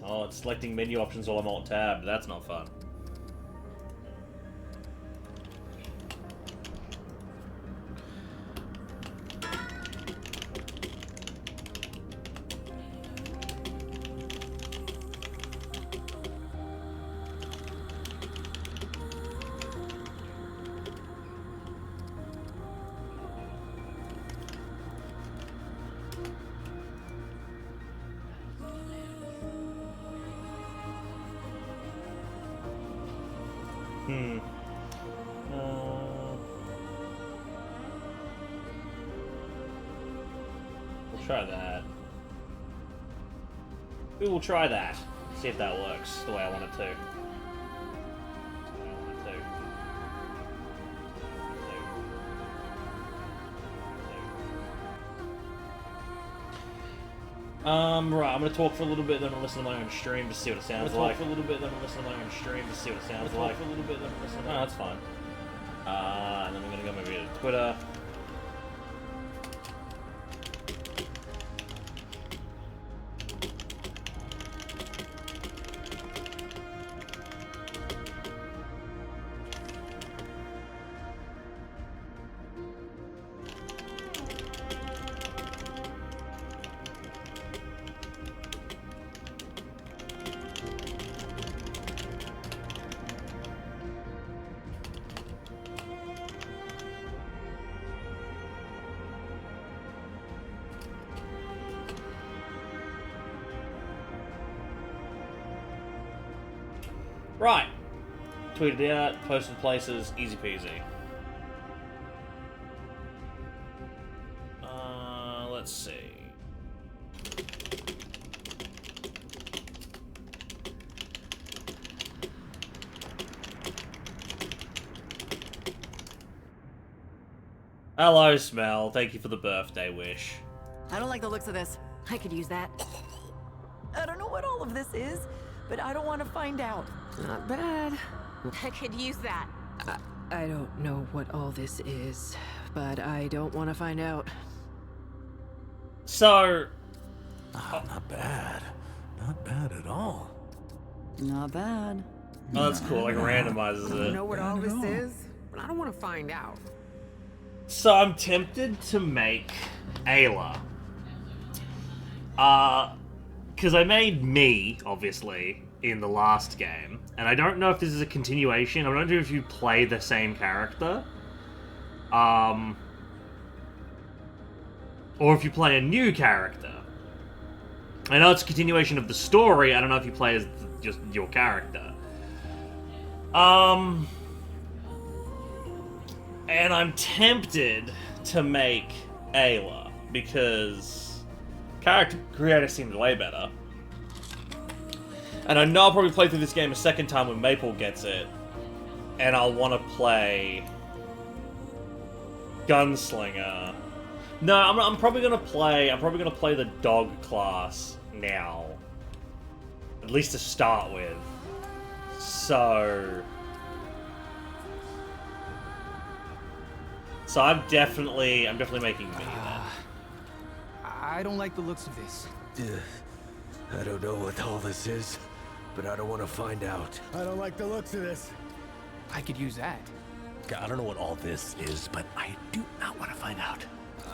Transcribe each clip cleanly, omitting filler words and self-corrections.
Oh, it's selecting menu options while I'm alt-tabbed. That's not fun. We'll try that. We will try that. See if that works the way I want it to. Right, I'm gonna talk for a little bit, then I'll listen to my own stream to see what it sounds like. For a little bit, then I'll listen to my own stream to see what it sounds like. For a little bit, then I'll listen to. Oh, that's fine. And then we're gonna go maybe to Twitter. Right. Tweeted out, posted places, easy peasy. Let's see. Hello, Smell. Thank you for the birthday wish. I don't like the looks of this. I could use that. I don't know what all of this is, but I don't want to find out. Not bad. I could use that. I don't know what all this is, but I don't want to find out. So... not bad. Not bad at all. Not bad. Oh, that's cool. Like, randomizes I don't it. know what all this is, but I don't want to find out. So I'm tempted to make Ayla. Because I made me, obviously, in the last game. And I don't know if this is a continuation. I don't know if you play the same character. Or if you play a new character. I know it's a continuation of the story. I don't know if you play as just your character. And I'm tempted to make Ayla, because character creator seems way better. And I know I'll probably play through this game a second time when Maple gets it, and I'll want to play Gunslinger. No, I'm probably gonna play the dog class now, at least to start with. So I'm definitely making me then. I don't like the looks of this. I don't know what all this is, but I don't want to find out. I don't like the looks of this. I could use that. I don't know what all this is, but I do not want to find out.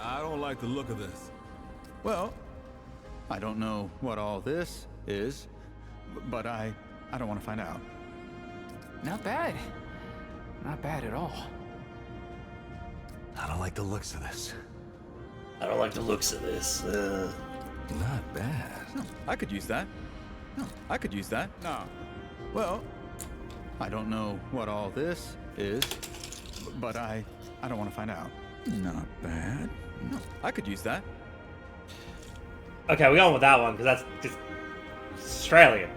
I don't like the look of this. Well, I don't know what all this is, but I don't want to find out. Not bad. Not bad at all. I don't like the looks of this. I don't like the looks of this. Not bad. No, I could use that. No, I could use that. No. Well, I don't know what all this is, but I don't want to find out. Not bad. No, I could use that. Okay, we're going with that one, because that's just Australian.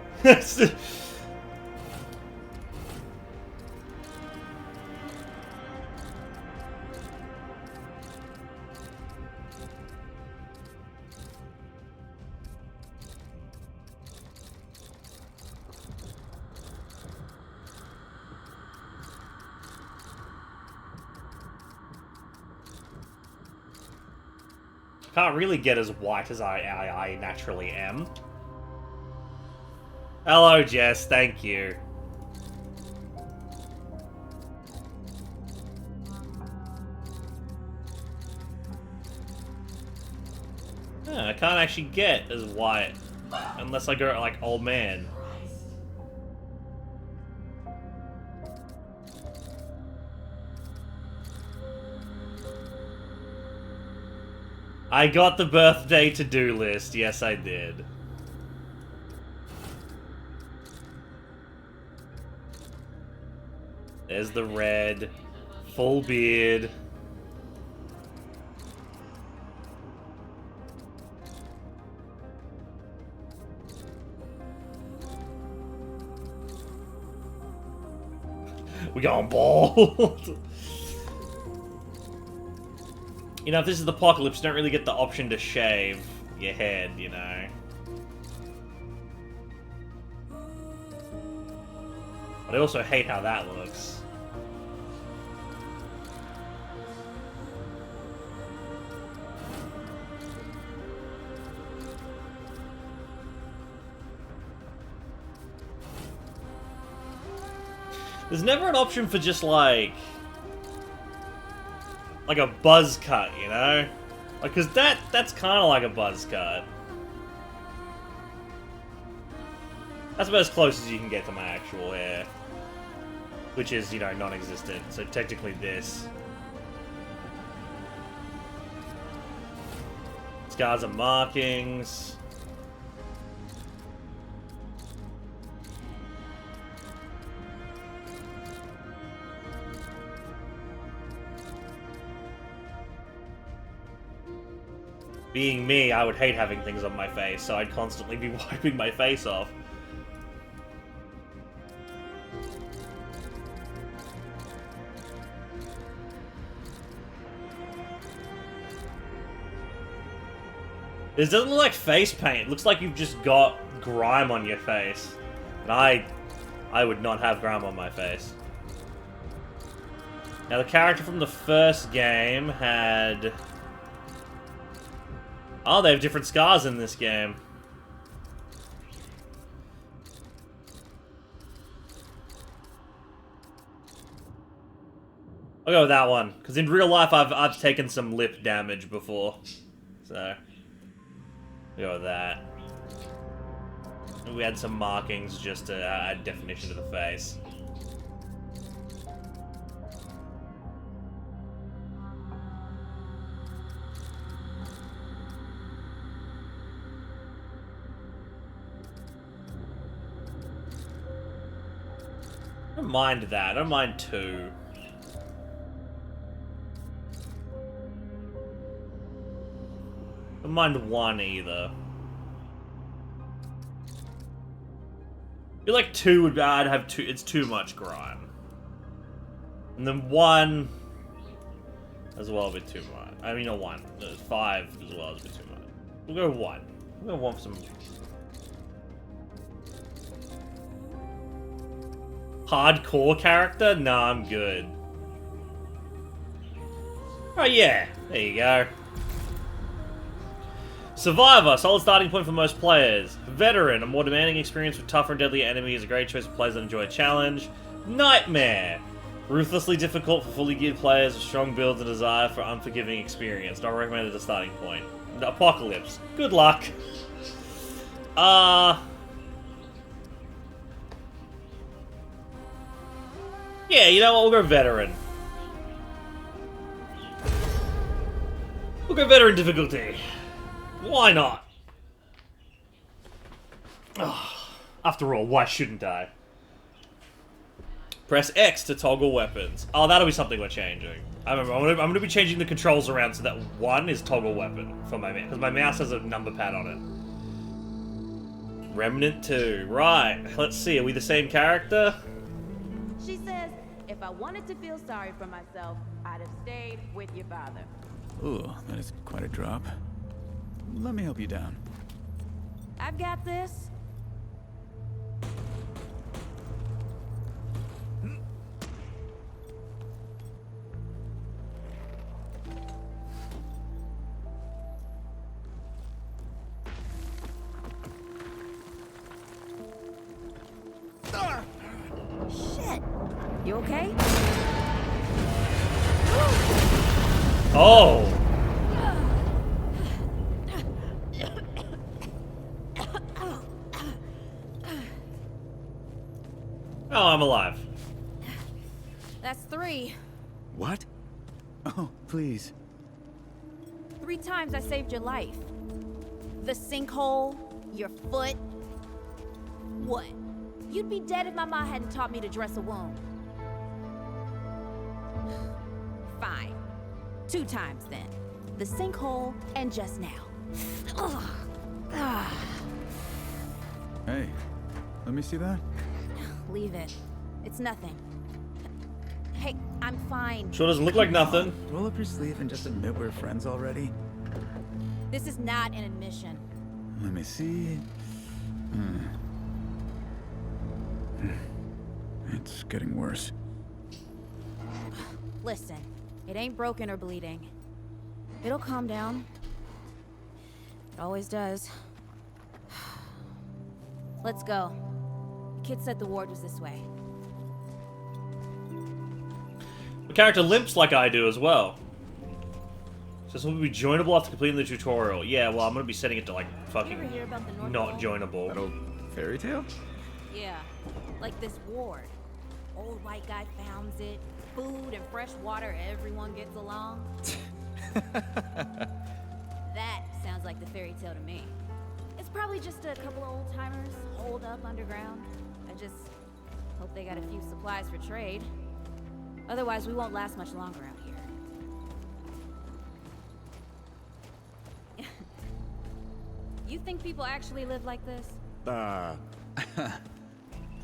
Can't really get as white as I naturally am. Hello, Jess. Thank you. Yeah, I can't actually get as white unless I go like old man. I got the birthday to-do list. Yes, I did. There's the red. Full beard. We going bald. You know, if this is the apocalypse, you don't really get the option to shave your head, you know. But I also hate how that looks. There's never an option for just like a buzz cut, you know? Like, cause that's kind of like a buzz cut. That's about as close as you can get to my actual hair. Which is, you know, non-existent. So technically this. Scars and markings. Being me, I would hate having things on my face, so I'd constantly be wiping my face off. This doesn't look like face paint. It looks like you've just got grime on your face. And I would not have grime on my face. Now, the character from the first game had... Oh, they have different scars in this game. I'll go with that one, because in real life I've taken some lip damage before. So, I'll go with that. We had some markings just to add definition to the face. I don't mind that. I don't mind 2. I don't mind 1 either. I feel like 2 would be, I'd have 2, it's too much grime. And then 1 as well would be too much. I mean, no, 1. 5 as well would be too much. We'll go 1. We'll go 1 for some... Hardcore character? Nah, I'm good. Oh yeah, there you go. Survivor, solid starting point for most players. Veteran, a more demanding experience with tougher and deadlier enemies, a great choice for players that enjoy a challenge. Nightmare, ruthlessly difficult for fully geared players with strong builds and desire for unforgiving experience. Not recommended as a starting point. Apocalypse, good luck. Yeah, you know what? We'll go veteran. We'll go veteran difficulty. Why not? After all, why shouldn't I? Press X to toggle weapons. Oh, that'll be something we're changing. I remember, I'm gonna be changing the controls around so that 1 is toggle weapon for my mouse, because my mouse has a number pad on it. Remnant 2. Right, let's see, are we the same character? She says, if I wanted to feel sorry for myself, I'd have stayed with your father. Ooh, that is quite a drop. Let me help you down. I've got this. Shit. You okay? Oh! Oh, I'm alive. That's 3. What? Oh, please. 3 times I saved your life. The sinkhole, your foot. What? You'd be dead if my mom hadn't taught me to dress a wound. Fine. 2 times then. The sinkhole and just now. Ugh. Ah. Hey, let me see that. Leave it. It's nothing. Hey, I'm fine. Sure doesn't look like nothing. Roll up your sleeve and just admit we're friends already. This is not an admission. Let me see. It's getting worse. Listen, it ain't broken or bleeding. It'll calm down. It always does. Let's go. The kid said the ward was this way. The character limps like I do as well. Says will be joinable after completing the tutorial. Yeah, well, I'm gonna be setting it to like You ever fucking hear about the North not Pole? joinable. That old fairy tale? Yeah, like this ward. Old white guy founds it. Food and fresh water, everyone gets along. That sounds like the fairy tale to me. It's probably just a couple of old timers holed up underground. I just hope they got a few supplies for trade. Otherwise, we won't last much longer out here. You think people actually live like this?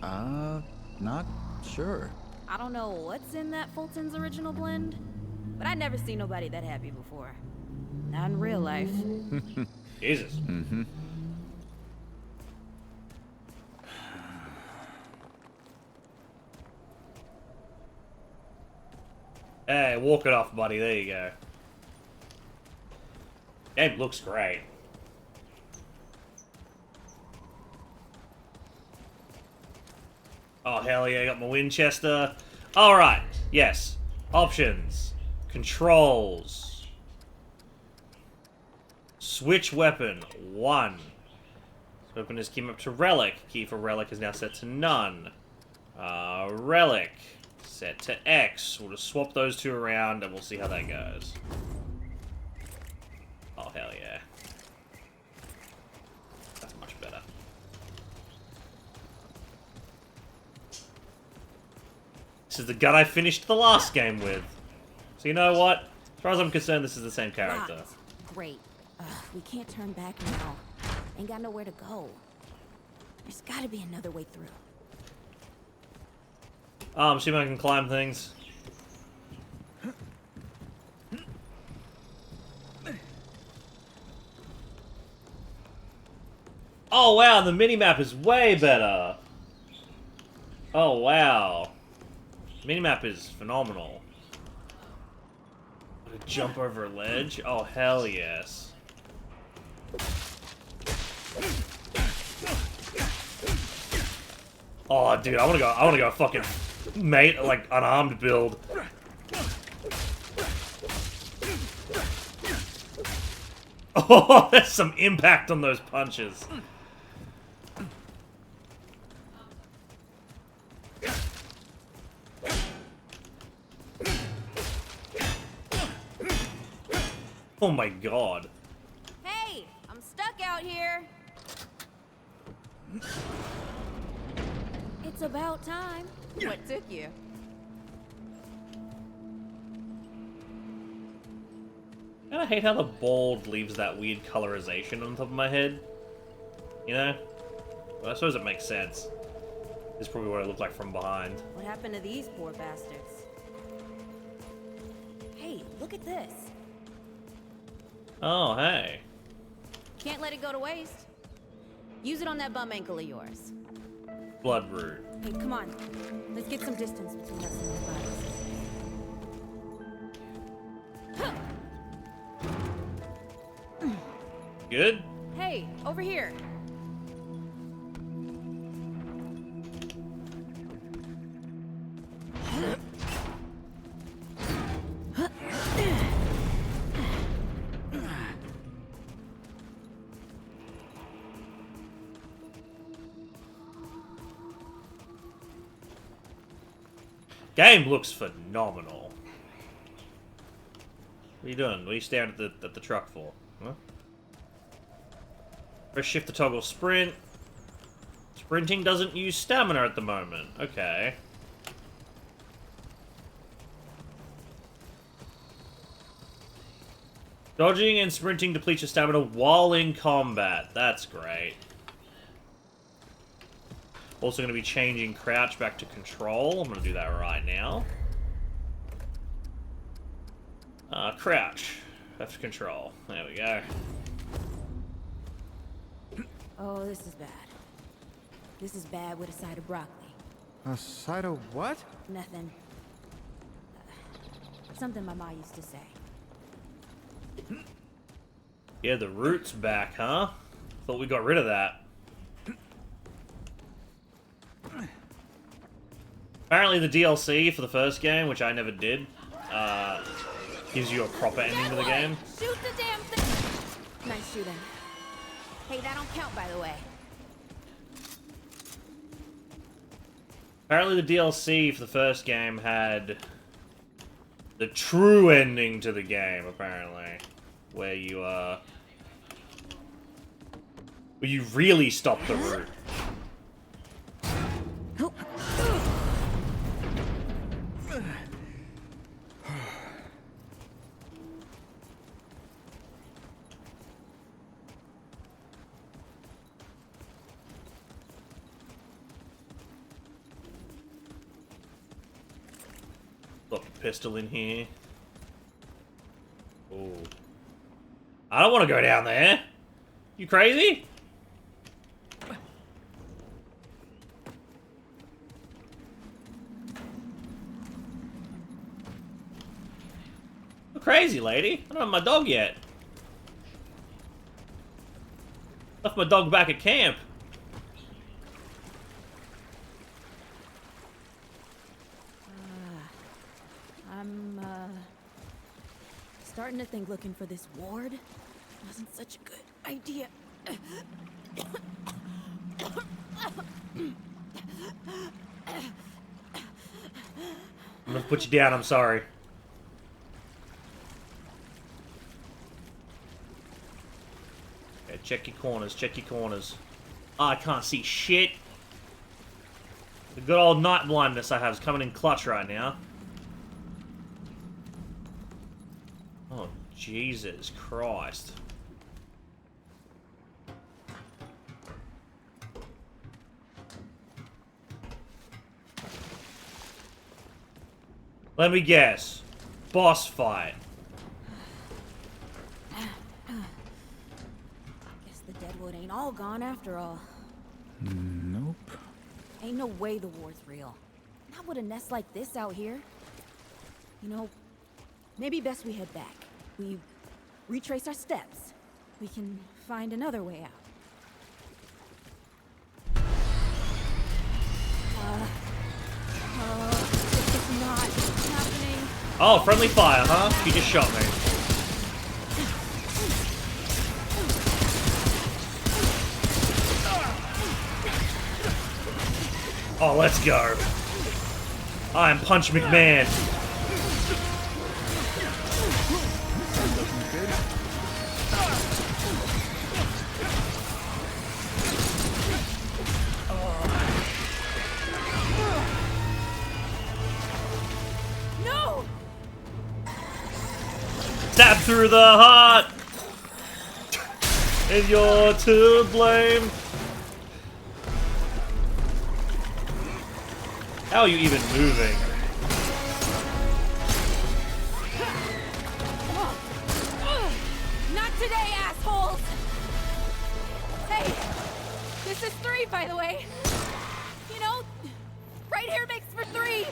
Not sure. I don't know what's in that Fulton's original blend, but I never seen nobody that happy before. Not in real life. Jesus. Mm-hmm. Hey, walk it off, buddy. There you go. Game looks great. Oh, hell yeah, I got my Winchester. Alright, yes. Options. Controls. Switch weapon. 1. Weapon is key up to Relic. Key for Relic is now set to none. Relic. Set to X. We'll just swap those 2 around and we'll see how that goes. Oh, hell yeah. That's much better. This is the gun I finished the last game with. So you know what? As far as I'm concerned, this is the same character. Locked. Great. We can't turn back now. Ain't got nowhere to go. There's gotta be another way through. I'm assuming I can climb things. Oh wow, the minimap is way better. Oh wow. Minimap is phenomenal. Jump over a ledge? Oh hell yes. Oh dude, I wanna go fucking mate like unarmed build. Oh, there's some impact on those punches. Oh my god. Hey, I'm stuck out here. It's about time. What took you? I hate how the bald leaves that weird colorization on top of my head. You know? Well, I suppose it makes sense. This is probably what I look like from behind. What happened to these poor bastards? Hey, look at this. Oh, hey. Can't let it go to waste. Use it on that bum ankle of yours. Blood root. Hey, come on. Let's get some distance between us and the bodies. Good? Hey, over here. Game looks phenomenal. What are you doing? What are you staring at the truck for? Huh? Press shift to toggle sprint. Sprinting doesn't use stamina at the moment. Okay. Dodging and sprinting depletes your stamina while in combat. That's great. Also going to be changing crouch back to control. I'm going to do that right now. Crouch. Left to control. There we go. Oh, this is bad. This is bad with a side of broccoli. A side of what? Nothing. Something my ma used to say. Yeah, the root's back, huh? Thought we got rid of that. Apparently the DLC for the first game, which I never did, gives you a proper ending to the game. Shoot the damn thing! Nice shooting. Hey, that don't count, by the way. Apparently the DLC for the first game had the true ending to the game, apparently. Where you, where you really stop the root. Got the pistol in here. Ooh. I don't want to go down there. You crazy? You're crazy, lady. I don't have my dog yet. Left my dog back at camp. I'm, starting to think looking for this ward wasn't such a good idea. I'm gonna put you down, I'm sorry. Okay, check your corners, check your corners. Oh, I can't see shit. The good old night blindness I have is coming in clutch right now. Oh, Jesus Christ. Let me guess. Boss fight. Guess the deadwood ain't all gone after all. Nope. Ain't no way the ward's real. Not with a nest like this out here. You know, maybe best we head back. We retrace our steps. We can find another way out. This is not happening. Oh, friendly fire, huh? He just shot me. Oh, let's go. I'm Punch McMahon. No! Stab through the heart! And you're to blame. How are you even moving? Not today, assholes! Hey, this is 3, by the way. You know, right here makes for 3.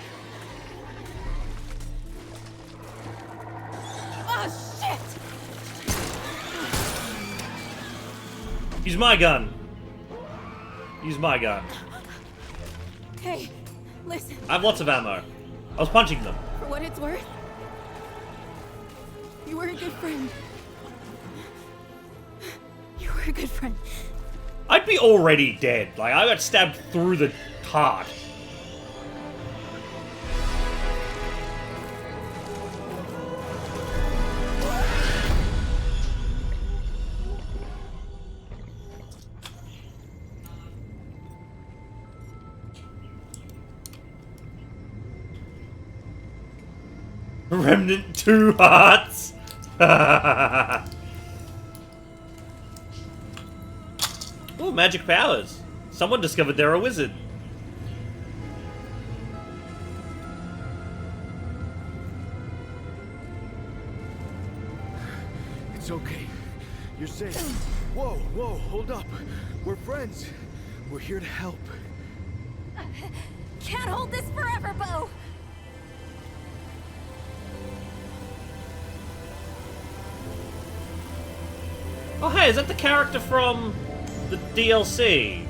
Oh, shit! Use my gun. Use my gun. Hey, listen, I have lots of ammo. I was punching them. for what it's worth, you were a good friend. You were a good friend. I'd be already dead. Like, I got stabbed through the heart. Remnant 2 hearts. Oh, magic powers. Someone discovered they're a wizard. It's okay. You're safe. Whoa, whoa, hold up. We're friends. We're here to help. Can't hold this forever, Bo! Oh, hey, is that the character from the DLC?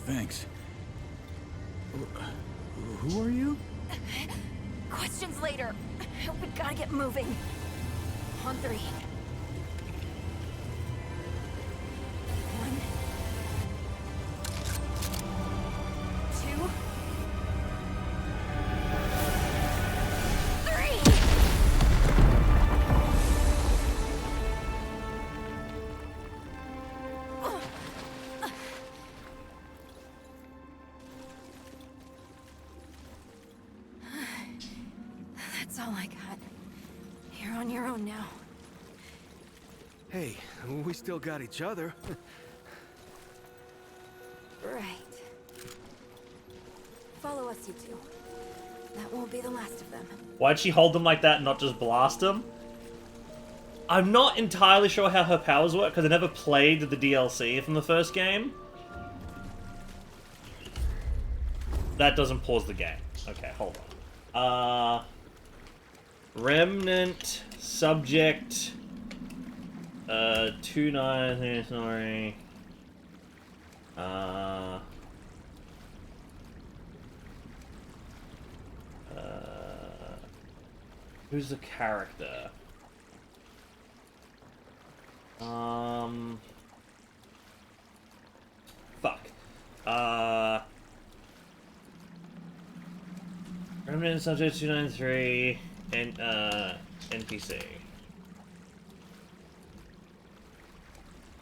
Thanks. Who are you? Questions later. We gotta get moving. On 3. 1, 2, 3. That's all I got. You're on your own now. Hey, we still got each other. Right. Follow us, you two. That won't be the last of them. Why'd she hold them like that and not just blast them? I'm not entirely sure how her powers work, because I never played the DLC from the first game. That doesn't pause the game. Okay, hold on. Remnant, subject, 29, sorry. Who's the character? Fuck. Remnant subject 293 and NPC.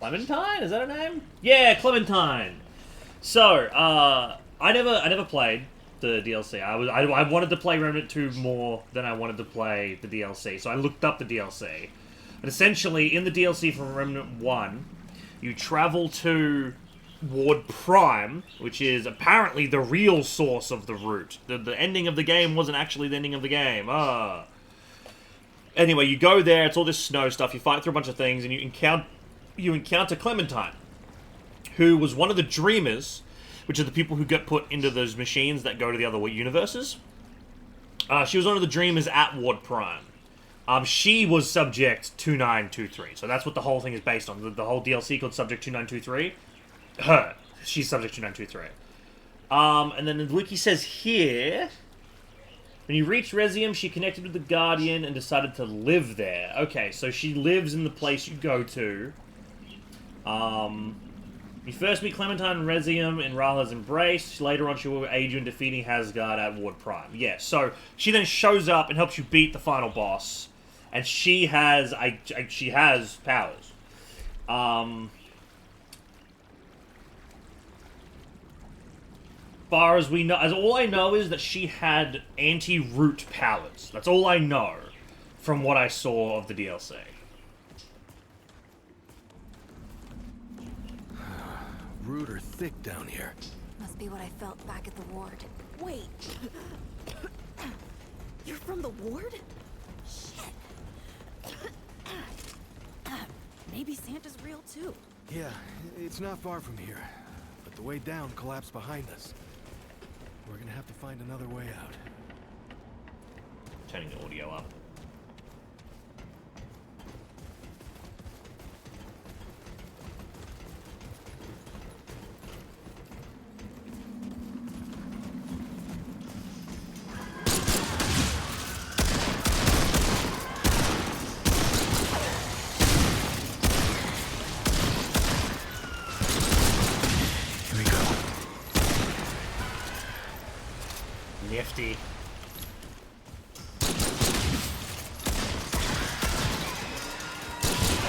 Clementine? Is that her name? Yeah, Clementine. So, I never played the DLC. I wanted to play Remnant 2 more than I wanted to play the DLC. So I looked up the DLC. And essentially, in the DLC from Remnant 1, you travel to Ward Prime, which is apparently the real source of the route. The ending of the game wasn't actually the ending of the game. Anyway, you go there, it's all this snow stuff, you fight through a bunch of things, and you encounter Clementine, who was one of the Dreamers, which are the people who get put into those machines that go to the other universes. She was one of the Dreamers at Ward Prime. She was Subject 2923, so that's what the whole thing is based on. The whole DLC called Subject 2923. Her. She's Subject 2923. And then the wiki says here, when you reach Resium, she connected with the Guardian and decided to live there. Okay, so she lives in the place you go to. You first meet Clementine and Resium in Rala's Embrace. Later on, she will aid you in defeating Hasgard at Ward Prime. Yeah, so she then shows up and helps you beat the final boss. And she has she has powers. Far as we know, as all I know is that she had anti-root powers. That's all I know from what I saw of the DLC. Root are thick down here. Must be what I felt back at the ward. Wait. You're from the ward? Shit. Maybe Santa's real too. Yeah, it's not far from here. But the way down collapsed behind us. We're gonna have to find another way out. Turning the audio up. Nifty.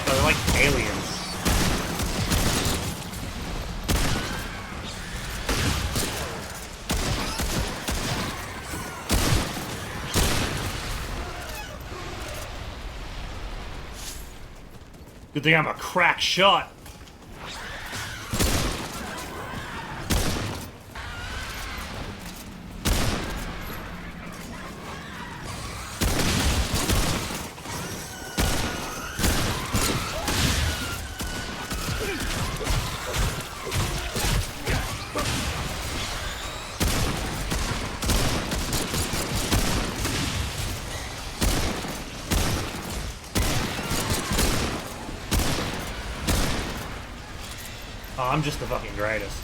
They're like aliens. Good thing I'm a crack shot. Oh, I'm just the fucking greatest.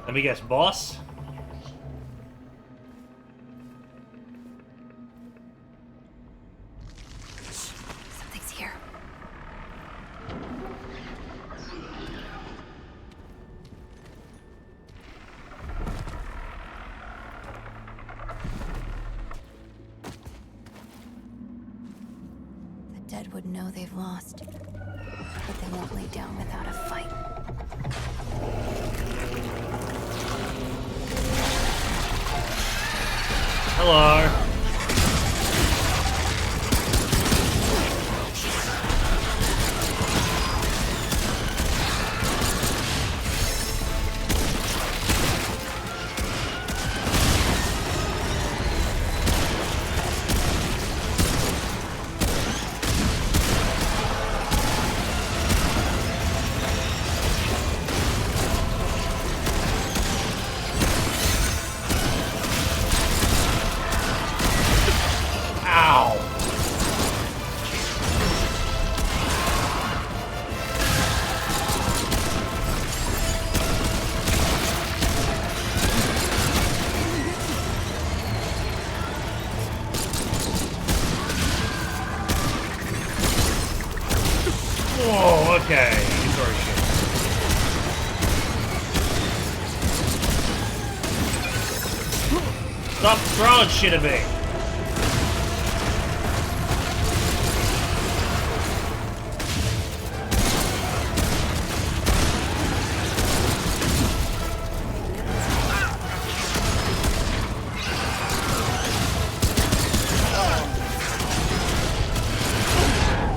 Let me guess, boss? Something's here. The dead would know they've lost, but they won't lay down without a fight. Hello. Whoa, okay. Sorry, shit. Stop throwing shit at me.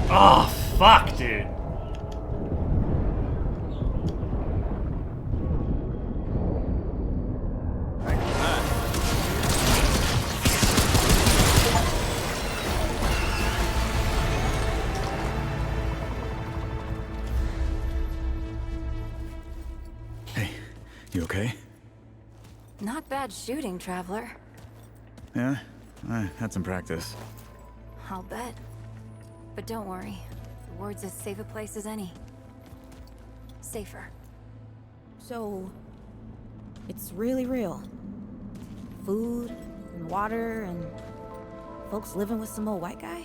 Oh, fuck, dude. Hey, you okay? Not bad shooting, Traveler. Yeah, I had some practice. I'll bet. But don't worry. The ward's as safe a place as any. Safer. So, it's really real. Food and water and folks living with some old white guy?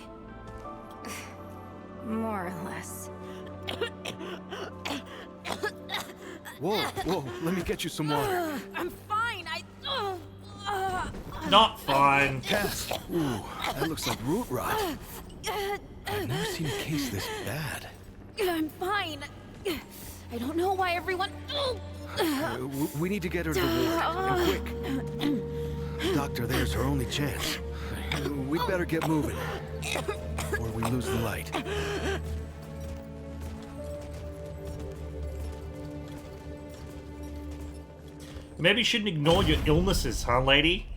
More or less. Whoa, whoa, let me get you some water. I'm fine. Not fine. Cass! Ooh, that looks like root rot. I've never seen a case this bad. I'm fine. I don't know why everyone. We need to get her to the ward, and quick. Doctor, there's her only chance. We'd better get moving, before we lose the light. Maybe you shouldn't ignore your illnesses, huh, lady?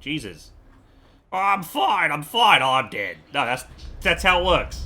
Jesus. Oh, I'm fine, I'm fine. Oh, I'm dead. No, that's how it works.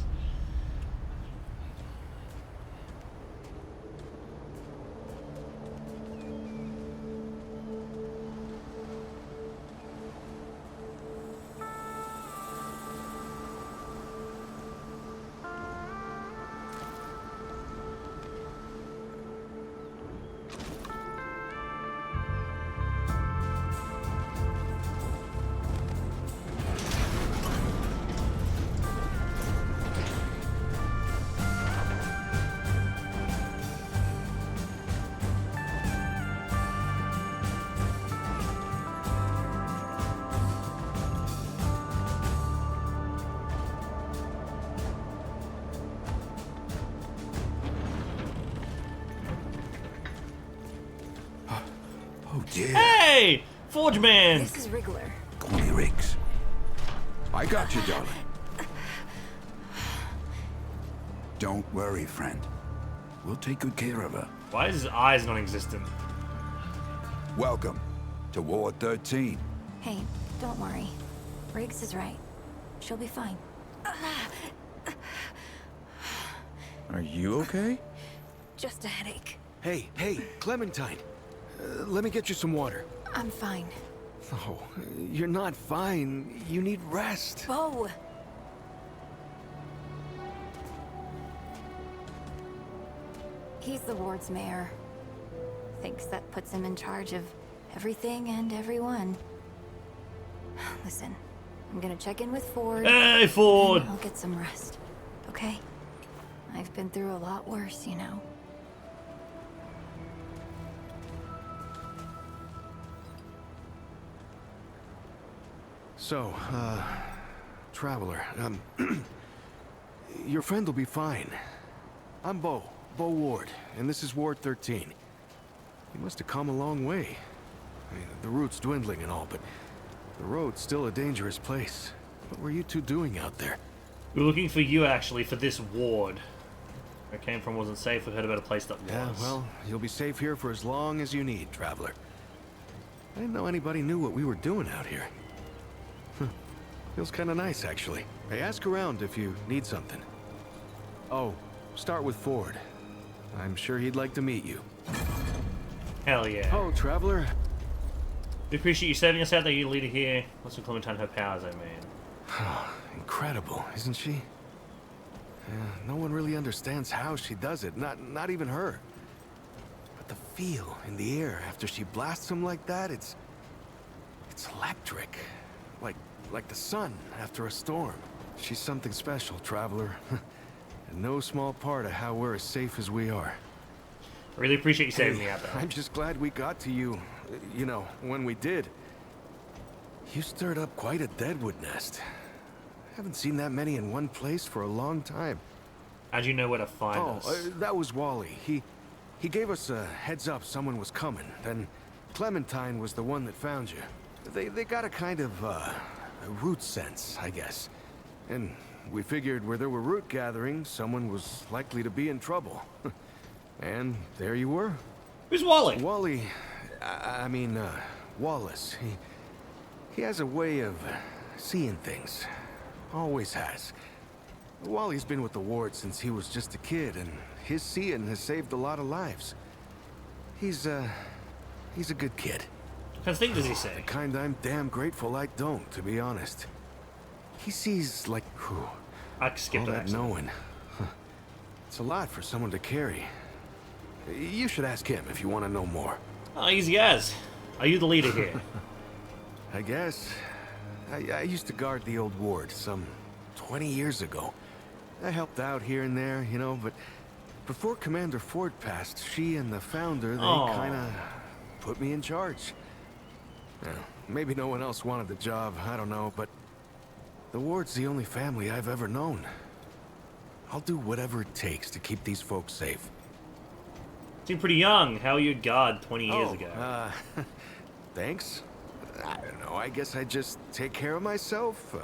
Oh dear. Hey! Forge Man! This is Wriggler. Call me Riggs. I got you, darling. Don't worry, friend. We'll take good care of her. Why is his eyes non-existent? Welcome to Ward 13. Hey, don't worry. Riggs is right. She'll be fine. Are you okay? Just a headache. Hey, Clementine. Let me get you some water. I'm fine. Oh, you're not fine. You need rest. Bo! He's the ward's mayor. Thinks that puts him in charge of everything and everyone. Listen, I'm gonna check in with Ford. Hey, Ford! And I'll get some rest, okay? I've been through a lot worse, you know. So, Traveler, your friend will be fine. I'm Bo Ward, and this is Ward 13. You must have come a long way. I mean, the route's dwindling and all, but the road's still a dangerous place. What were you two doing out there? We were looking for you, actually, for this ward. Where it came from wasn't safe. We heard about a place that was. Yeah, well, you'll be safe here for as long as you need, Traveler. I didn't know anybody knew what we were doing out here. Feels kind of nice, actually. Hey, ask around if you need something. Oh, start with Ford. I'm sure he'd like to meet you. Hell yeah. Oh, Traveler. We appreciate you saving us out there, you leader here. Let's Clementine her powers, I mean. Incredible, isn't she? Yeah, no one really understands how she does it, not even her. But the feel in the air after she blasts them like that, it's electric. Like the sun after a storm. She's something special, Traveler. And no small part of how we're as safe as we are. I really appreciate you saving me out there. I'm just glad we got to you, you know, when we did. You stirred up quite a deadwood nest. Haven't seen that many in one place for a long time. How'd you know where to find us? That was Wally. He gave us a heads up someone was coming. Then Clementine was the one that found you. They got a kind of, a root sense, I guess. And we figured where there were root gatherings, someone was likely to be in trouble. And there you were. Who's Wally? Wally, I mean, Wallace. He has a way of seeing things. Always has. Wally's been with the ward since he was just a kid, and his seeing has saved a lot of lives. He's a good kid. What kind of thing does he say? The kind I'm damn grateful I don't, to be honest. He sees like, I skipped all that. that knowing. It's a lot for someone to carry. You should ask him if you want to know more. Oh, easy as. Are you the leader here? I guess. I used to guard the old ward some 20 years ago. I helped out here and there, you know, but before Commander Ford passed, she and the founder, they kind of put me in charge. Yeah, maybe no one else wanted the job, I don't know, but the ward's the only family I've ever known. I'll do whatever it takes to keep these folks safe. Seem pretty young. How are you guard 20 years ago? Thanks. I don't know, I guess I just take care of myself,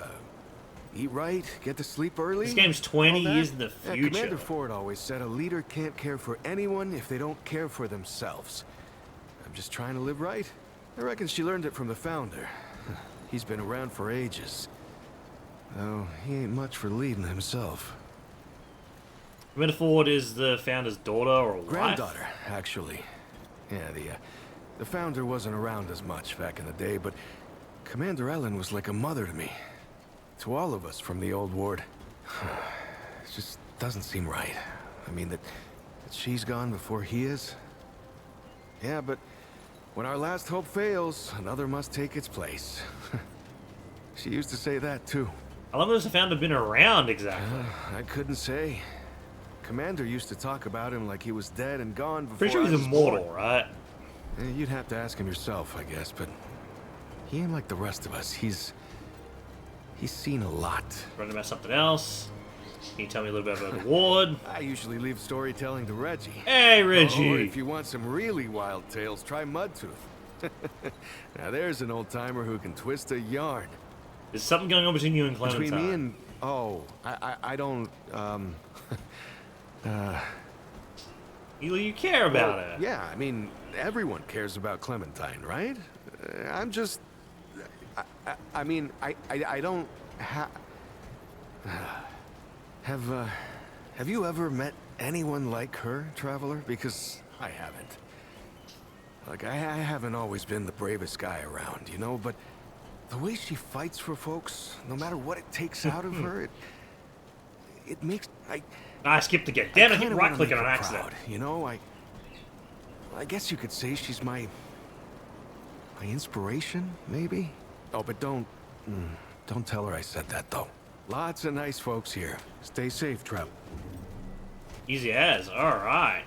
eat right, get to sleep early. This game's 20 all that. years in the Yeah, future. Commander Ford always said a leader can't care for anyone if they don't care for themselves. I'm just trying to live right. I reckon she learned it from the founder. He's been around for ages. Though he ain't much for leading himself. Commander Ford is the founder's daughter or wife? Granddaughter, actually. Yeah, the founder wasn't around as much back in the day, but Commander Ellen was like a mother to me. To all of us from the old ward. It just doesn't seem right. I mean, that she's gone before he is. Yeah, but when our last hope fails, another must take its place. She used to say that, too. How long has the founder been around, exactly? I couldn't say. Commander used to talk about him like he was dead and gone before Pretty sure I he's was immortal, born. right? You'd have to ask him yourself, I guess, but he ain't like the rest of us. He's seen a lot. Running about something else. Can you tell me a little bit about the ward? I usually leave storytelling to Reggie. Hey, Reggie! Or if you want some really wild tales, try Mudtooth. Now there's an old-timer who can twist a yarn. There's something going on between you and Clementine. Between me and... Oh, I don't, You care about her. Yeah, I mean, everyone cares about Clementine, right? I'm just... I mean, I don't have you ever met anyone like her, Traveler? Because I haven't. Like, I haven't always been the bravest guy around, you know, but the way she fights for folks, no matter what it takes out of her, it makes... I skipped again. Damn it, I hit kinda right wanna click make on an her accident. proud, you know, I guess you could say she's my inspiration, maybe? Oh, but don't tell her I said that, though. Lots of nice folks here. Stay safe, Trev. Easy as. Alright.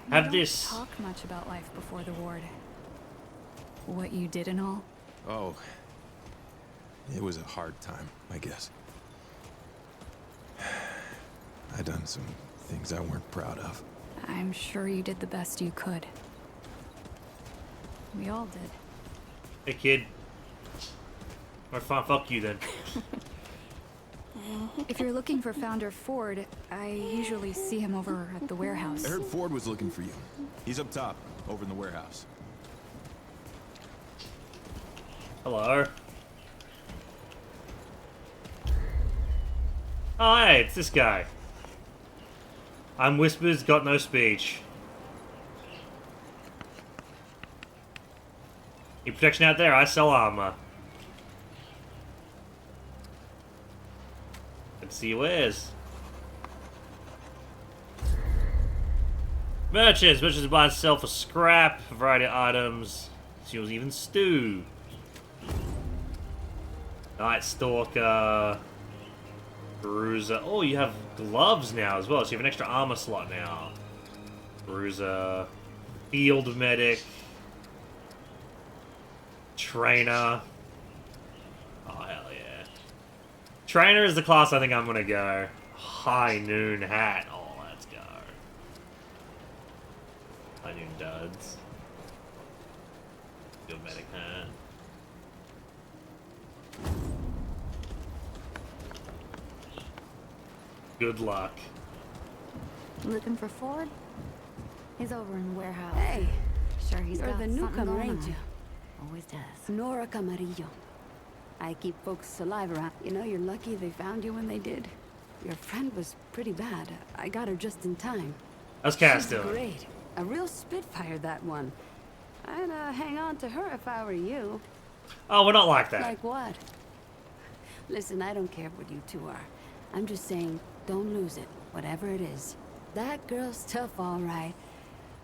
You don't talk much about life before the ward. What you did and all. Oh, it was a hard time, I guess. I done some things I weren't proud of. I'm sure you did the best you could. We all did. Hey, kid. Or fine, fuck you then. If you're looking for Founder Ford, I usually see him over at the warehouse. I heard Ford was looking for you. He's up top, over in the warehouse. Hello. Oh, hey, it's this guy. I'm Whispers, got no speech. Need protection out there, I sell armor. Let's see where's. Merchants buy and sell for scrap, a variety of items. She was even stew. Night Stalker. Bruiser. Oh, you have gloves now as well, so you have an extra armor slot now. Bruiser. Field Medic. Trainer. Oh, hell yeah. Trainer is the class I think I'm gonna go. High Noon Hat. Oh, let's go. High Noon Duds. Field Medic Hat. Good luck. Looking for Ford? He's over in the warehouse. Hey, Sure, he's you're got the something newcomer, going ain't on. you? Always does. Nora Camarillo. I keep folks alive around. You know, you're lucky they found you when they did. Your friend was pretty bad. I got her just in time. How's Cass She's doing? great. A real spitfire, that one. I'd hang on to her if I were you. Oh, we're not like that. Like what? Listen, I don't care what you two are. I'm just saying, don't lose it, whatever it is. That girl's tough, all right.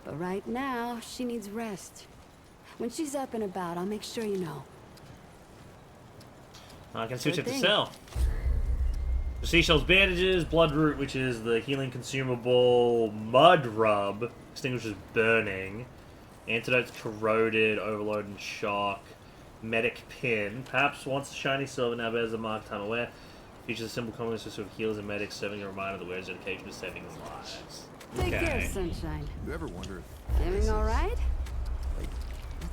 But right now, she needs rest. When she's up and about, I'll make sure you know. I can switch Good it to thing. sell. The Seashell's bandages, Bloodroot, which is the healing consumable, Mud Rub, extinguishes burning, Antidotes corroded, overload and shock, Medic Pin, perhaps once a shiny silver, now bears a mark time aware, features a simple combination of healers and medics serving a reminder of the wearer's dedication to saving his lives. Take care, Okay. Sunshine. You ever wonder Doing all right?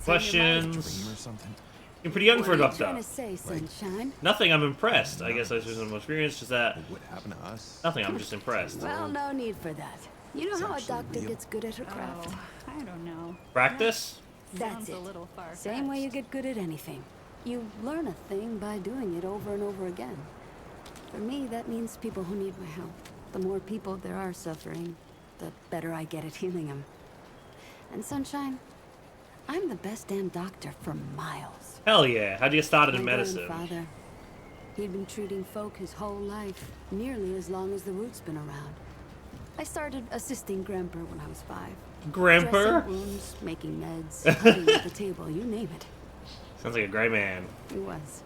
Questions? dream or something? You're pretty young for a What are you trying doctor. to say, Sunshine? Nothing, I'm impressed. I guess I was some experience, just that. Like what happened to us? Nothing, I'm just impressed. Well, no need for that. You know It's how a actually doctor real. gets good at her craft? Oh, I don't know. Practice? That's Sounds it. a little far-fetched. Same way you get good at anything. You learn a thing by doing it over and over again. For me, that means people who need my help. The more people there are suffering, the better I get at healing them. And Sunshine, I'm the best damn doctor for miles. Hell yeah. How'd you get started in My medicine? grandfather, he'd been treating folk his whole life, nearly as long as the root's been around. I started assisting Grandpa when I was 5. Grandpa? Dressing wounds, making meds, helping at the table, you name it. Sounds like a great man. He was.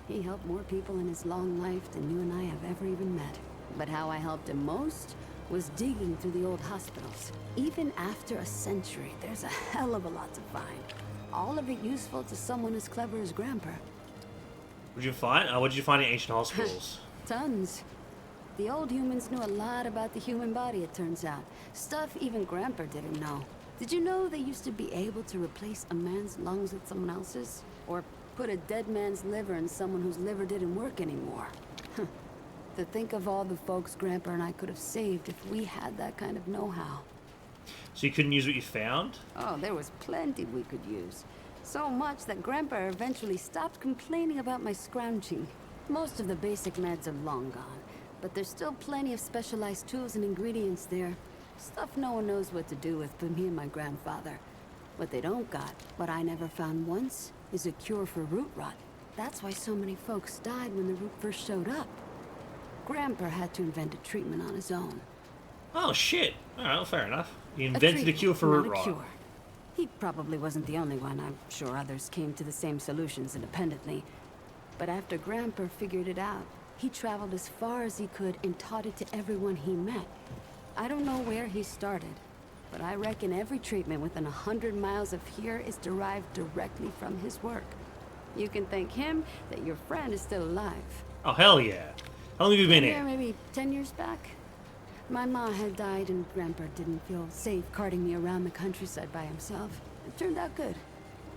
He helped more people in his long life than you and I have ever even met. But how I helped him most was digging through the old hospitals. Even after a century, there's a hell of a lot to find. All of it useful to someone as clever as Grandpa. What'd you find? What'd you find in ancient hospitals? Tons. The old humans knew a lot about the human body, it turns out. Stuff even Grandpa didn't know. Did you know they used to be able to replace a man's lungs with someone else's? Or put a dead man's liver in someone whose liver didn't work anymore? To think of all the folks Grandpa and I could have saved if we had that kind of know-how. So you couldn't use what you found? Oh, there was plenty we could use. So much that Grandpa eventually stopped complaining about my scrounging. Most of the basic meds are long gone, but there's still plenty of specialized tools and ingredients there. Stuff no one knows what to do with but me and my grandfather. What they don't got, what I never found once, is a cure for root rot. That's why so many folks died when the root first showed up. Grandpa had to invent a treatment on his own. Oh, shit. Alright, well, fair enough. He invented a cure for root rot. Cure. He probably wasn't the only one. I'm sure others came to the same solutions independently. But after Grandpa figured it out, he traveled as far as he could and taught it to everyone he met. I don't know where he started, but I reckon every treatment within 100 miles of here is derived directly from his work. You can thank him that your friend is still alive. Oh, hell yeah. How long have you been here? Maybe 10 years back. My ma had died and Grandpa didn't feel safe carting me around the countryside by himself. It turned out good.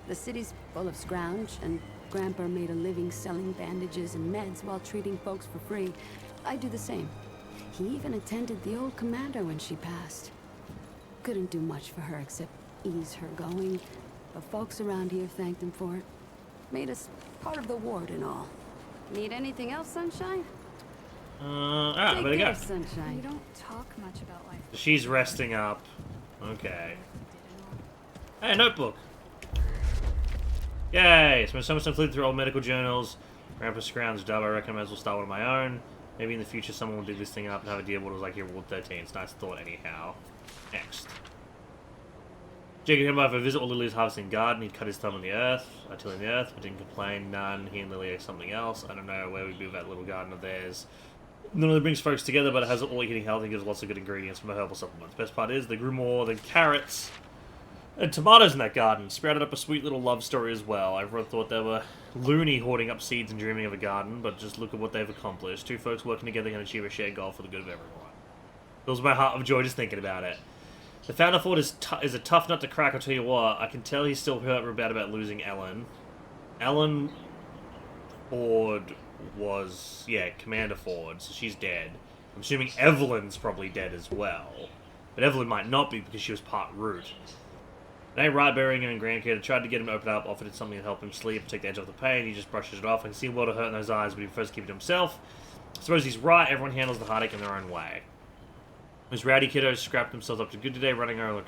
The city's full of scrounge, and Grandpa made a living selling bandages and meds while treating folks for free. I do the same. He even attended the old commander when she passed. Couldn't do much for her except ease her going, but folks around here thanked him for it. Made us part of the ward and all. Need anything else, Sunshine? Alright, better go. Sunshine. You don't talk much about life. She's resting up. Okay. Hey, notebook. Yay! Spent so much time flipping through old medical journals. Grandpa scrounged up. I reckon I might as well start one of my own. Maybe in the future someone will dig this thing up and have a deal what it was like here at Ward 13. It's a nice thought anyhow. Next. Jacob came by for a visit while Lily's harvesting garden. He'd cut his thumb on the earth, tilling the earth, but didn't complain. None. He and Lily ate something else. I don't know where we'd be with that little garden of theirs. None of it brings folks together, but it has all eating health and gives lots of good ingredients from a herbal supplements. Best part is they grew more than carrots and tomatoes in that garden. Sprouted up a sweet little love story as well. Everyone thought they were loony hoarding up seeds and dreaming of a garden, but just look at what they've accomplished. Two folks working together can achieve a shared goal for the good of everyone. Fills my heart with joy just thinking about it. The founder Ford is a tough nut to crack, I'll tell you what. I can tell he's still hurt about losing Ellen. Ellen Ford was, yeah, Commander Ford, so she's dead. I'm assuming Evelyn's probably dead as well. But Evelyn might not be because she was part root. It ain't right burying him in grandkid. I tried to get him to open up, offered him something to help him sleep and take the edge off the pain. He just brushes it off. I can see a lot of hurt in those eyes, but he prefers to keep it to himself. I suppose he's right. Everyone handles the heartache in their own way. Those rowdy kiddos scrapped themselves up to good today, running around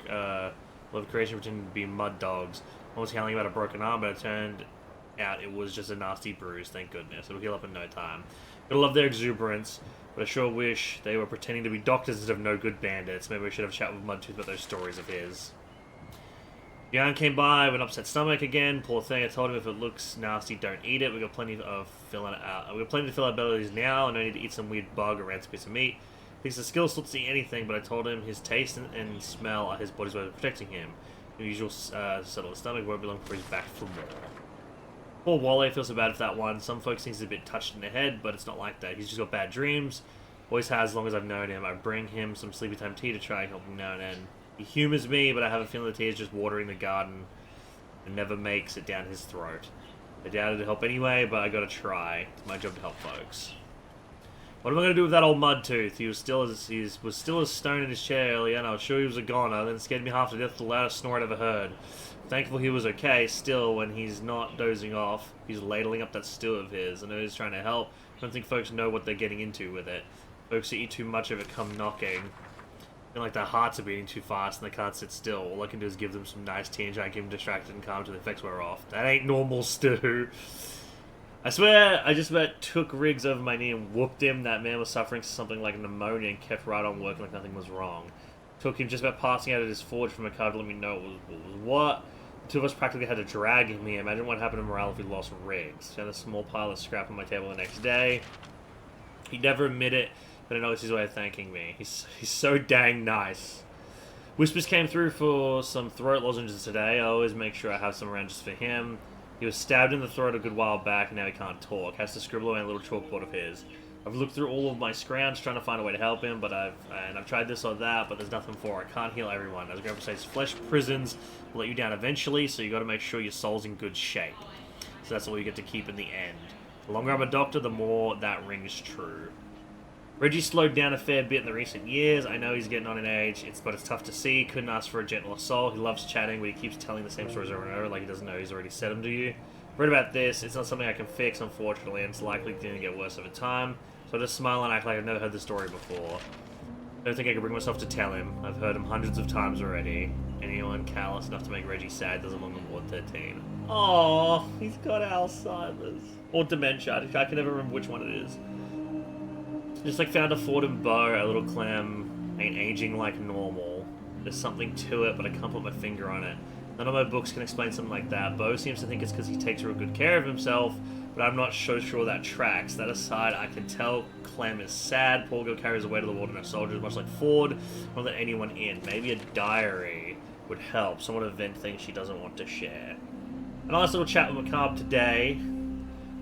love creation pretending to be mud dogs. I was yelling about a broken arm, but it turned out it was just a nasty bruise, thank goodness. It'll heal up in no time. Gotta love their exuberance, but I sure wish they were pretending to be doctors instead of no-good bandits. Maybe we should have a chat with Mudtooth about those stories of his. Yarn came by with an upset stomach again. Poor thing. I told him if it looks nasty, don't eat it. We got plenty of filling out. We got plenty to fill our bellies now. No need to eat some weird bug or rancid piece of meat. Thinks the skill still to eat anything, but I told him his taste and smell are his body's way of protecting him. The usual settle his stomach won't be long before he's back for more. Poor Wale feels so bad for that one. Some folks think he's a bit touched in the head, but it's not like that. He's just got bad dreams. Always has, as long as I've known him. I bring him some sleepy time tea to try and help him now and then. He humors me, but I have a feeling the tea is just watering the garden and never makes it down his throat. I doubt it'd help anyway, but I gotta try. It's my job to help folks. What am I going to do with that old Mudtooth? He was still as stone in his chair earlier, and I was sure he was a goner. Then scared me half to death with the loudest snore I'd ever heard. Thankful he was okay. Still, when he's not dozing off, he's ladling up that stew of his. I know he's trying to help. I don't think folks know what they're getting into with it. Folks that eat too much of it come knocking. Feel like their hearts are beating too fast and they can't sit still. All I can do is give them some nice tea and try and keep them distracted and calm until the effects wear off. That ain't normal stew. I swear, I just about took Riggs over my knee and whooped him. That man was suffering something like pneumonia and kept right on working like nothing was wrong. Took him just about passing out of his forge from a car to let me know what was what. The two of us practically had to drag him here. Imagine what happened to morale if we lost Riggs. Found a small pile of scrap on my table the next day. He'd never admit it, but I know it's his way of thanking me. He's so dang nice. Whispers came through for some throat lozenges today. I always make sure I have some around just for him. He was stabbed in the throat a good while back, and now he can't talk. Has to scribble away on a little chalkboard of his. I've looked through all of my scrounge trying to find a way to help him, but I've tried this or that, but there's nothing for it. I can't heal everyone. As Grandpa says, flesh prisons will let you down eventually, so you got to make sure your soul's in good shape. So that's all you get to keep in the end. The longer I'm a doctor, the more that rings true. Reggie slowed down a fair bit in the recent years. I know he's getting on in age, but it's tough to see. Couldn't ask for a gentler soul. He loves chatting, but he keeps telling the same stories over and over, like he doesn't know he's already said them to you. Read about this. It's not something I can fix, unfortunately, and it's likely going to get worse over time. So I just smile and act like I've never heard the story before. I don't think I can bring myself to tell him. I've heard him hundreds of times already. Anyone callous enough to make Reggie sad doesn't belong on Ward 13. Oh, he's got Alzheimer's. Or dementia. I can never remember which one it is. Just like found a Ford and Bow, a little Clem ain't aging like normal. There's something to it, but I can't put my finger on it. None of my books can explain something like that. Bo seems to think it's because he takes real good care of himself, but I'm not so sure that tracks. That aside, I can tell Clem is sad. Poor girl carries the weight of the world on her shoulders, much like Ford. Won't let anyone in. Maybe a diary would help. Someone to vent things she doesn't want to share. A nice little chat with Macabre today.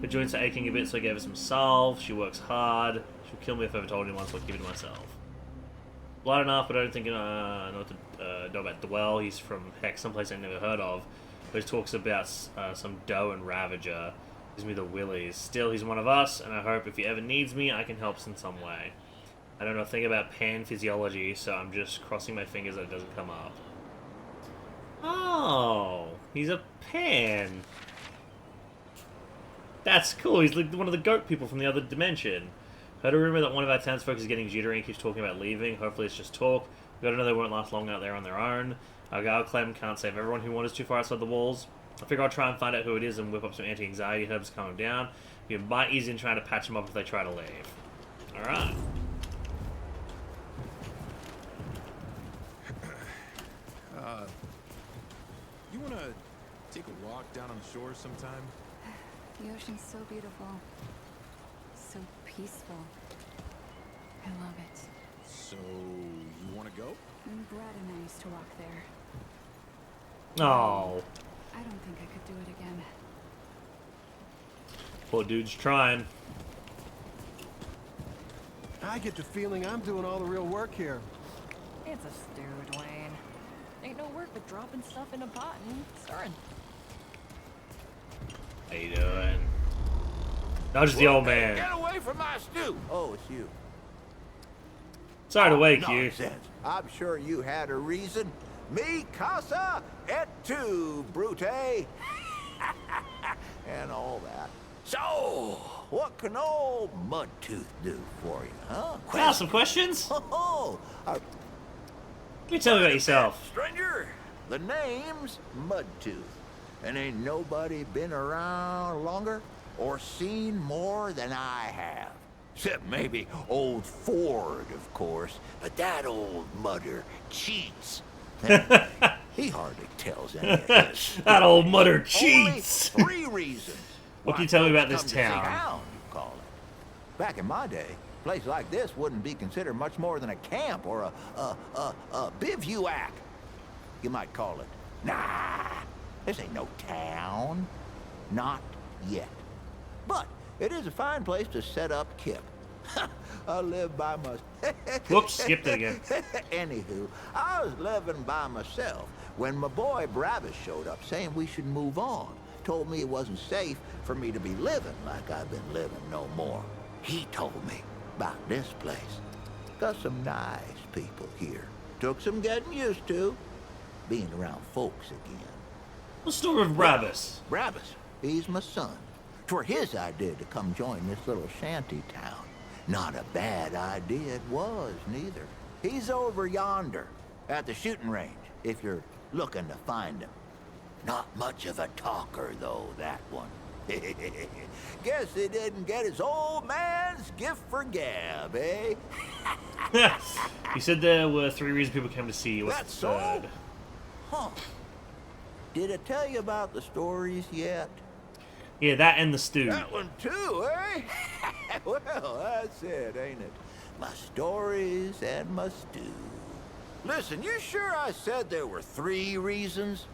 Her joints are aching a bit, so I gave her some salve. She works hard. She'll kill me if I ever told anyone, so I'll keep it to myself. Light enough, but I don't think I know what to know about Dwell. He's from, heck, someplace I've never heard of. But he talks about some dough and Ravager. Gives me the willies. Still, he's one of us, and I hope if he ever needs me, I can help in some way. I don't know a thing about pan physiology, so I'm just crossing my fingers that it doesn't come up. Oh, he's a pan. That's cool. He's like one of the goat people from the other dimension. Heard a rumor that one of our townsfolk is getting jittery and keeps talking about leaving. Hopefully it's just talk. We've got to know they won't last long out there on their own. Our gal Clem can't save everyone who wanders too far outside the walls. I figure I'll try and find out who it is and whip up some anti-anxiety herbs to calm them down. We might ease in trying to patch them up if they try to leave. Alright. You wanna take a walk down on the shore sometime? The ocean's so beautiful. So peaceful. I love it. So, you wanna go? And Brad and I used to walk there. Oh. I don't think I could do it again. Poor dude's trying. I get the feeling I'm doing all the real work here. It's a stew, Dwayne. Ain't no work but dropping stuff in a pot and stirring. How you doing? Not just the old man. Get away from my stew! Oh, it's you. Sorry to wake you. Nonsense. I'm sure you had a reason. Mi casa et tu, Brute. And all that. So, what can old Mudtooth do for you, huh? Wow, some questions? Oh, Can you tell me about yourself? stranger, the name's Mudtooth. And ain't nobody been around longer or seen more than I have. Except maybe old Ford, of course. But that old mudder cheats. He hardly tells any of this. That old mudder cheats! Only 3 reasons. What can you tell me about this come to see town? town, you call it. Back in my day, a place like this wouldn't be considered much more than a camp or a bivouac. You might call it. Nah, this ain't no town. Not yet. But it is a fine place to set up Kip. I live by my... Whoops, skipped it again. Anywho, I was living by myself when my boy Bravis showed up saying we should move on. Told me it wasn't safe for me to be living like I've been living no more. He told me about this place. Got some nice people here. Took some getting used to. Being around folks again. What's the story with Bravis? Bravis, he's my son. 'Twere his idea to come join this little shanty town. Not a bad idea it was, neither. He's over yonder, at the shooting range, if you're looking to find him. Not much of a talker, though, that one. Guess he didn't get his old man's gift for gab, eh? You said there were 3 reasons people came to see you. What's That's the third? so? Huh. Did I tell you about the stories yet? Yeah, that and the stew. That one too, eh? Well, that's it, ain't it? My stories and my stew. Listen, you sure I said there were 3 reasons?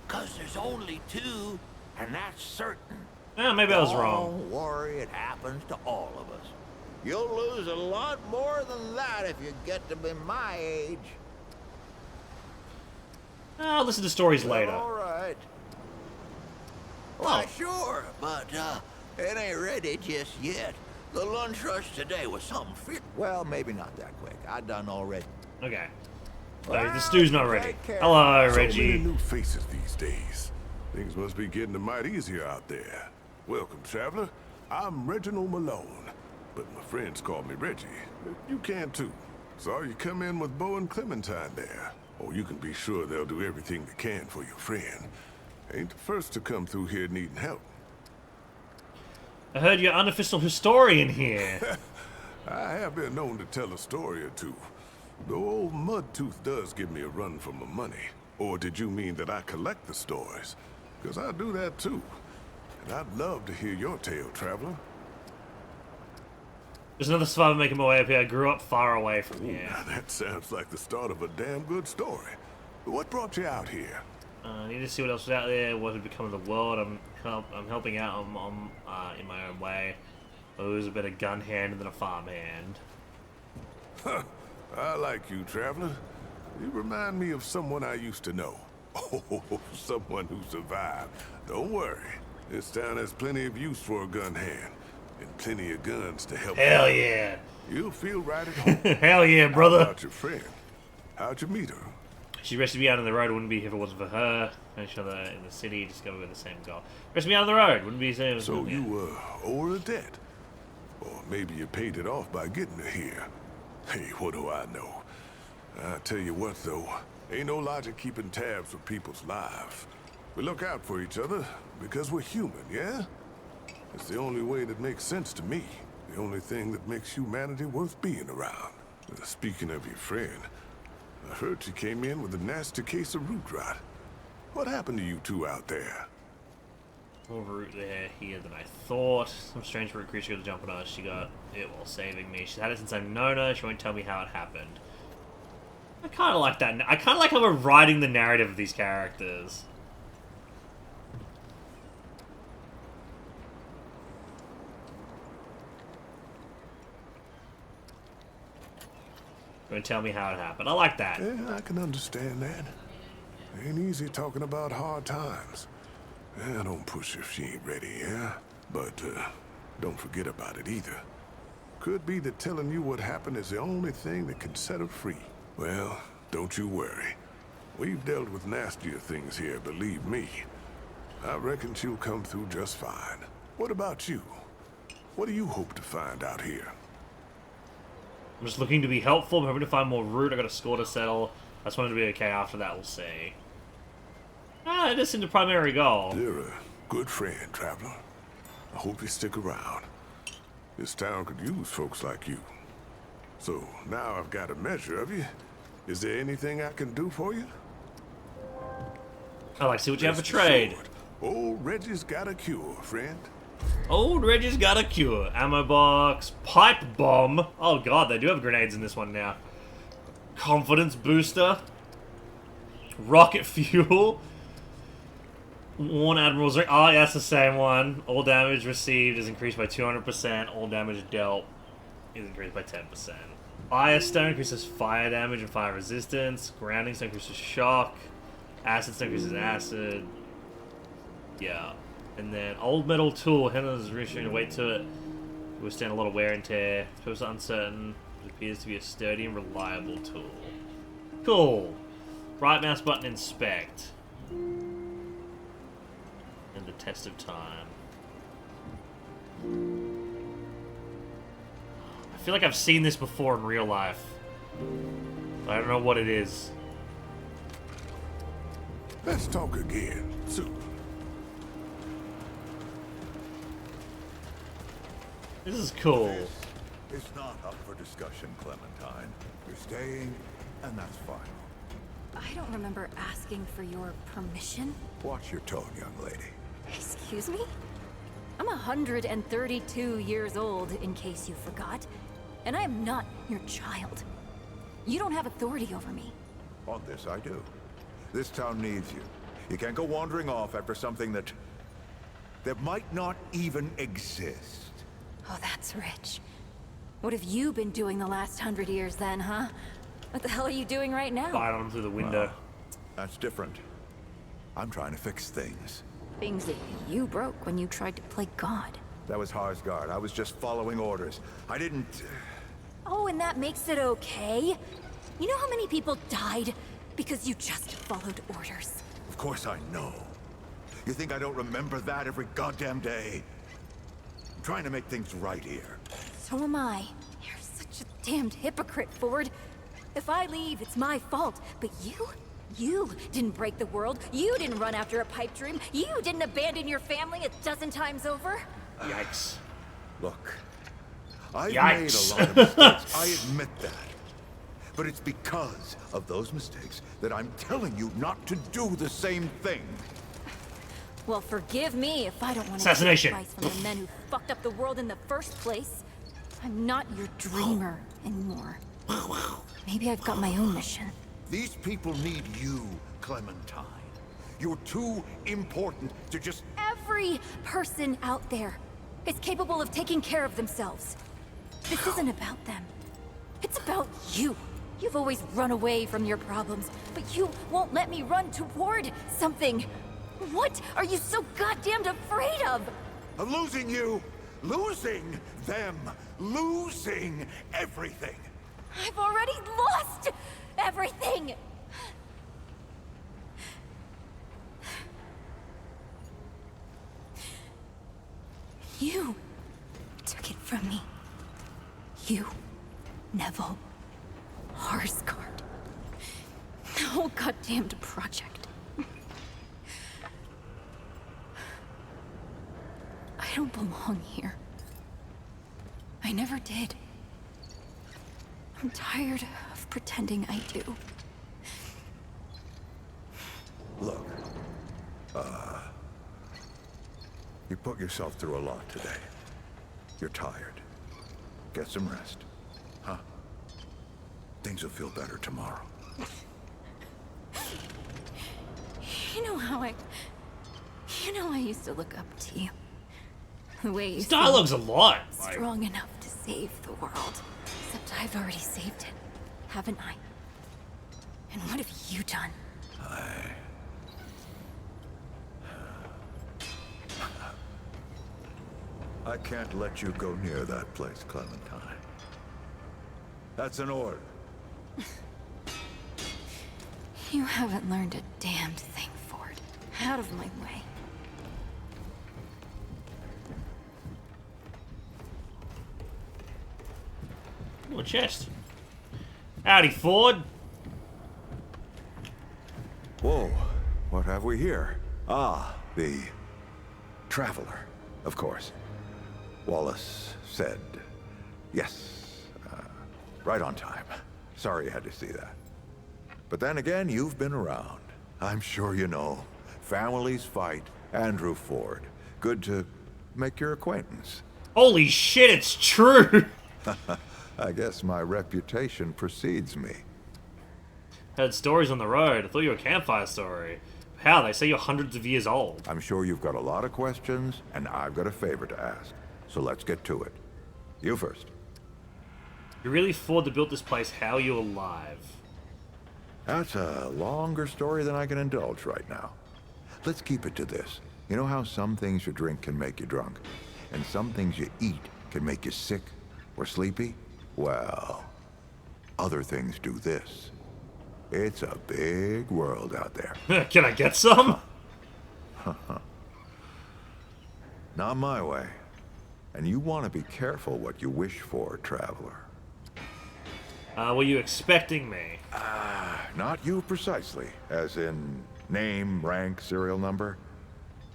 'Cause there's only 2, and that's certain. Oh, maybe I was wrong. Don't worry, it happens to all of us. You'll lose a lot more than that if you get to be my age. I'll listen to stories later. All right. Why, sure, but it ain't ready just yet. The lunch rush today was something fit. Well, maybe not that quick. I done already. Okay. The stew's not ready. Hello, Reggie. So many new faces these days. Things must be getting a mite easier out there. Welcome, traveler. I'm Reginald Malone, but my friends call me Reggie. You can too. Saw you come in with Bo and Clementine there. Oh, you can be sure they'll do everything they can for your friend. Ain't the first to come through here needing help. I heard you're unofficial historian here. I have been known to tell a story or two. Though old Mudtooth does give me a run for my money. Or did you mean that I collect the stories? Because I do that too. And I'd love to hear your tale, traveler. There's another survivor making my way up here. I grew up far away from here. Now that sounds like the start of a damn good story. What brought you out here? I need to see what else was out there, what had become of the world. I'm helping out in my own way. Who's a better gun hand than a farm hand? Huh. I like you, traveler. You remind me of someone I used to know. Oh, someone who survived. Don't worry. This town has plenty of use for a gun hand. And plenty of guns to help. Hell yeah. You'll feel right at home. Hell yeah, brother. How about your friend? How'd you meet her? She rescued me out on the road. Wouldn't be if it wasn't for her. Each other in the city, discovered with the same goal. Rescued me out on the road. Wouldn't be the same. So you owe her a debt. Or maybe you paid it off by getting her here. Hey, what do I know? I tell you what, though. Ain't no logic keeping tabs with people's lives. We look out for each other because we're human, yeah? It's the only way that makes sense to me. The only thing that makes humanity worth being around. Speaking of your friend, I heard she came in with a nasty case of root rot. What happened to you two out there? More root there here than I thought. Some strange root creature got to jump on her. She got it while saving me. She's had it since I've known her. She won't tell me how it happened. I kind of like that. I kind of like how we're writing the narrative of these characters. Gonna tell me how it happened. I like that. Yeah, I can understand that. Ain't easy talking about hard times. Yeah, don't push if she ain't ready, yeah? But, don't forget about it either. Could be that telling you what happened is the only thing that can set her free. Well, don't you worry. We've dealt with nastier things here, believe me. I reckon she'll come through just fine. What about you? What do you hope to find out here? I'm just looking to be helpful. I'm hoping to find more root. I got a score to settle. I just wanted to be okay after that, we'll see. This is the primary goal. You're a good friend, traveler. I hope you stick around. This town could use folks like you. So, now I've got a measure of you. Is there anything I can do for you? I'd like to see what you have for trade. Old Reggie's got a cure, friend. Old Reggie's got a cure. Ammo box, pipe bomb. Oh god, they do have grenades in this one now. Confidence booster. Rocket fuel. Worn Admiral's ring. Oh, yeah, that's the same one. All damage received is increased by 200%. All damage dealt is increased by 10%. Fire Stone increases fire damage and fire resistance. Grounding Stone increases shock. Acid Stone increases acid. Yeah. And then Old Metal Tool. Handles reassuring weight to it. Withstand a lot of wear and tear. Purpose uncertain. It appears to be a sturdy and reliable tool. Cool. Right mouse button, inspect. And the test of time. I feel like I've seen this before in real life. But I don't know what it is. Let's talk again soon. This is cool. It's not up for discussion, Clementine. You're staying, and that's fine. I don't remember asking for your permission. Watch your tone, young lady. Excuse me? I'm 132 years old, in case you forgot. And I am not your child. You don't have authority over me. On this, I do. This town needs you. You can't go wandering off after something that might not even exist. Oh, that's rich. What have you been doing the last 100 years then, huh? What the hell are you doing right now? Fight on through the window. That's different. I'm trying to fix things. Things that you broke when you tried to play God. That was Harsgard. I was just following orders. I didn't... Oh, and that makes it okay? You know how many people died because you just followed orders? Of course I know. You think I don't remember that every goddamn day? I'm trying to make things right here. So am I. You're such a damned hypocrite, Ford. If I leave, it's my fault. But you didn't break the world. You didn't run after a pipe dream. You didn't abandon your family 12 times over. Yikes. Look, I've Yikes. made a lot of mistakes. I admit that. But it's because of those mistakes that I'm telling you not to do the same thing. Well, forgive me if I don't want to Assassination. take advice from the men who fucked up the world in the first place. I'm not your dreamer anymore. Maybe I've got my own mission. These people need you, Clementine. You're too important to just... Every person out there is capable of taking care of themselves. This isn't about them. It's about you. You've always run away from your problems, but you won't let me run toward something. What are you so goddamned afraid of? Of losing you, losing them, losing everything. I've already lost everything! You took it from me. You, Neville, Harsgard. The whole goddamned project. I don't belong here. I never did. I'm tired of pretending I do. Look, you put yourself through a lot today. You're tired. Get some rest, huh? Things will feel better tomorrow. You know I used to look up to you. The way you This dialogue's a lot. strong enough to save the world. Except I've already saved it, haven't I? And what have you done? I can't let you go near that place, Clementine. That's an order. You haven't learned a damned thing, Ford. Out of my way. Ooh, a chest. Howdy, Ford. Whoa, what have we here? Ah, the Traveler, of course. Wallace said yes, right on time. Sorry you had to see that. But then again, you've been around. I'm sure you know. Families fight. Andrew Ford. Good to make your acquaintance. Holy shit, it's true. I guess my reputation precedes me. Heard stories on the road. I thought you were a campfire story. How? They say you're hundreds of years old. I'm sure you've got a lot of questions, and I've got a favor to ask. So let's get to it. You first. You really Ford to build this place. How are you alive? That's a longer story than I can indulge right now. Let's keep it to this. You know how some things you drink can make you drunk, and some things you eat can make you sick or sleepy? Well, other things do this. It's a big world out there. Can I get some? Not my way. And you want to be careful what you wish for, Traveler. Were you expecting me? Not you precisely, as in name, rank, serial number.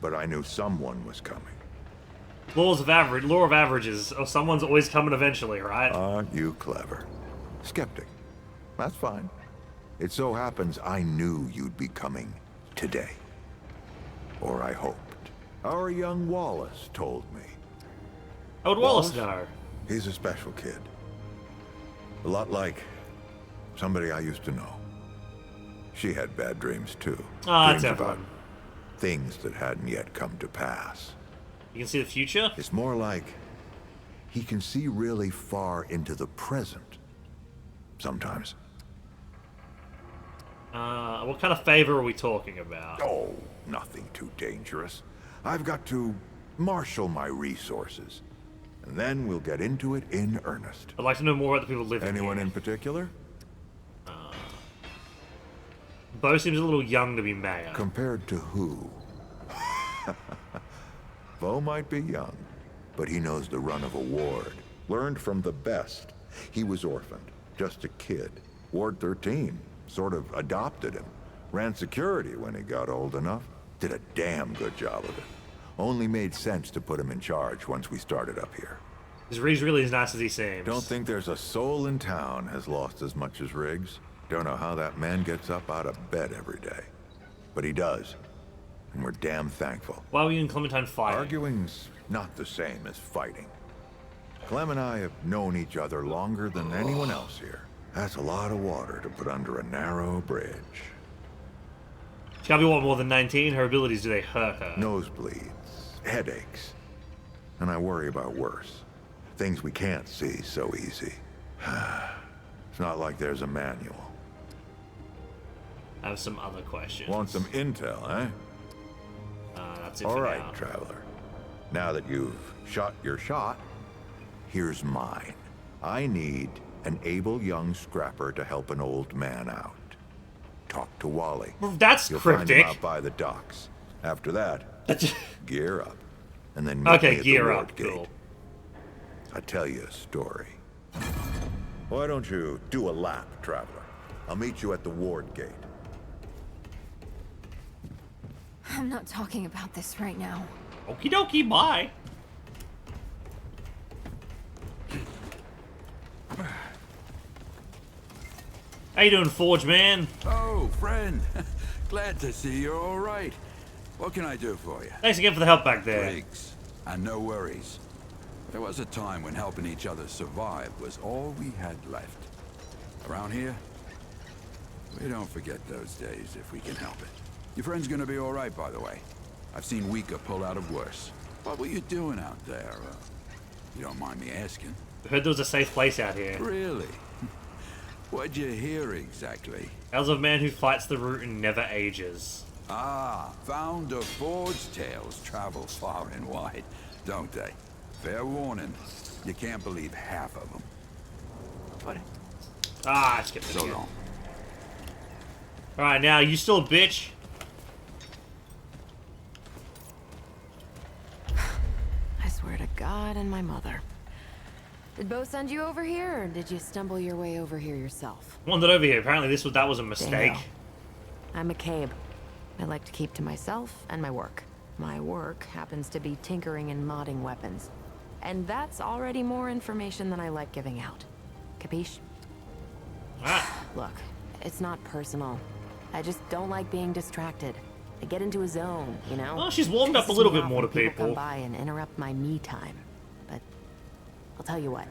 But I knew someone was coming. Law of averages. Oh, someone's always coming eventually, right? Aren't you clever? Skeptic. That's fine. It so happens I knew you'd be coming today. Or I hoped. Our young Wallace told me. How would Wallace know? He's a special kid. A lot like somebody I used to know. She had bad dreams too. Ah, dreams that's about everyone. things that hadn't yet come to pass. You can see the future? It's more like he can see really far into the present. Sometimes. What kind of favor are we talking about? Oh, nothing too dangerous. I've got to marshal my resources. And then we'll get into it in earnest. I'd like to know more about the people living Anyone here. in particular? Bo seems a little young to be mayor. Compared to who? Bo might be young, but he knows the run of a ward. Learned from the best. He was orphaned, just a kid. Ward 13 sort of adopted him. Ran security when he got old enough. Did a damn good job of it. Only made sense to put him in charge once we started up here. Is Riggs really as nice as he seems? Don't think there's a soul in town has lost as much as Riggs. Don't know how that man gets up out of bed every day. But he does. And we're damn thankful. Why were you and Clementine fighting? Arguing's not the same as fighting. Clem and I have known each other longer than anyone else here. That's a lot of water to put under a narrow bridge. She's gotta be, what, more than 19? Her abilities, do they hurt her? Nosebleeds, headaches. And I worry about worse. Things we can't see so easy. It's not like there's a manual. I have some other questions. Want some intel, eh? That's it All for right, now. traveler. Now that you've shot your shot, here's mine. I need an able young scrapper to help an old man out. Talk to Wally. Well, that's You'll cryptic. find him out by the docks. After that, gear up. And then meet Okay, me at gear the up, ward gate. cool. I'll tell you a story. Why don't you do a lap, traveler? I'll meet you at the ward gate. I'm not talking about this right now. Okie dokie, bye. How you doing, Forge Man? Oh, friend. Glad to see you're all right. What can I do for you? Thanks again for the help back there. Riggs. And no worries. There was a time when helping each other survive was all we had left. Around here, we don't forget those days if we can help it. Your friend's gonna be all right, by the way. I've seen weaker pull out of worse. What were you doing out there? You don't mind me asking? I heard there was a safe place out here. Really? What'd you hear exactly? Tales of a man who fights the root and never ages. Ah, founder Ford's tales travel far and wide, don't they? Fair warning, you can't believe half of them. But Ah, I skipped it so again. long. Alright, now, you still a bitch? I swear to God and my mother. Did Bo send you over here, or did you stumble your way over here yourself? Wandered over here. Apparently that was a mistake. Daniel. I'm McCabe. I like to keep to myself and my work. My work happens to be tinkering and modding weapons. And that's already more information than I like giving out. Capiche? Look, it's not personal. I just don't like being distracted. I get into a zone, you know? Well, she's warmed up a Pisses little me bit off more to when people. come by and interrupt my me time. But I'll tell you what.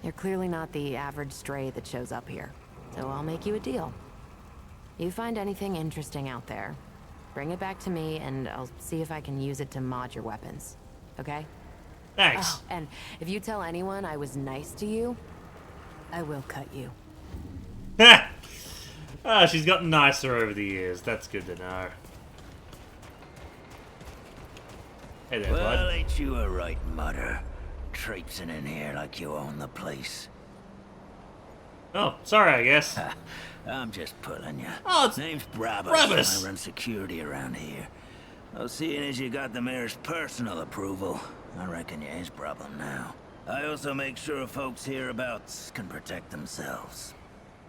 You're clearly not the average stray that shows up here. So I'll make you a deal. You find anything interesting out there, bring it back to me and I'll see if I can use it to mod your weapons. Okay? Thanks. Oh, and if you tell anyone I was nice to you, I will cut you. Ah, she's gotten nicer over the years. That's good to know. Hey there, Well, bud. ain't you a right mutter? Traipsing in here like you own the place. Oh, sorry, I guess. I'm just pulling you. Oh, it's Name's Brabus. Brabus. I run security around here. Well, seeing as you got the mayor's personal approval, I reckon you his problem now. I also make sure folks hereabouts can protect themselves.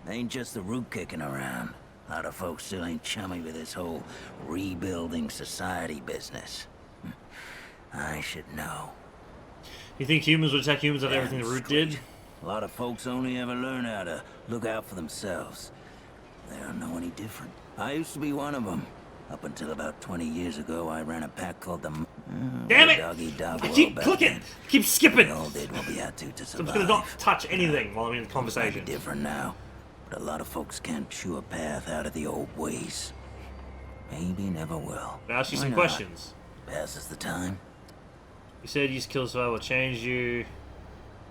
Ain't just the root kicking around. A lot of folks still ain't chummy with this whole rebuilding society business. I should know. You think humans would attack humans after everything the root did? A lot of folks only ever learn how to look out for themselves. They don't know any different. I used to be one of them. Up until about 20 years ago, I ran a pack called the... Damn it! Doggy Dog I World keep back clicking! then. Keep skipping! We all did what we had to I'm just survive. gonna not touch anything while I'm in the conversation. Might be different now, but a lot of folks can't chew a path out of the old ways. Maybe never will. I'll ask you Why some not? questions. Passes the time. You said you kill survival will change you.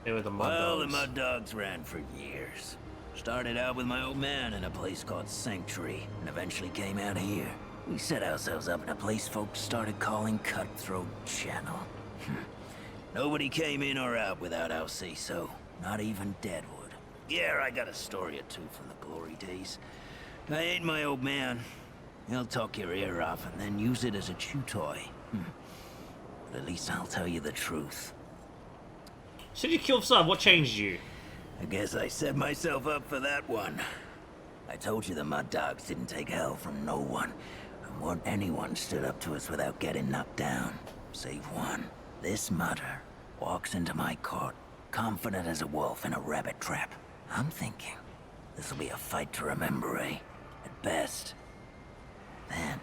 Yeah, with the mud Well, dogs. the Mud Dogs ran for years. Started out with my old man in a place called Sanctuary, and eventually came out here. We set ourselves up in a place folks started calling Cutthroat Channel. Nobody came in or out without our say-so, not even Deadwood. Yeah, I got a story or two from the glory days. I ain't my old man. He'll talk your ear off and then use it as a chew toy. But at least I'll tell you the truth. Said you killed Sub. What changed you? I guess I set myself up for that one. I told you the Mud Dogs didn't take hell from no one. And won't anyone stood up to us without getting knocked down. Save one. This mudder walks into my court, confident as a wolf in a rabbit trap. I'm thinking, this'll be a fight to remember, eh? At best. Then,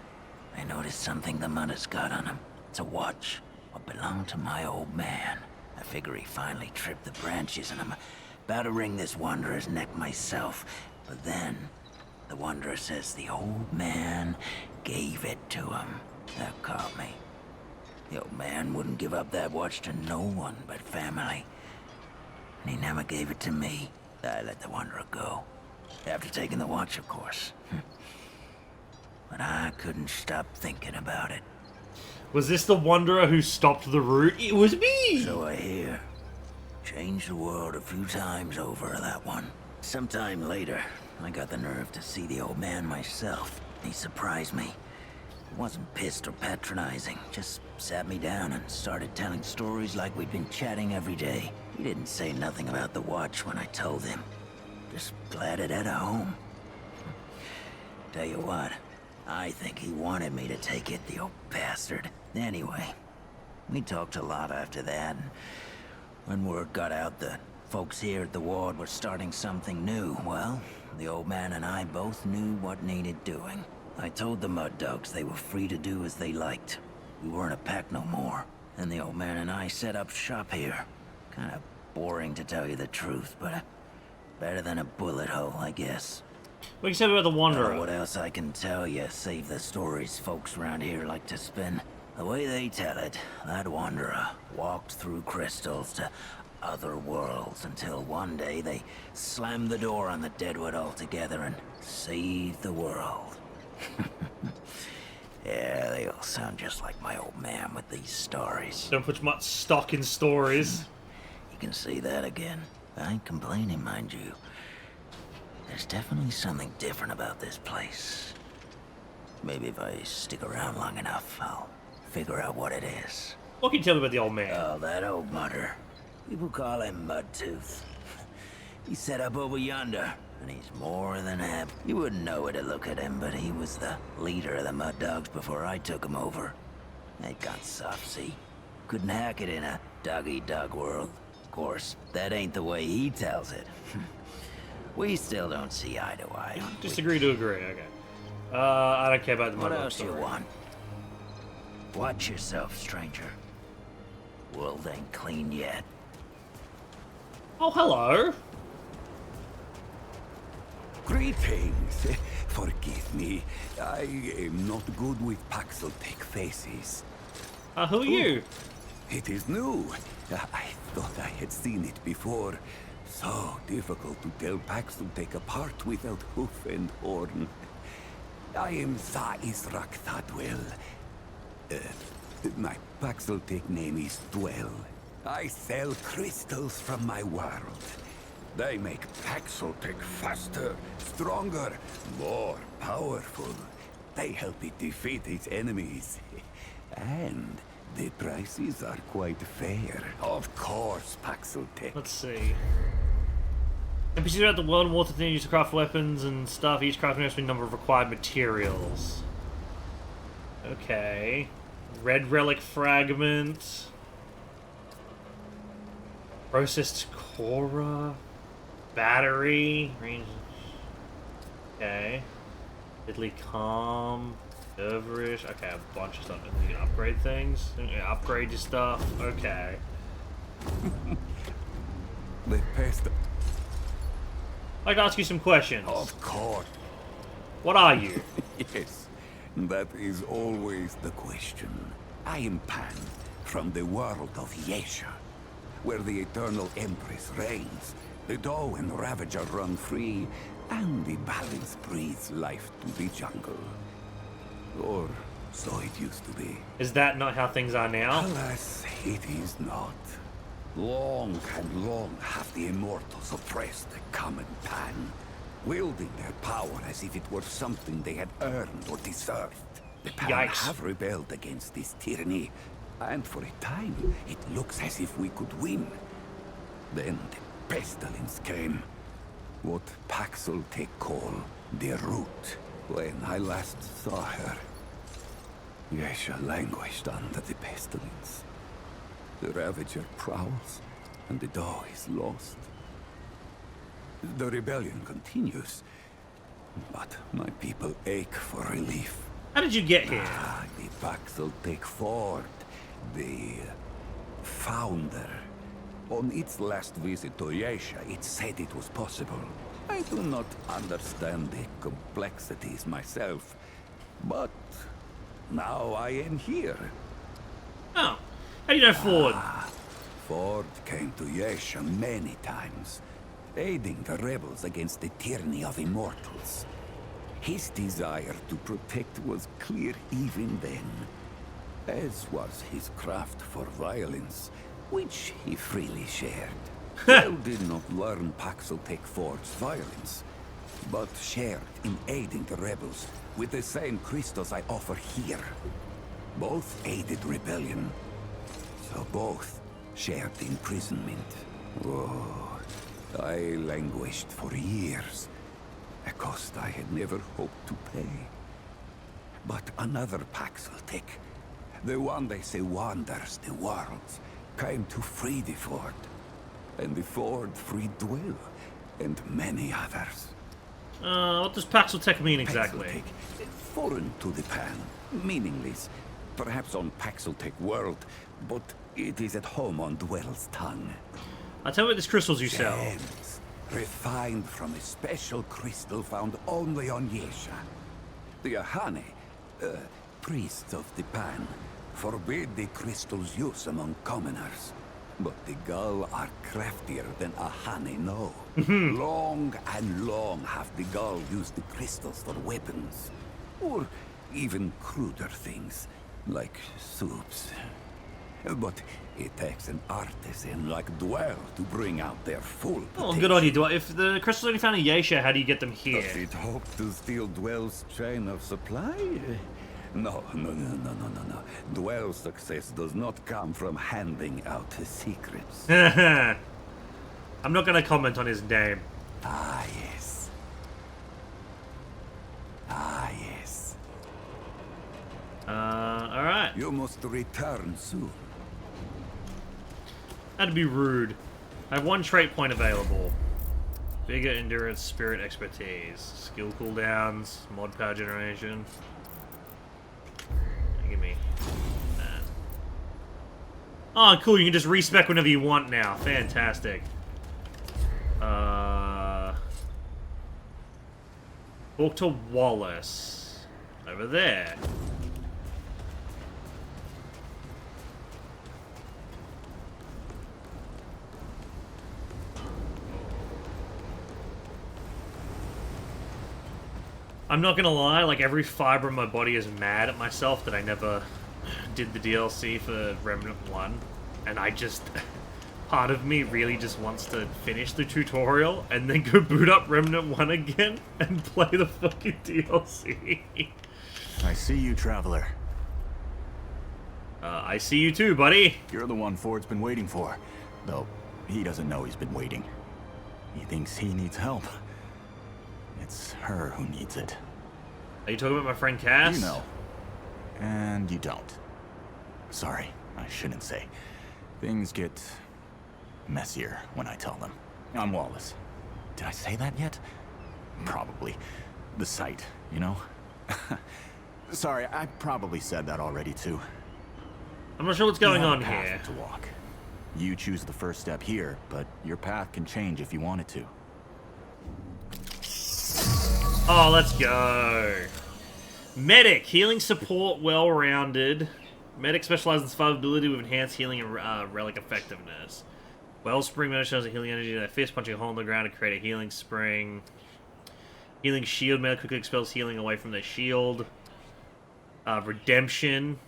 I noticed something the mudder's got on him. It's a watch. What belonged to my old man. I figure he finally tripped the branches and I'm about to wring this wanderer's neck myself. But then, the wanderer says the old man gave it to him. That caught me. The old man wouldn't give up that watch to no one but family. And he never gave it to me. I let the wanderer go. After taking the watch, of course. But I couldn't stop thinking about it. Was this the wanderer who stopped the route? It was me! So I hear. Changed the world a few times over, that one. Sometime later, I got the nerve to see the old man myself. He surprised me. He wasn't pissed or patronizing, just sat me down and started telling stories like we'd been chatting every day. He didn't say nothing about the watch when I told him. Just glad it had a home. Tell you what, I think he wanted me to take it, the old bastard. Anyway, we talked a lot after that, and when word got out that folks here at the ward were starting something new, well, the old man and I both knew what needed doing. I told the Mud Dogs they were free to do as they liked. We weren't a pack no more, and the old man and I set up shop here. Kinda boring to tell you the truth, but better than a bullet hole, I guess. What can you say about the Wanderer? I don't know what else I can tell you, save the stories folks around here like to spin. The way they tell it, that Wanderer walked through crystals to other worlds until one day they slammed the door on the Deadwood altogether and saved the world. Yeah, they all sound just like my old man with these stories. Don't put much stock in stories. You can see that again. I ain't complaining, mind you. There's definitely something different about this place. Maybe if I stick around long enough, I'll figure out what it is. What can you tell me about the old man? Oh, that old mudder. People call him Mudtooth. He's set up over yonder, and he's more than happy. You wouldn't know it to look at him, but he was the leader of the Mud Dogs before I took him over. They got soft, see? Couldn't hack it in a dog-eat-dog world. Of course, that ain't the way he tells it. We still don't see eye to eye. Disagree to agree, okay. I don't care about the What Mud Dog else story. you want? Watch yourself, stranger. World ain't clean yet. Oh, hello. Greetings. Forgive me. I am not good with Paxeltech faces. Who are you? It is new. I thought I had seen it before. So difficult to tell Paxeltech apart without hoof and horn. I am Za-Israk Thadwell. My Paxeltech name is Dwell. I sell crystals from my world. They make Paxeltech faster, stronger, more powerful. They help it defeat its enemies. And the prices are quite fair. Of course, Paxeltech. Let's see. NPCs throughout the world and water continue used to craft weapons and stuff. Each crafting has a number of required materials. Okay. Red relic fragment. Processed Cora. Battery. Range. Okay. Diddly Calm. Dervish. Okay, a bunch of stuff. And you can upgrade things. Upgrade your stuff. Okay. The pest. I'd like to ask you some questions. Of course. What are you? Yes, that is always the question. I am Pan, from the world of Yesha. where the Eternal Empress reigns. The Doe and Ravager run free, and the balance breathes life to the jungle. Or so it used to be. Is that not how things are now? Alas, it is not. Long and long have the Immortals oppressed the common Pan, wielding their power as if it were something they had earned or deserved. The Pan have rebelled against this tyranny, and for a time, it looks as if we could win. Then the pestilence came. What Paxel take call the root. When I last saw her, Yesha languished under the pestilence. The Ravager prowls, and the Doe is lost. The rebellion continues, but my people ache for relief. How did you get here? The Paxel take Ford, the founder. On its last visit to Yesha, it said it was possible. I do not understand the complexities myself, but now I am here. Oh, how do you know Ford? Ford came to Yesha many times, aiding the rebels against the tyranny of immortals. His desire to protect was clear even then, as was his craft for violence, which he freely shared. Well did not learn Paxel take Ford's violence, but shared in aiding the rebels with the same crystals I offer here. Both aided rebellion, so both shared imprisonment. Oh, I languished for years, a cost I had never hoped to pay. But another Paxeltic, the one they say wanders the worlds, came to free the Ford. And the Ford freed Dwell, and many others. What does Paxeltech mean exactly? Paxeltech, foreign to the Pan, meaningless. Perhaps on Paxeltech world, but it is at home on Dwell's tongue. I'll tell you what these crystals you sell. Gems, refined from a special crystal found only on Yesha. The Ahane, priests of the Pan, forbid the crystal's use among commoners. But the Gull are craftier than Ahane know. Long and long have the Gull used the crystals for weapons. Or even cruder things, like soups. But it takes an artisan like Dwell to bring out their full potential. Oh, good on you, Dwell. If the crystals only found in Yesha, how do you get them here? Does it hope to steal Dwell's chain of supply? No. Dwell's success does not come from handing out his secrets. I'm not going to comment on his name. Ah, yes. Alright. You must return soon. That'd be rude. I have one trait point available. Vigor, endurance, spirit, expertise. Skill cooldowns, mod power generation. Give me that. Oh, cool. You can just respec whenever you want now. Fantastic. Talk to Wallace. Over there. I'm not gonna lie, like, every fiber in my body is mad at myself that I never did the DLC for Remnant 1. And I just... part of me really just wants to finish the tutorial and then go boot up Remnant 1 again and play the fucking DLC. I see you, Traveler. I see you too, buddy. You're the one Ford's been waiting for. Though, he doesn't know he's been waiting. He thinks he needs help. It's her who needs it. Are you talking about my friend Cass? You know. And you don't. Sorry, I shouldn't say. Things get messier when I tell them. I'm Wallace. Did I say that yet? Probably. The site, you know? Sorry, I probably said that already too. I'm not sure what's going on here. here. To walk. You choose the first step here, but your path can change if you want it to. Oh, let's go. Medic, healing support, well-rounded. Medic specializes in survivability with enhanced healing and relic effectiveness. Wellspring metal shows a healing energy in their fist, punching a hole in the ground to create a healing spring. Healing shield metal quickly expels healing away from their shield. Redemption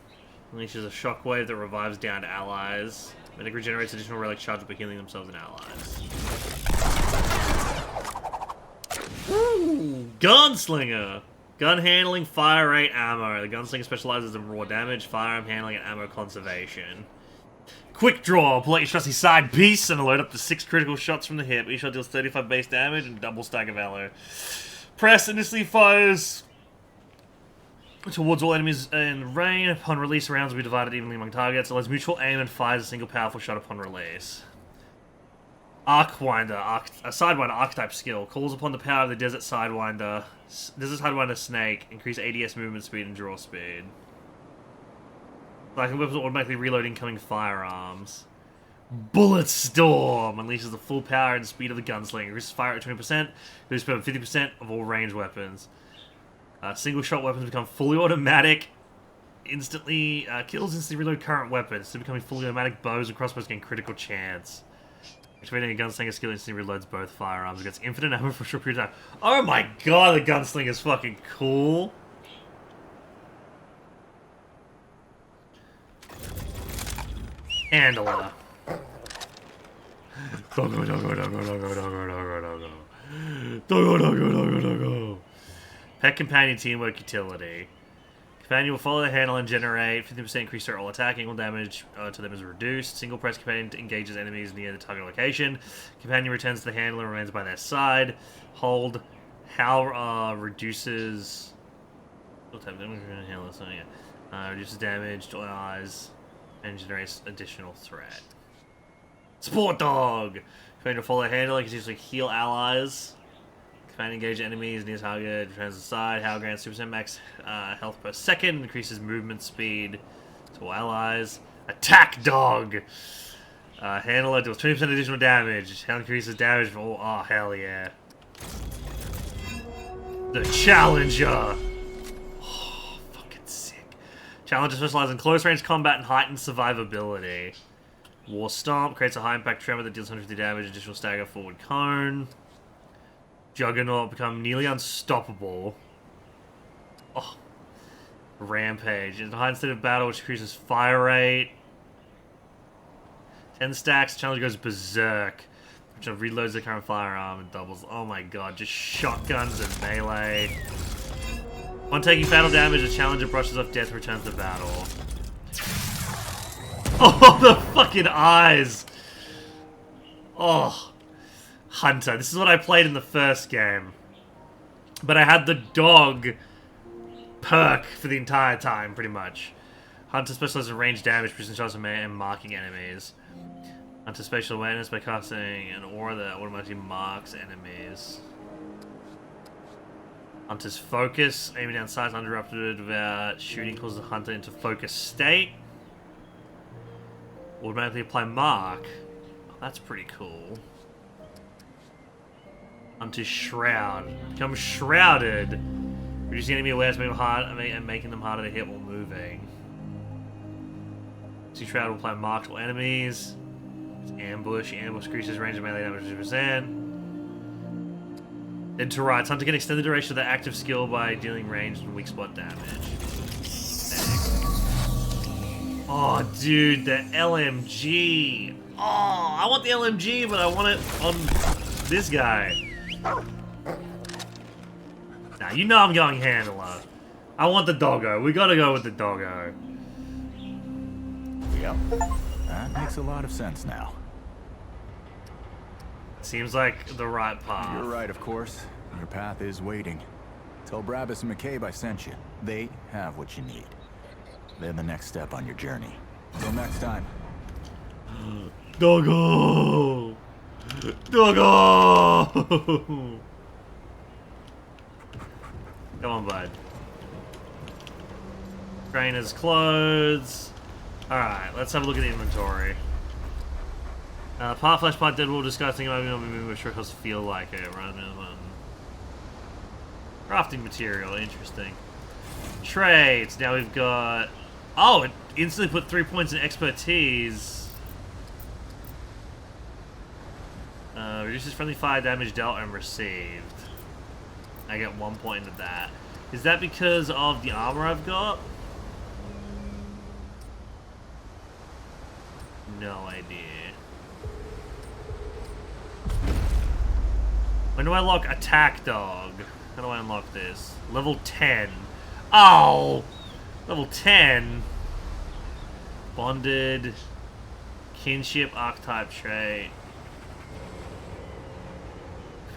unleashes a shockwave that revives downed allies. Medic regenerates additional relic charge by healing themselves and allies. Ooh, Gunslinger! Gun handling, fire rate, ammo. The gunslinger specializes in raw damage, firearm handling, and ammo conservation. Quick draw. Pull out your trusty side piece and load up to 6 critical shots from the hip. Each shot deals 35 base damage and double stack of ammo. Press initially fires towards all enemies in range. Upon release, rounds will be divided evenly among targets. Allows mutual aim and fires a single powerful shot upon release. Arcwinder, a Sidewinder archetype skill. Calls upon the power of the Desert Sidewinder snake. Increase ADS movement speed and draw speed. Like weapons automatically reload incoming firearms. Bullet Storm unleashes the full power and speed of the gunslinger. Increases fire at 20%. Boosts per 50% of all ranged weapons. Single shot weapons become fully automatic. Instantly kills instantly reload current weapons. To becoming fully automatic, bows and crossbows gain critical chance. Activating a gunslinger skill instantly reloads both firearms. It gets infinite ammo for a short period of time. Oh my god, the gunslinger is fucking cool. Handler. Doggo, doggo, doggo, doggo, doggo, doggo, doggo. Doggo, doggo, doggo, doggo. Pet companion teamwork utility. Companion will follow the handler and generate 50% increase their all attack. Equal damage to them is reduced. Single press companion engages enemies near the target location. Companion returns to the handler and remains by their side. Hold. Howl reduces. Reduces damage to eyes and generates additional threat. Sport Dog! Companion will follow the handler, continuously heal allies. Companion engage enemies near target, returns to the side. Howl grants 2% max health per second, increases movement speed to all allies. Attack Dog! Handler deals 20% additional damage. Howl increases damage for all. Oh, hell yeah. The Challenger! Oh, fucking sick. Challenger specializes in close range combat and heightened survivability. War Stomp creates a high impact tremor that deals 150 damage, additional stagger forward cone. Juggernaut become nearly unstoppable. Oh. Rampage. In a high state of battle, which increases fire rate. 10 stacks, Challenger goes berserk. Which reloads the current firearm and doubles. Oh my god, just shotguns and melee. On taking fatal damage, the Challenger brushes off death and returns to battle. Oh, the fucking eyes! Oh. Hunter. This is what I played in the first game. But I had the dog perk for the entire time, pretty much. Hunter specializes in range damage, precision shots, and marking enemies. Hunter spatial awareness by casting an aura that automatically marks enemies. Hunter's focus, aiming down sights uninterrupted without shooting, causes the hunter into focus state. Automatically apply mark. Oh, that's pretty cool. Hunter's Shroud. Become shrouded. Reducing enemy awareness and making them harder to hit while moving. See Shroud will apply mark to all enemies. Ambush. Ambush increases range of melee damage 50%. Then to rights. Hunter can extend the duration of their active skill by dealing ranged and weak spot damage. Oh, dude, the LMG. Oh, I want the LMG, but I want it on this guy. Now, you know I'm going handler. I want the doggo. We gotta go with the doggo. Yep. That makes a lot of sense now. Seems like the right path. You're right, of course. Your path is waiting. Tell Brabus and McCabe I sent you. They have what you need. They're the next step on your journey. Till next time. Doggo! Doggo! Come on, bud. Trainer's clothes. Alright, let's have a look at the inventory. Part flesh, part dead wool, disgusting. Maybe not be moving, sure it feel like it. Right? Crafting material, interesting. Trades. Now we've got. Oh, it instantly put 3 points in expertise. Reduces friendly fire damage dealt and received. I get 1 point into that. Is that because of the armor I've got? No idea. When do I lock attack dog? How do I unlock this? Level 10. Oh! Level 10. Bonded. Kinship archetype trait.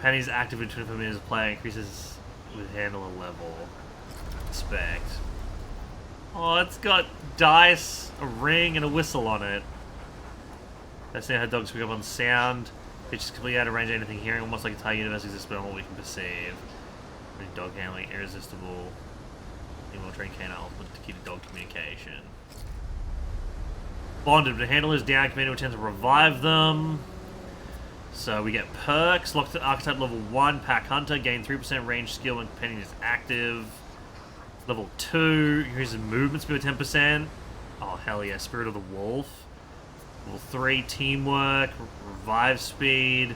Penny's active in 24 minutes of play, increases with handler level. Respect. Oh, it's got dice, a ring, and a whistle on it. That's how dogs pick up on sound. Creatures completely out of range of anything hearing, almost like a entire universe exists beyond what we can perceive. Dog handling, irresistible. Animal train canine ultimate to keep the dog communication. Bonded, but the handler is down, commander will tend to revive them. So we get perks, locked to archetype level 1, pack hunter, gain 3% range skill when companion is active. Level 2, increases movement speed by 10%. Oh hell yeah, spirit of the wolf. Level 3, teamwork, revive speed.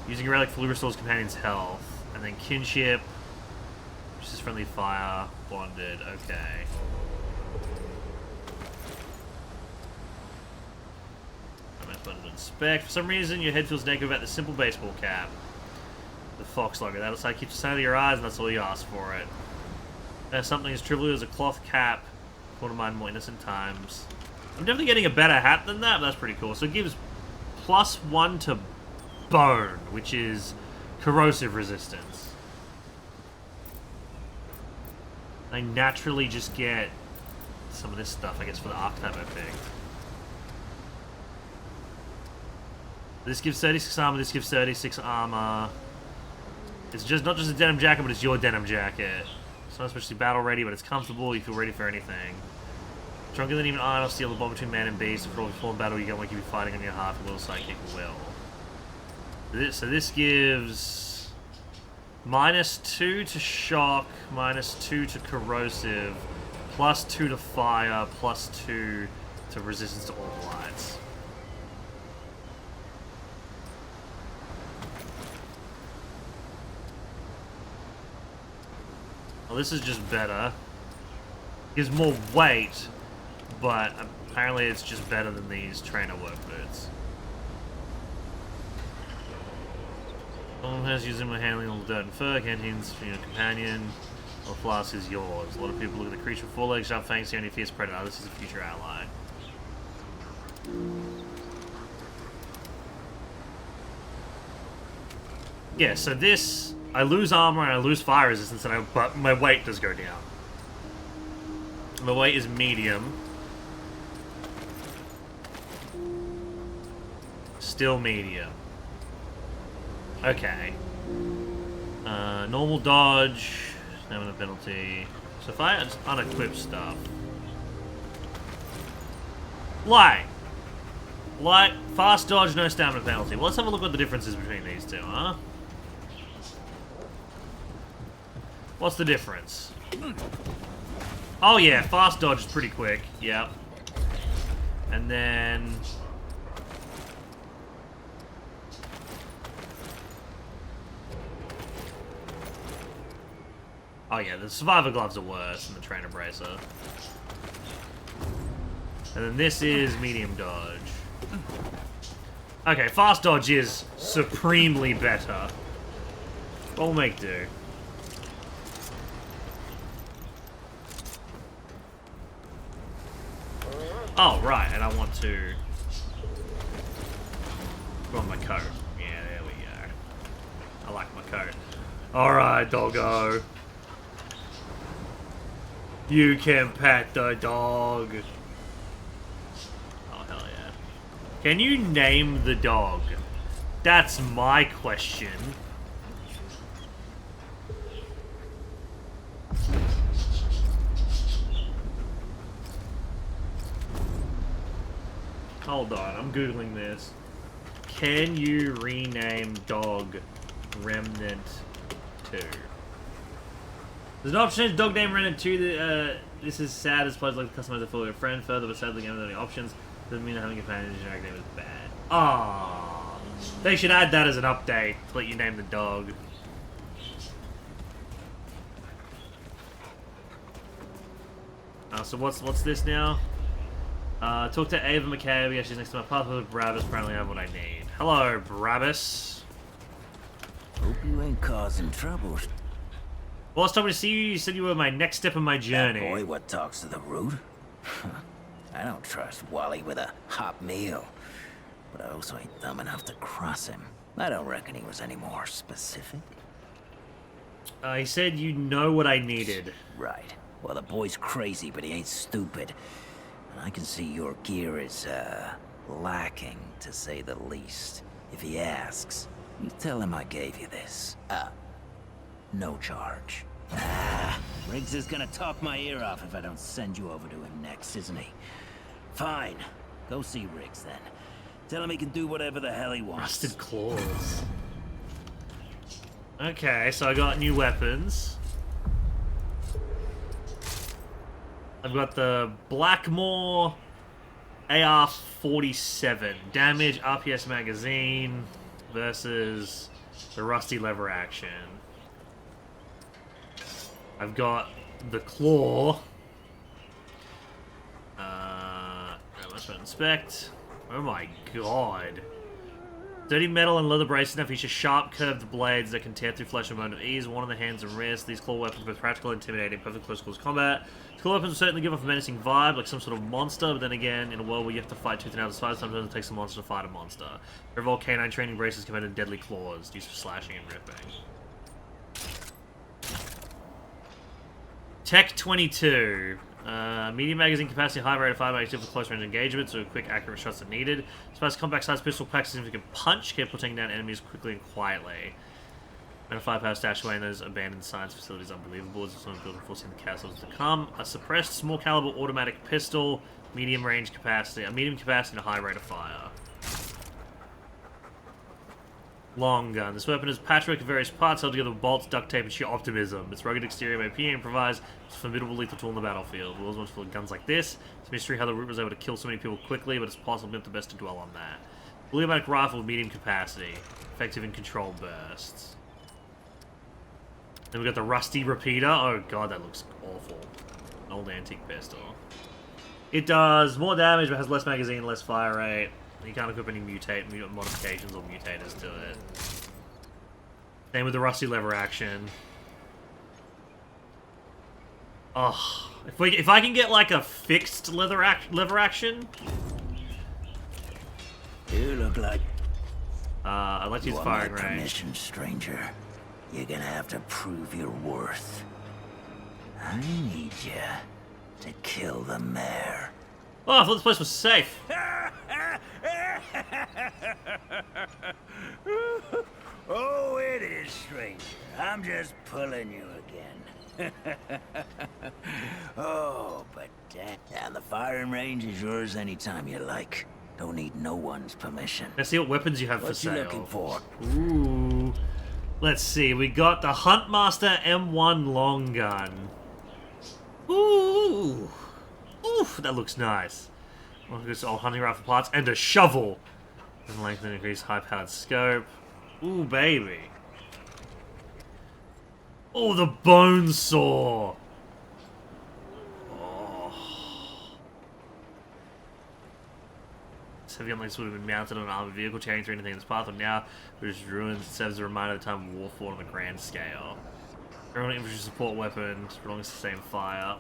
Using a relic fully restores companion's health. And then kinship, which is friendly fire, bonded, okay. Button to inspect. For some reason, your head feels negative about the simple baseball cap. The fox logo. That'll say keep the sight of your eyes, and that's all you ask for it. There's something as trivial as a cloth cap. One of my more innocent times. I'm definitely getting a better hat than that, but that's pretty cool. So it gives +1 to bone, which is corrosive resistance. I naturally just get some of this stuff, I guess, for the archetype I picked. This gives 36 armor, this gives 36 armor. It's just not just a denim jacket, but it's your denim jacket. It's not especially battle ready, but it's comfortable, you feel ready for anything. Stronger than even iron or steel, the bond between man and beast. For all you fall in battle, you get like you be fighting on your half a little psychic will. So this gives -2 to shock, -2 to corrosive, +2 to fire, +2 to resistance to all blights. Well, this is just better. Gives more weight, but apparently it's just better than these trainer work boots. Someone has used them with handling all the dirt and fur, canteens for your companion, or flask is yours. A lot of people look at the creature with 4 legs, sharp fangs, the only fierce predator. This is a future ally. Yeah, so this, I lose armor and I lose fire resistance, but my weight does go down. My weight is medium. Still medium. Okay. Normal dodge, stamina penalty. So if I just unequip stuff. Light, fast dodge, no stamina penalty. Well, let's have a look what the difference is between these two, huh? What's the difference? Oh yeah, fast dodge is pretty quick. Yep. And then... oh yeah, the survivor gloves are worse than the trainer bracer. And then this is medium dodge. Okay, fast dodge is supremely better. We'll make do. Oh, right, and I want to put on my coat. Yeah, there we go. I like my coat. Alright, doggo. You can pet the dog. Oh, hell yeah. Can you name the dog? That's my question. Hold on, I'm googling this. Can you rename dog Remnant 2? There's an option to change dog name Remnant 2. This is sad as players like to customize it for your friend further, but sadly, the game without any options doesn't mean that having a companion generic name is bad. Aww. They should add that as an update to let you name the dog. So what's this now? Talk to Ava McCabe. Yeah, she's next to my path with Brabus. Apparently I have what I need. Hello, Brabus. Hope you ain't causing trouble. Well, last time we see you, you said you were my next step in my journey. That boy what talks to the root? I don't trust Wally with a hot meal. But I also ain't dumb enough to cross him. I don't reckon he was any more specific. He said you know what I needed. Right. Well, the boy's crazy, but he ain't stupid. And I can see your gear is, lacking, to say the least. If he asks, you tell him I gave you this. No charge. Riggs is gonna talk my ear off if I don't send you over to him next, isn't he? Fine. Go see Riggs, then. Tell him he can do whatever the hell he wants. Rusted claws. Okay, so I got new weapons. I've got the Blackmore AR-47. Damage, RPS magazine versus the Rusty Lever Action. I've got the Claw. Let's inspect. Oh my god. Dirty metal and leather braces now feature sharp, curved blades that can tear through flesh and bone of ease, one on the hands and wrists. These claw weapons are both practical and intimidating, perfect close quarters combat. These claw weapons will certainly give off a menacing vibe, like some sort of monster, but then again, in a world where you have to fight tooth and nail to survive, sometimes it takes a monster to fight a monster. Revolve canine training braces commanded deadly claws, used for slashing and ripping. Tech 22. Medium magazine capacity, high rate of fire, makes it for close range engagement, so quick, accurate shots are needed. Spice compact size pistol packs significant punch, capable of taking down enemies quickly and quietly. And a firepower stashed away in those abandoned science facilities, unbelievable. As someone building forcing the castles to come. A suppressed small caliber automatic pistol, medium range capacity, a medium capacity, and a high rate of fire. Long gun. This weapon is patchwork of various parts held together with bolts, duct tape, and sheer optimism. Its rugged exterior may appear improvised. It's a formidable lethal tool in the battlefield. The world's most full of guns like this. It's a mystery how the Root was able to kill so many people quickly, but it's possible not the best to dwell on that. Fully automatic rifle with medium capacity. Effective in controlled bursts. Then we got the Rusty Repeater. Oh god, that looks awful. An old antique pistol. It does more damage, but has less magazine, less fire rate. You can't equip any modifications or mutators to it. Same with the Rusty Lever Action. Oh, if I can get like a fixed lever action. You look like. I'd like to use firing range. Permission, stranger. You're gonna have to prove your worth. I need you to kill the mayor. Oh, I thought this place was safe. Oh, it is, stranger. I'm just pulling you again. Oh, but and the firing range is yours anytime you like. Don't need no one's permission. Let's see what weapons you have for sale. What you looking for? Ooh. Let's see. We got the Huntmaster M1 long gun. Ooh. Oof, that looks nice. This old hunting rifle parts and a shovel. And length and increased high-powered scope. Ooh, baby. Oh, the bone saw. Oh. This heavy gun would have been mounted on an armored vehicle, carrying through anything in its path, and now with its ruins, it serves as a reminder of the time of war fought on a grand scale. Everyone infantry support weapons, prolonging sustained fire.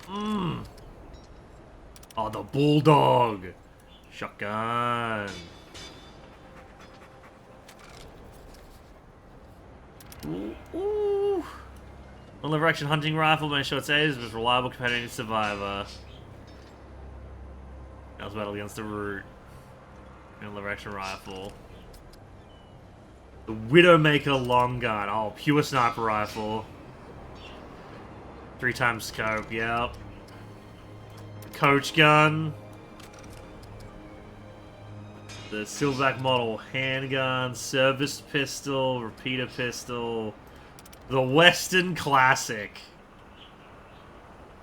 Oh, the bulldog! Shotgun! Ooh, ooh! One lever action hunting rifle, make sure it saves, with reliable companion survivor. That was battle against the Root. And lever action rifle. The Widowmaker long gun. Oh, pure sniper rifle. 3x scope, yep. Coach gun. The Silverback model handgun, service pistol, repeater pistol. The Western Classic.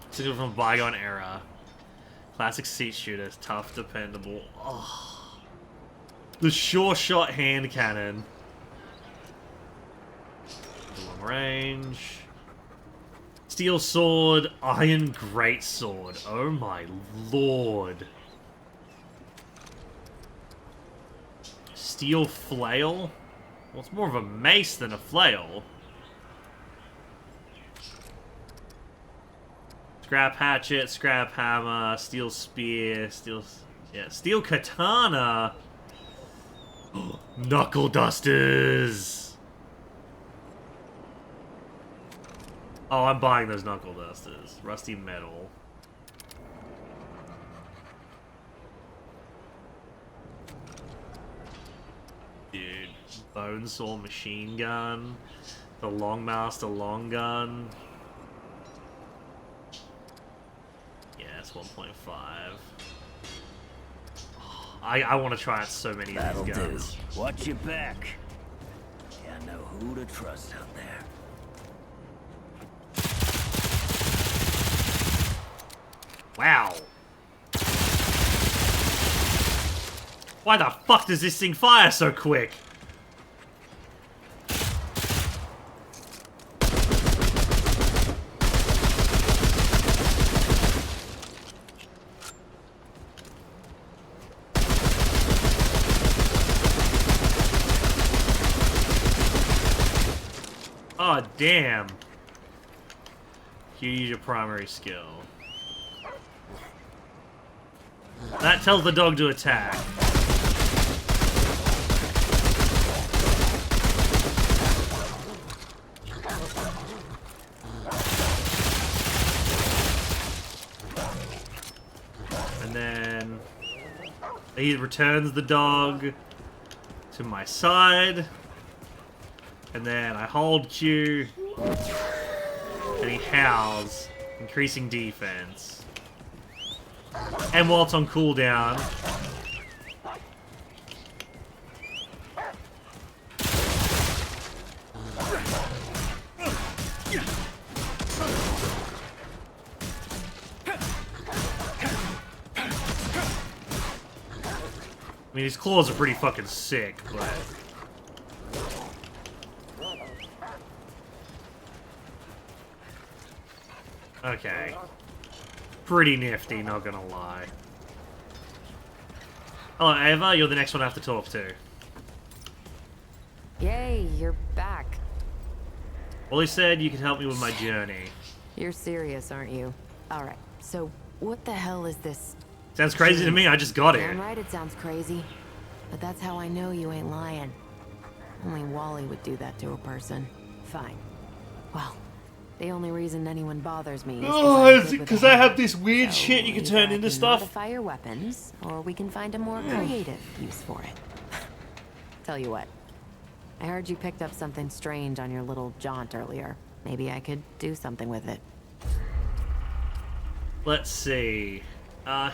Single from bygone era. Classic seat shooters, tough, dependable. Oh. The sure shot hand cannon. Long range. Steel sword, iron great sword. Oh my lord. Steel flail? Well, it's more of a mace than a flail. Scrap hatchet, scrap hammer, steel spear, steel katana. Knuckle dusters. Oh, I'm buying those knuckle dusters. Rusty metal. Dude, bonesaw machine gun. The Longmaster long gun. Yeah, it's 1.5. I want to try out so many of these guns. Do. Watch your back. You know who to trust out there. Wow. Why the fuck does this thing fire so quick? Oh, damn. You use your primary skill. That tells the dog to attack. And then he returns the dog to my side. And then I hold Q, and he howls, increasing defense. And while it's on cooldown, I mean, his claws are pretty fucking sick, but... Okay. Pretty nifty, not gonna lie. Oh, Ava, you're the next one I have to talk to. Yay, you're back. Well, he said you could help me with my journey. You're serious, aren't you? Alright, so what the hell is this? Sounds crazy to me, I just got Damn here. right it sounds crazy. But that's how I know you ain't lying. Only Wally would do that to a person. Fine. Well, the only reason anyone bothers me is because I have this weird shit you can turn into stuff? Modify your weapons, or we can find a more creative use for it. Tell you what, I heard you picked up something strange on your little jaunt earlier. Maybe I could do something with it. Let's see.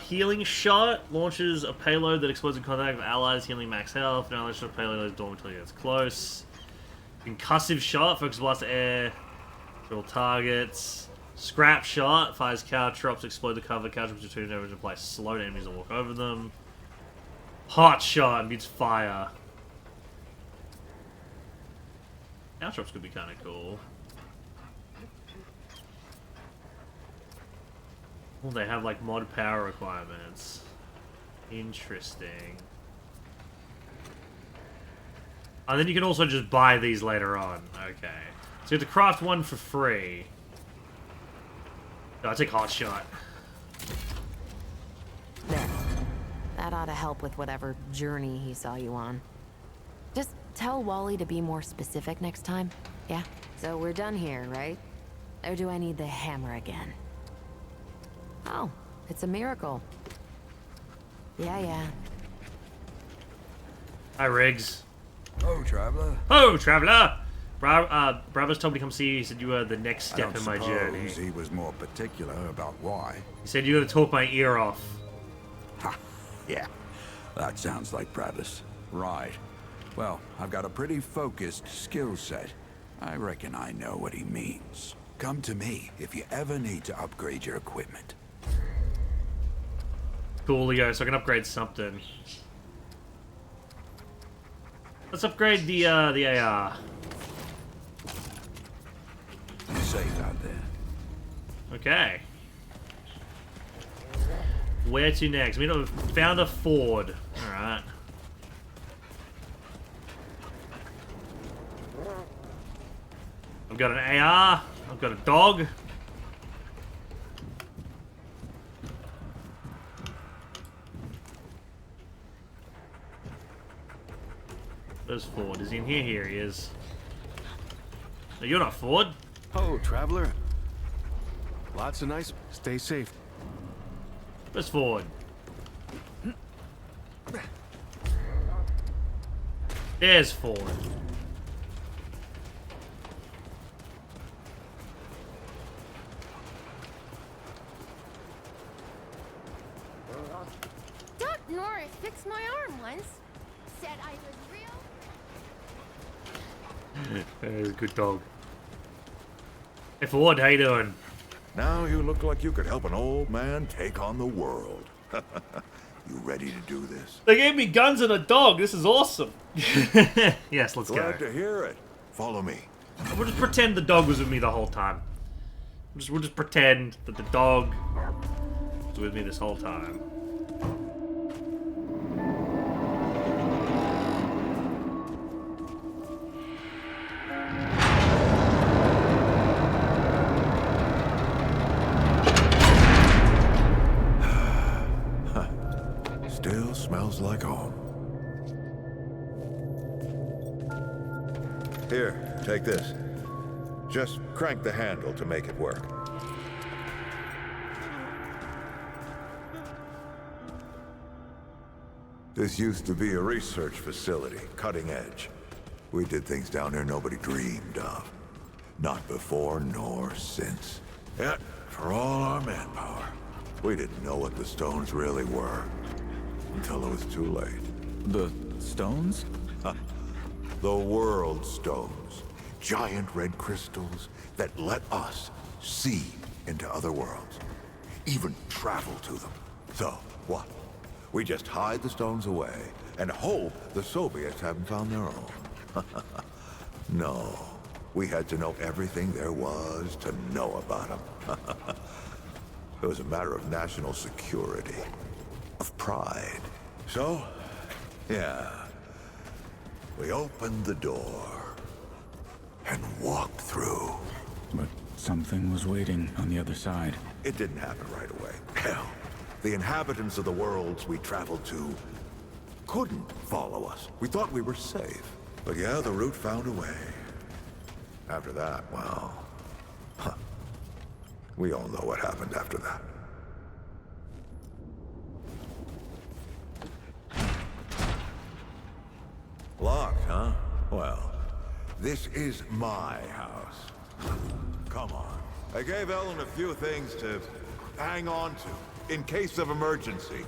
Healing shot launches a payload that explodes in contact with allies, healing max health. Now let's shoot a payload that is dormant until it gets close. Concussive shot, focus blast to air. Drill targets. Scrap shot fires caltrops, explode the cover. Caltrops between enemies and apply slow to enemies that walk over them. Hot shot immutes fire. Caltrops could be kind of cool. Well, they have like mod power requirements. Interesting. And then you can also just buy these later on. Okay. So you have to craft one for free. No, I'll take hot shot. There. That ought to help with whatever journey he saw you on. Just tell Wally to be more specific next time. Yeah? So we're done here, right? Or do I need the hammer again? Oh, it's a miracle. Yeah. Hi, Riggs. Oh, traveler. Oh, traveler! Bravo's told me to come see you. He said you were the next step in my journey. He was more particular about why. He said you gotta talk my ear off. Ha! Yeah, that sounds like Bravis. Right. Well, I've got a pretty focused skill set. I reckon I know what he means. Come to me if you ever need to upgrade your equipment. Coolio, so I can upgrade something. Let's upgrade the AR. You're safe out there. Okay. Where to next? We found a ford. Alright. I've got an AR. I've got a dog. Where's Ford? Is he in here? Here he is. No, you're not Ford. Oh, traveler. Lots of nice. Stay safe. Where's Ford? There's Ford. Doc Norris fixed my arm once. Said I was real. He's a good dog. Hey Ford, how you doing? Now you look like you could help an old man take on the world. You ready to do this? They gave me guns and a dog. This is awesome. Yes, let's go. Glad to hear it. Follow me. We'll just pretend the dog was with me the whole time. We'll just pretend that the dog was with me this whole time. Still smells like home. Here, take this. Just crank the handle to make it work. This used to be a research facility, cutting edge. We did things down here nobody dreamed of. Not before nor since. Yet, for all our manpower, we didn't know what the stones really were. Until it was too late. The stones? The world stones. Giant red crystals that let us see into other worlds. Even travel to them. So, what? We just hide the stones away and hope the Soviets haven't found their own. No. We had to know everything there was to know about them. It was a matter of national security. Of pride. So, yeah. We opened the door and walked through. But something was waiting on the other side. It didn't happen right away. Hell, the inhabitants of the worlds we traveled to couldn't follow us. We thought we were safe. But yeah, the route found a way. After that, well... We all know what happened after that. Locked, huh? Well, this is my house. Come on. I gave Ellen a few things to hang on to, in case of emergency.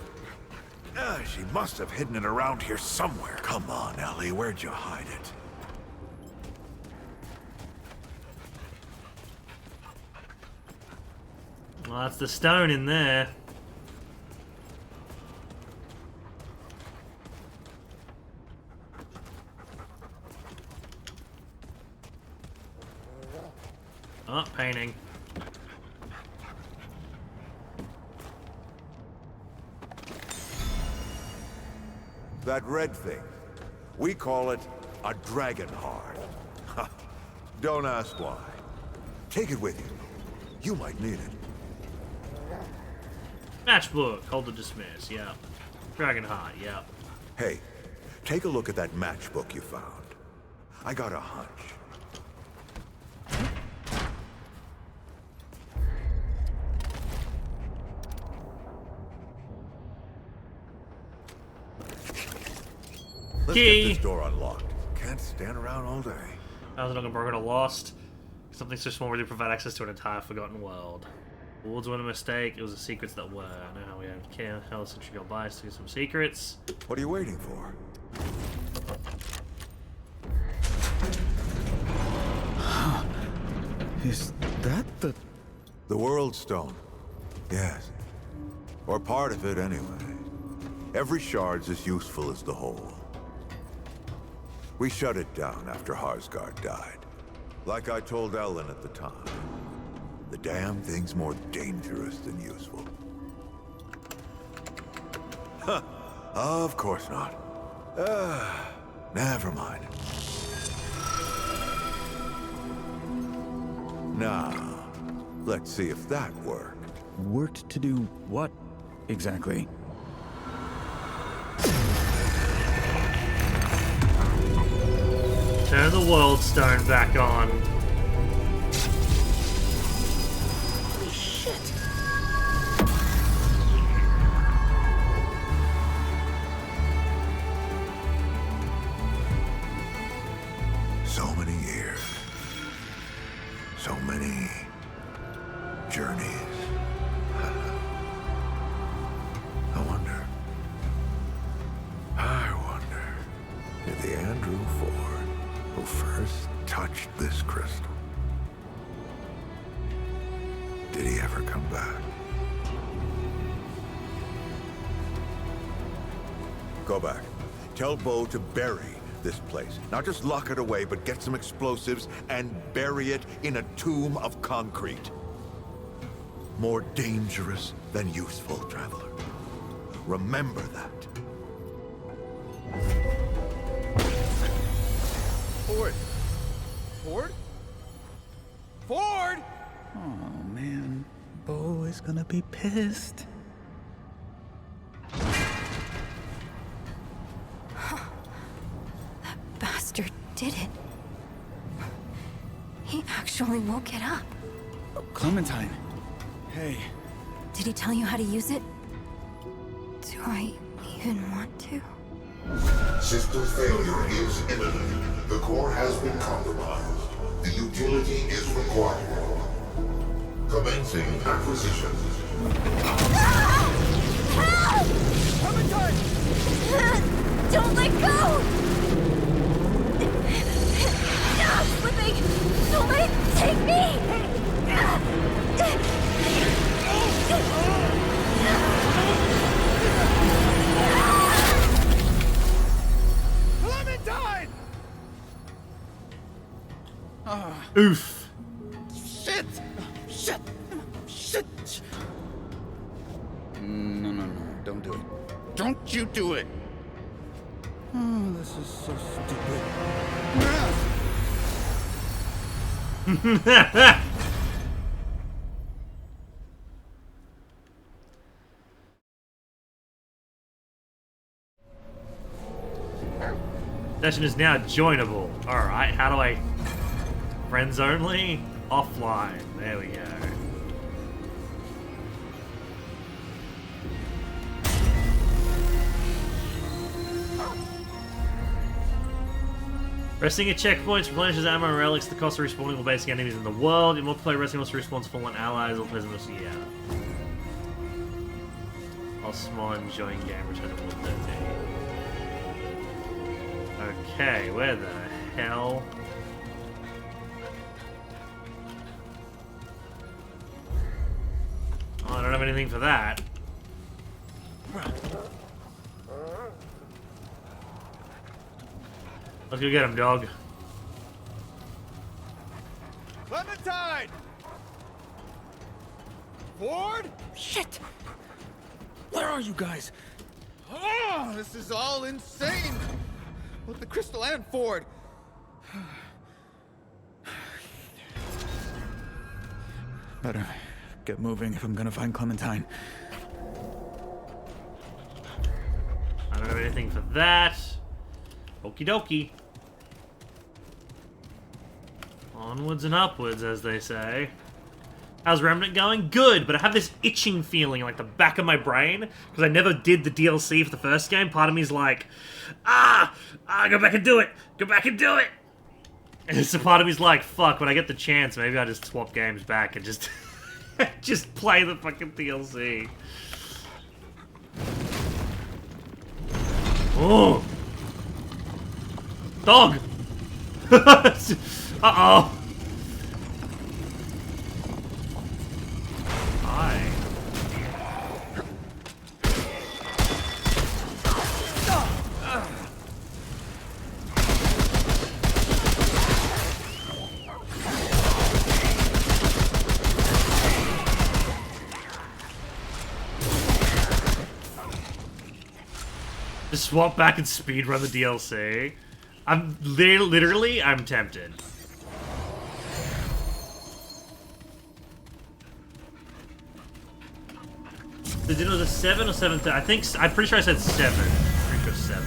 She must have hidden it around here somewhere. Come on, Ellie, where'd you hide it? Well, that's the stone in there. Oh, painting. That red thing. We call it a dragon heart. Don't ask why. Take it with you. You might need it. Matchbook. Hold to dismiss. Yeah. Dragon heart. Yeah. Hey, take a look at that matchbook you found. I got a hunch. Let's Key. get this door unlocked. Can't stand around all day. How's it not broken or lost? Something so small really provide access to an entire forgotten world. Wards weren't a mistake, it was the secrets that were. I know how we have care how the century go by to get some secrets. What are you waiting for? Is that the... The World Stone. Yes. Or part of it, anyway. Every shard's as useful as the whole. We shut it down after Harsgard died. Like I told Ellen at the time, the damn thing's more dangerous than useful. Huh. Of course not. Never mind. Now, let's see if that worked. Worked to do what exactly? Turn the world stone back on. Holy shit! So many years. So many journeys. I wonder if the Andrew Ford who first touched this crystal, did he ever come back? Go back. Tell Bo to bury this place. Not just lock it away, but get some explosives and bury it in a tomb of concrete. More dangerous than useful, traveler. Remember that. Ford! Ford? Ford! Oh, man. Bo is gonna be pissed. That bastard did it. He actually woke it up. Oh, Clementine. Hey. Did he tell you how to use it? Do I even want to? System failure is imminent. The core has been compromised. The utility is required. Commencing acquisition. Help! Don't let go! I'm slipping! Don't let it take me! Clementine! Oof. Shit! Shit! Shit! No, no, no. Don't do it. Don't you do it! Oh, this is so stupid. Session is now joinable. Alright, how do I... Friends only? Offline. There we go. Resting at checkpoints replenishes ammo and relics. The cost of respawning all basic enemies in the world. In multiplayer, resting also respawns fallen allies. All players must... Yeah. I'll small enjoying game return to World 13. Okay, where the hell? Oh, I don't have anything for that. Let's go get him, dog. Clementine! Ford? Shit! Where are you guys? Oh, this is all insane! With the crystal and Ford. Better get moving if I'm gonna find Clementine. I don't have anything for that. Okie dokie. Onwards and upwards, as they say. How's Remnant going? Good, but I have this itching feeling like the back of my brain, because I never did the DLC for the first game. Part of me is like, go back and do it! Go back and do it! And so part of me's like, fuck, when I get the chance, maybe I'll just swap games back and just just play the fucking DLC. Oh! Dog! Uh-oh! Hi. Just swap back and speedrun the DLC. I'm literally, I'm tempted. The dinner was a 7 or 7:30. I'm pretty sure I said 7. Pretty sure 7,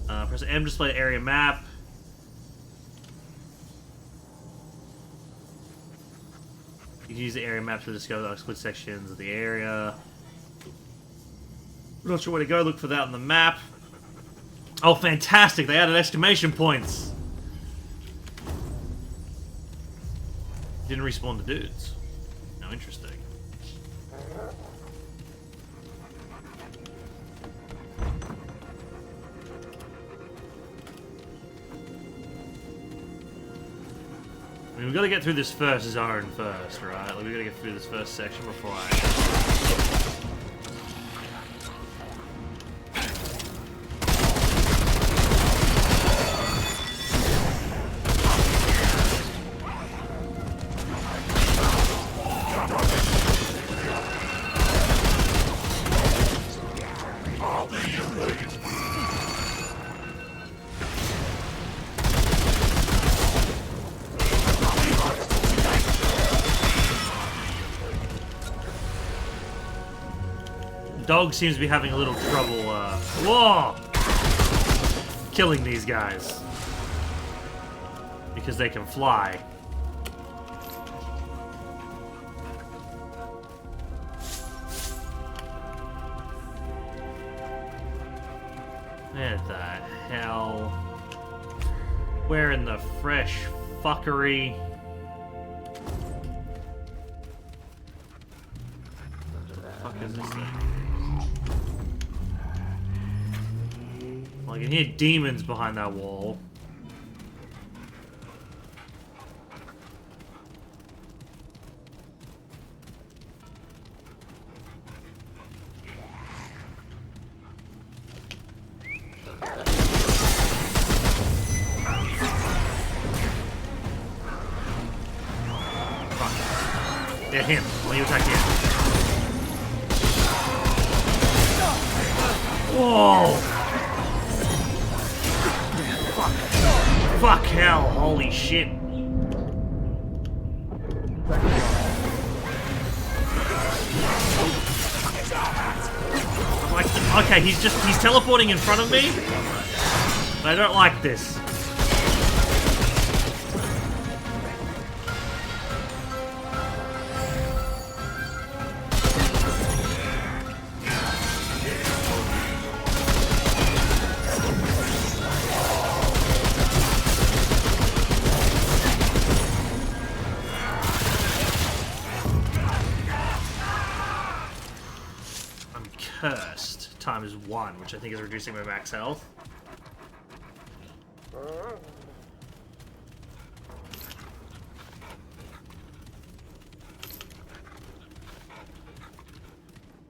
yeah. Press M to display area map. You can use the area map to discover the exclusive sections of the area. I'm not sure where to go. Look for that on the map. Oh, fantastic! They added exclamation points. Didn't respawn the dudes. No, interesting. I mean, we've got to get through this first zone first, right? Like, we've got to get through this first section before I... Dog seems to be having a little trouble, whoa! Killing these guys. Because they can fly. Where the hell? Where in the fresh fuckery? What the fuck is this thing? Well, I can hear demons behind that wall. Fuck. Yeah, him. Why you attack him? Whoa! Fuck hell, holy shit. I'm like, okay, he's teleporting in front of me. I don't like this. Cursed times 1, which I think is reducing my max health.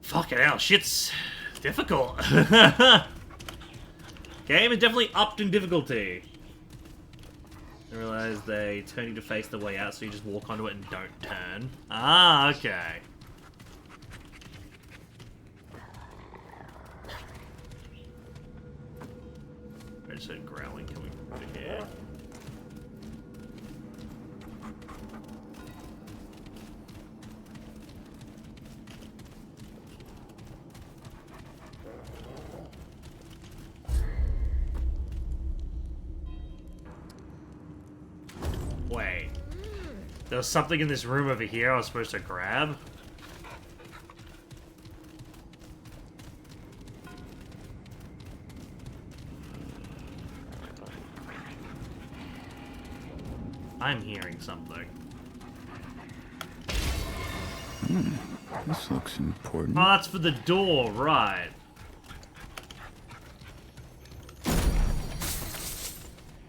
Fucking hell, shit's difficult. Game is definitely upped in difficulty. I realize they turn you to face the way out, so you just walk onto it and don't turn. Ah, okay. I just heard growling coming from over here. Wait. There was something in this room over here I was supposed to grab? I'm hearing something. This looks important. Oh, that's for the door, right.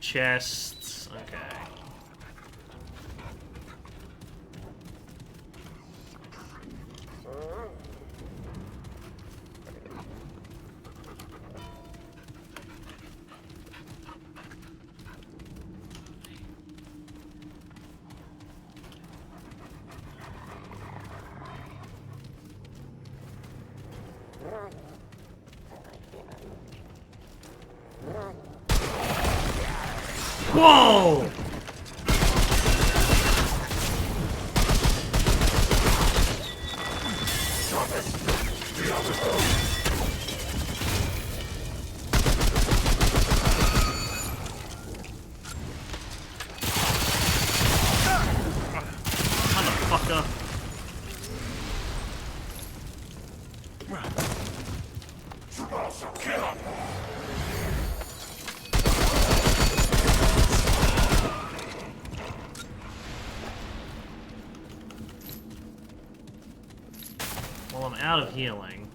Chests, okay. Whoa! Motherfucker. Well, I'm out of healing.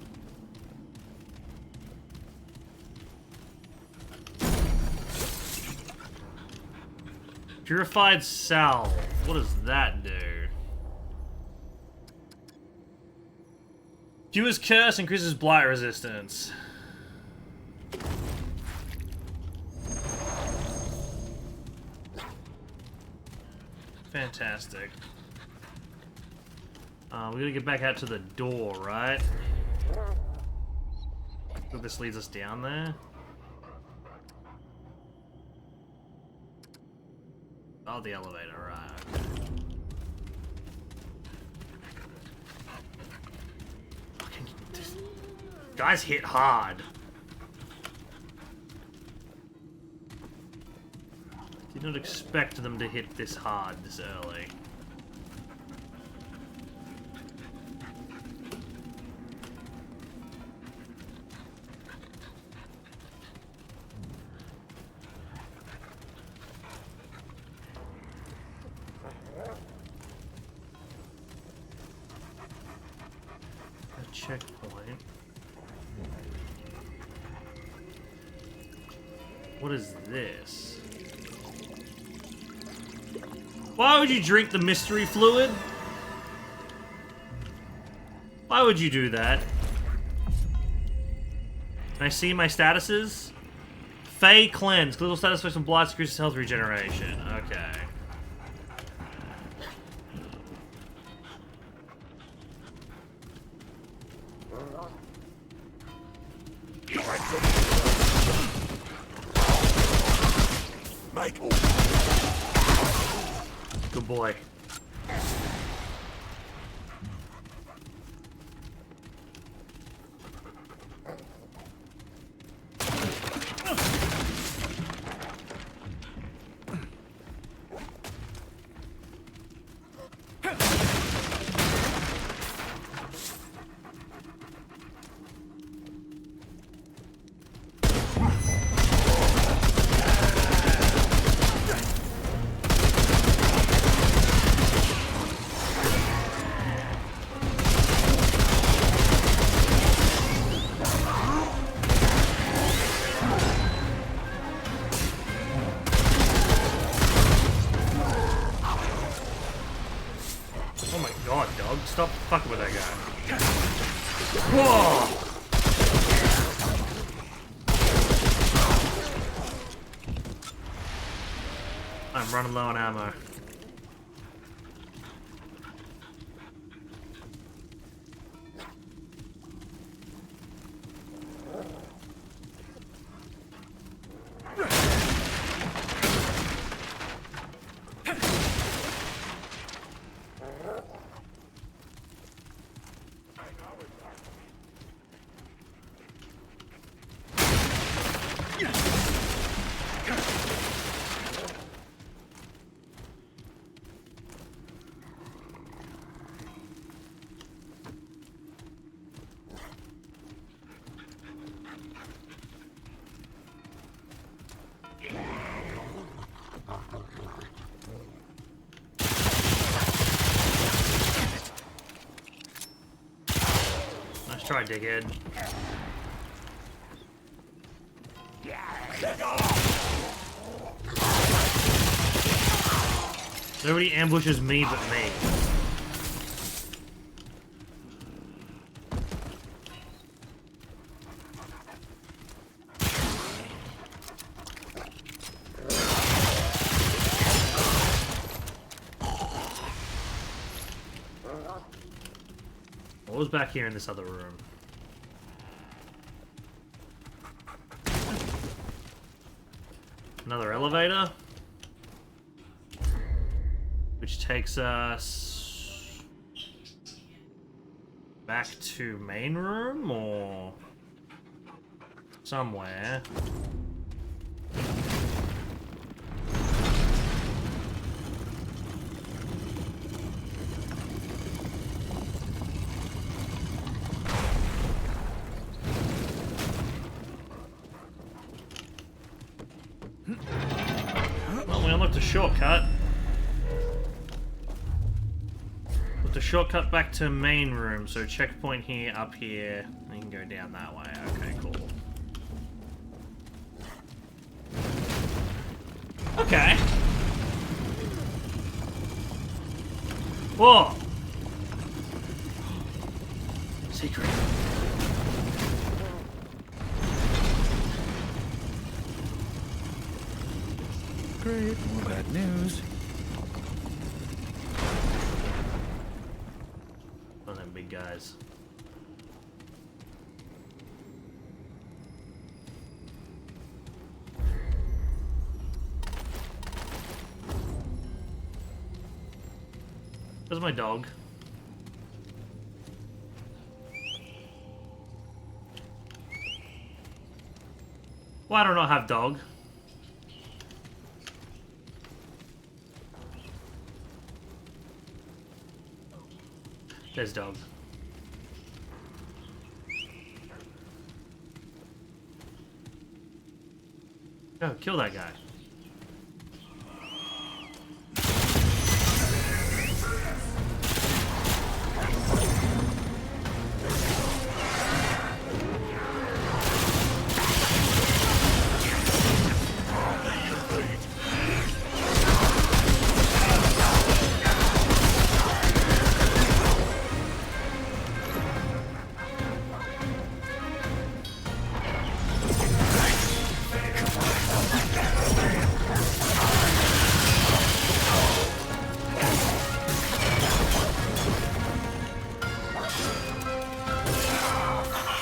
Purified salve. What does that do? Cures curse, increases blight resistance. Fantastic. We gotta get back out to the door, right? So this leads us down there. Oh, the elevator, right. Fucking, this guys hit hard. Did not expect them to hit this hard this early. Checkpoint. What is this? Why would you drink the mystery fluid? Why would you do that? Can I see my statuses? Fey Cleanse. Clinical status for some blight, increases health regeneration. Okay. Good boy. Stop fucking with that guy. Whoa! I'm running low on ammo. Nice try, dickhead. Nobody ambushes me but me. What was back here in this other room? Another elevator. Which takes us back to main room or somewhere. Well, we unlocked a shortcut. With a shortcut back to main room, so checkpoint here, up here. You can go down that way. Okay, cool. Okay. Whoa! Secret. Great, more bad news. One of them big guys. Where's my dog? Why do I not have dog? There's dog. Oh, kill that guy.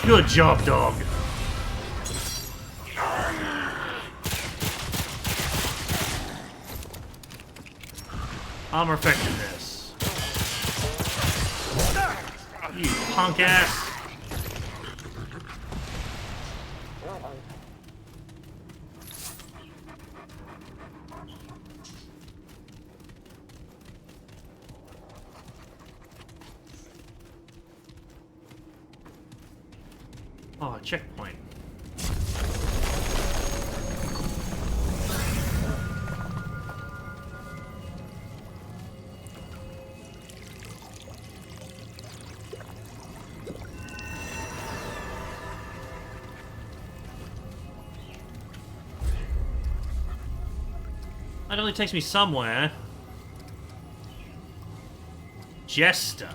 Good job, dog. Armor effectiveness. You punk ass. Oh, checkpoint. That only takes me somewhere. Jester.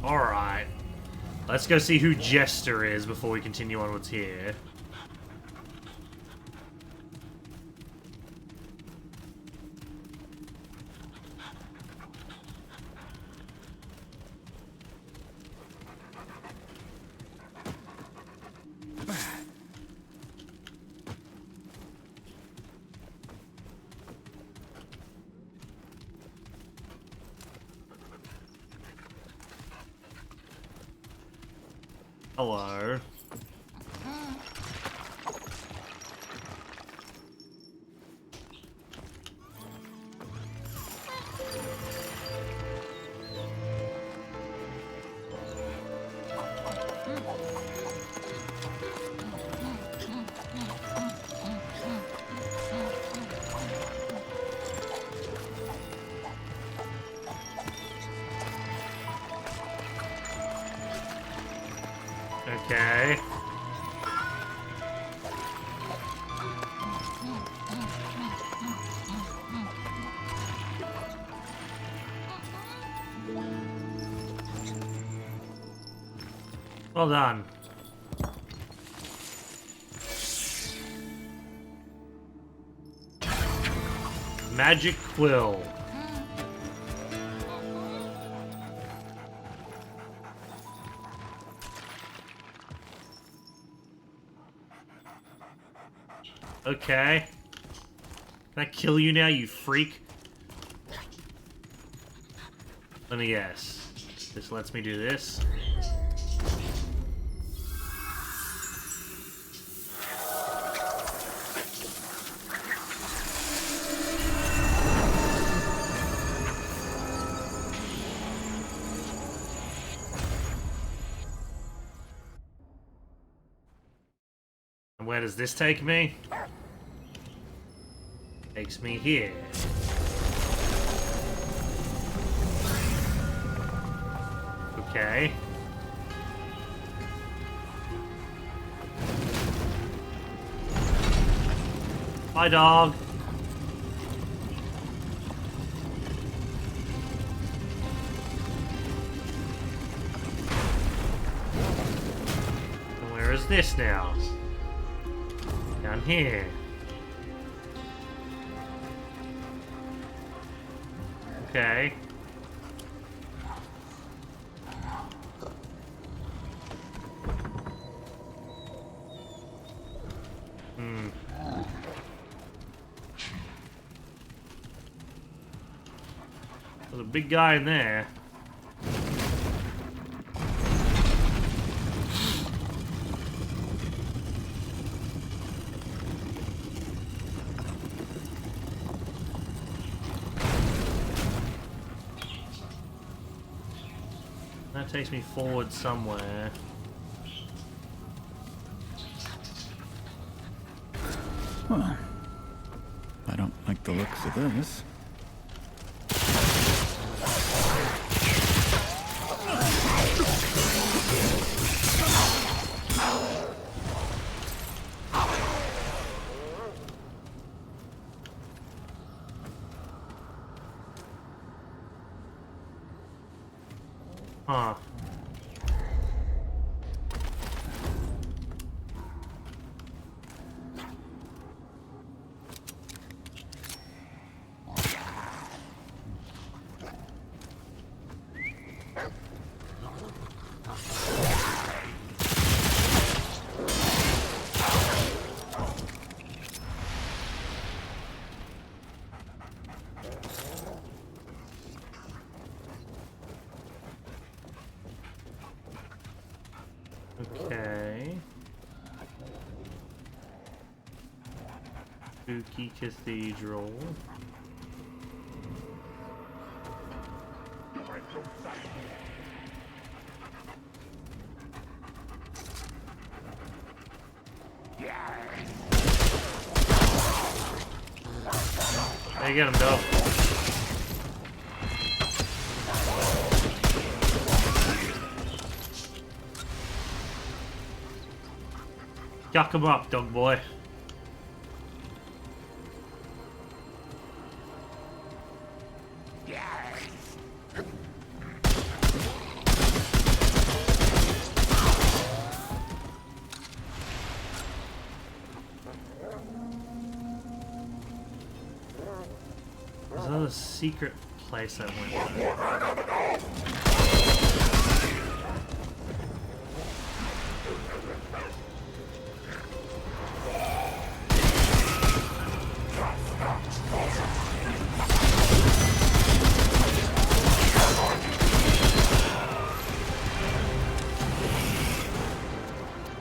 Alright. Let's go see who Jester is before we continue on what's here. Hello. Okay. Well done. Magic Quill. Okay. Can I kill you now, you freak? Let me guess. This lets me do this. And where does this take me? Takes me here. Okay. Hi, dog. And where is this now? Down here. Okay. There's a big guy in there. That takes me forward somewhere. Well, I don't like the looks of this. Huh. Okay. Spooky Cathedral. Hey, get him, dog. Yuck him up, dog boy. There's another secret place I went to.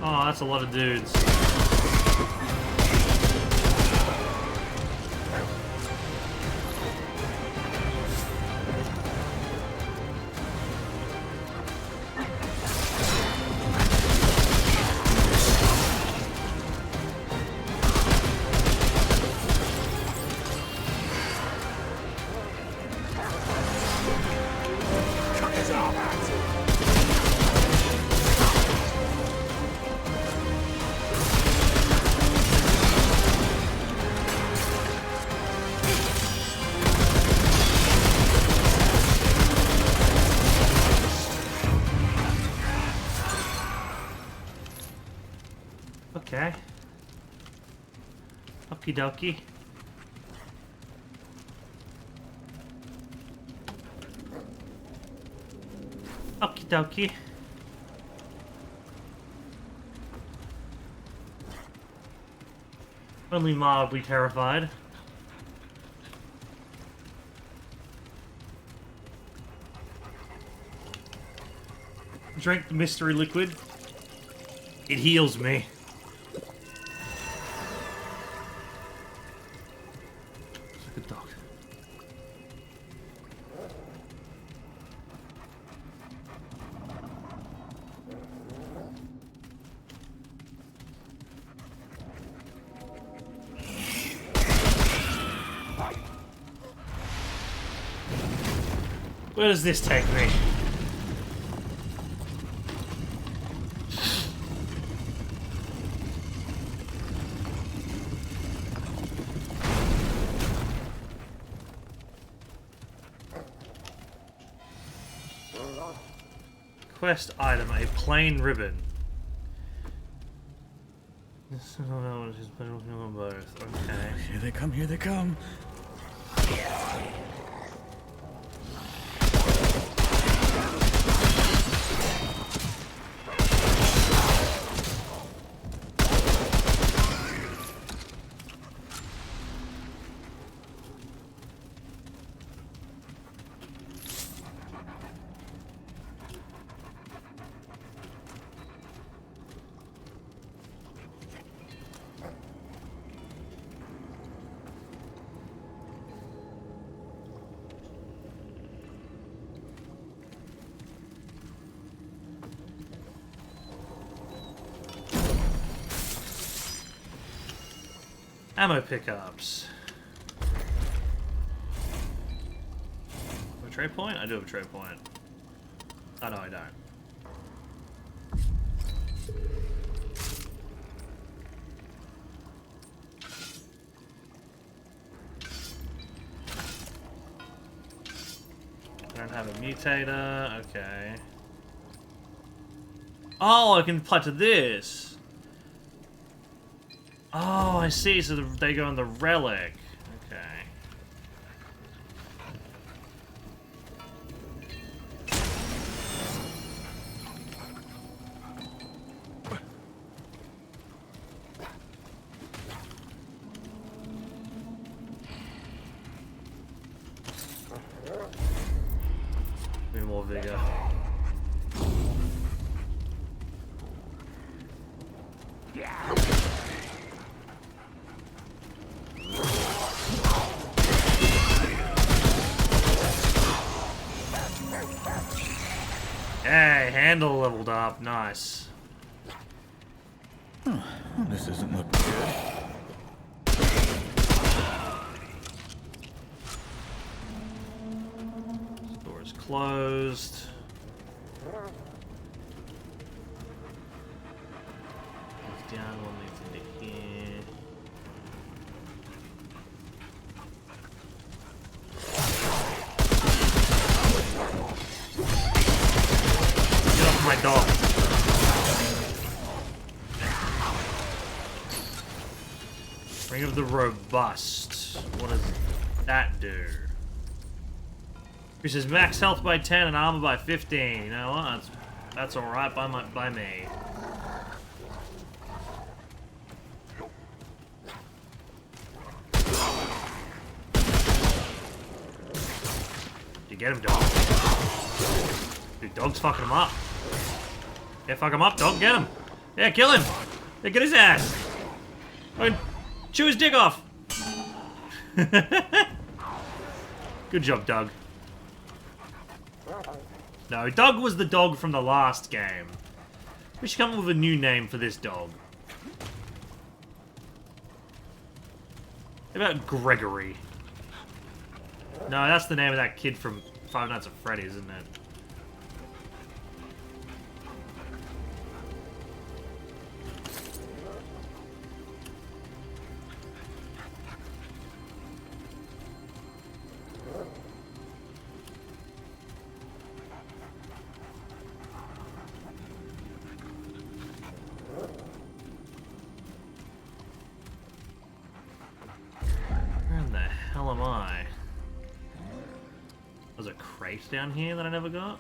Oh, that's a lot of dudes. Okay. Okie dokie. Okie dokie. Only mildly terrified. drink the mystery liquid. It heals me. It's like a dog. Where does this take me? Quest item, a plain ribbon. This is both. Okay. Here they come, here they come. Ammo pickups. Have a trade point? I do have a trade point. Oh no, I don't. I don't have a mutator. Okay. Oh, I can apply to this. Oh, I see. So they go on the relic. Okay. Give me more vigor. Hey, handle leveled up. Nice. Huh. Well, this doesn't look good. Door is closed. Leads down, one leads into here. Get off my dog. Ring of the Robust. What does that do? Increases max health by 10 and armor by 15. You know what? That's alright by me. You get him, dog. Dude, dog's fucking him up. Yeah, fuck him up, dog. Get him. Yeah, kill him. Yeah, get his ass. Fucking chew his dick off. Good job, Doug. No, Doug was the dog from the last game. We should come up with a new name for this dog. How about Gregory? No, that's the name of that kid from Five Nights at Freddy's, isn't it? Am I? There's a crate down here that I never got.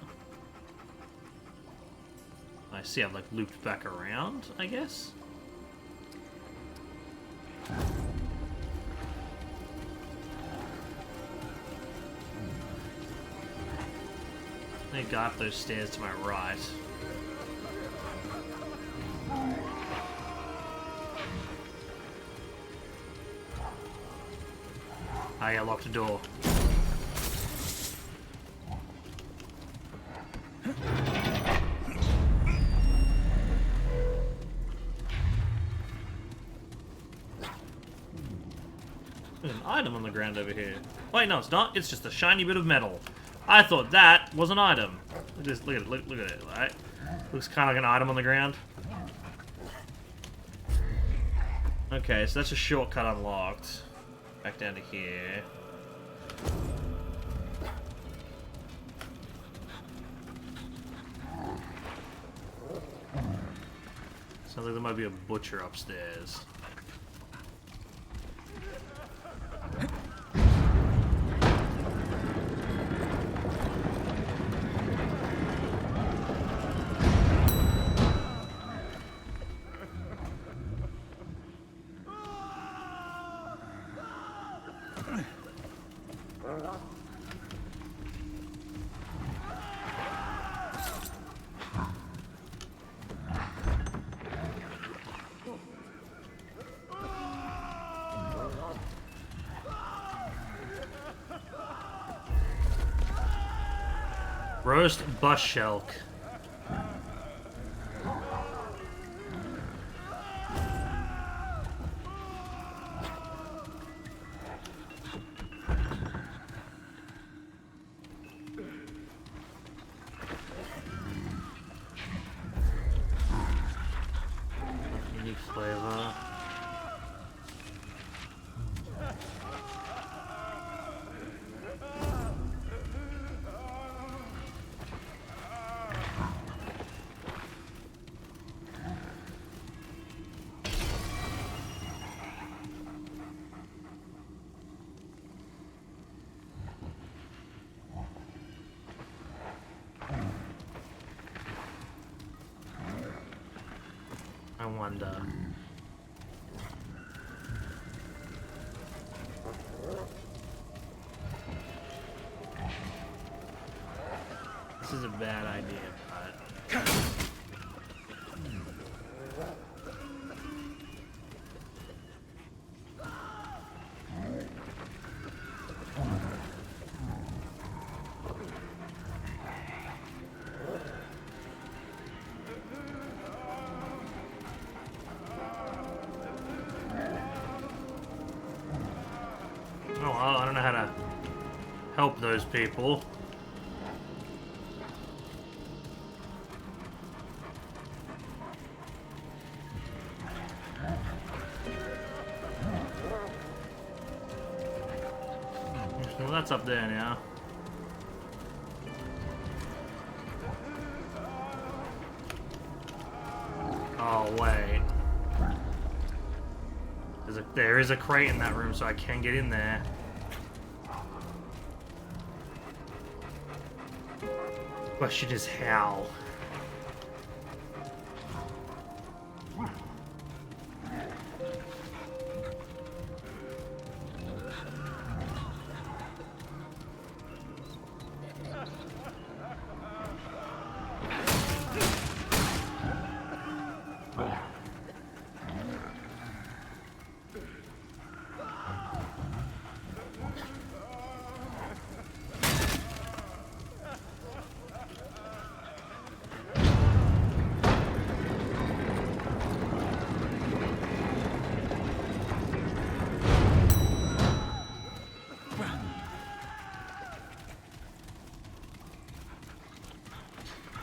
I see I've like looped back around, I guess. I think I go up those stairs to my right. Oh yeah, locked the door. There's an item on the ground over here. Wait, no, it's not. It's just a shiny bit of metal. I thought that was an item. Just look at it. Look at it. Right? Looks kind of like an item on the ground. Okay, so that's a shortcut unlocked. Back down to here. Sounds like there might be a butcher upstairs. Roast bus shelk. Unique flavor. I wonder. This is a bad idea, but... Oh, well, I don't know how to help those people. Well, that's up there now. Oh, wait. There is a crate in that room, so I can get in there. Question is how.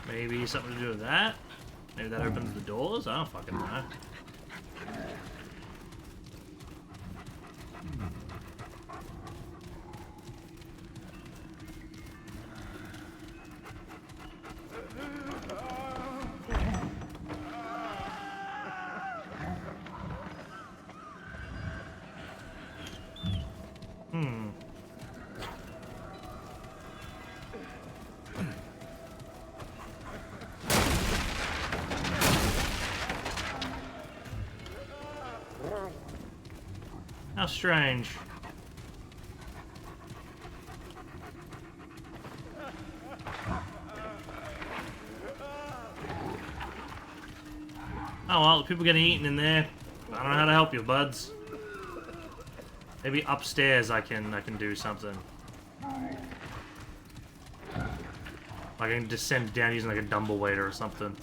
Maybe something to do with that? Maybe that opens the doors? I don't fucking know. How strange. Oh well, people getting eaten in there. I don't know how to help you, buds. Maybe upstairs I can do something. I can descend down using like a dumbbell waiter or something.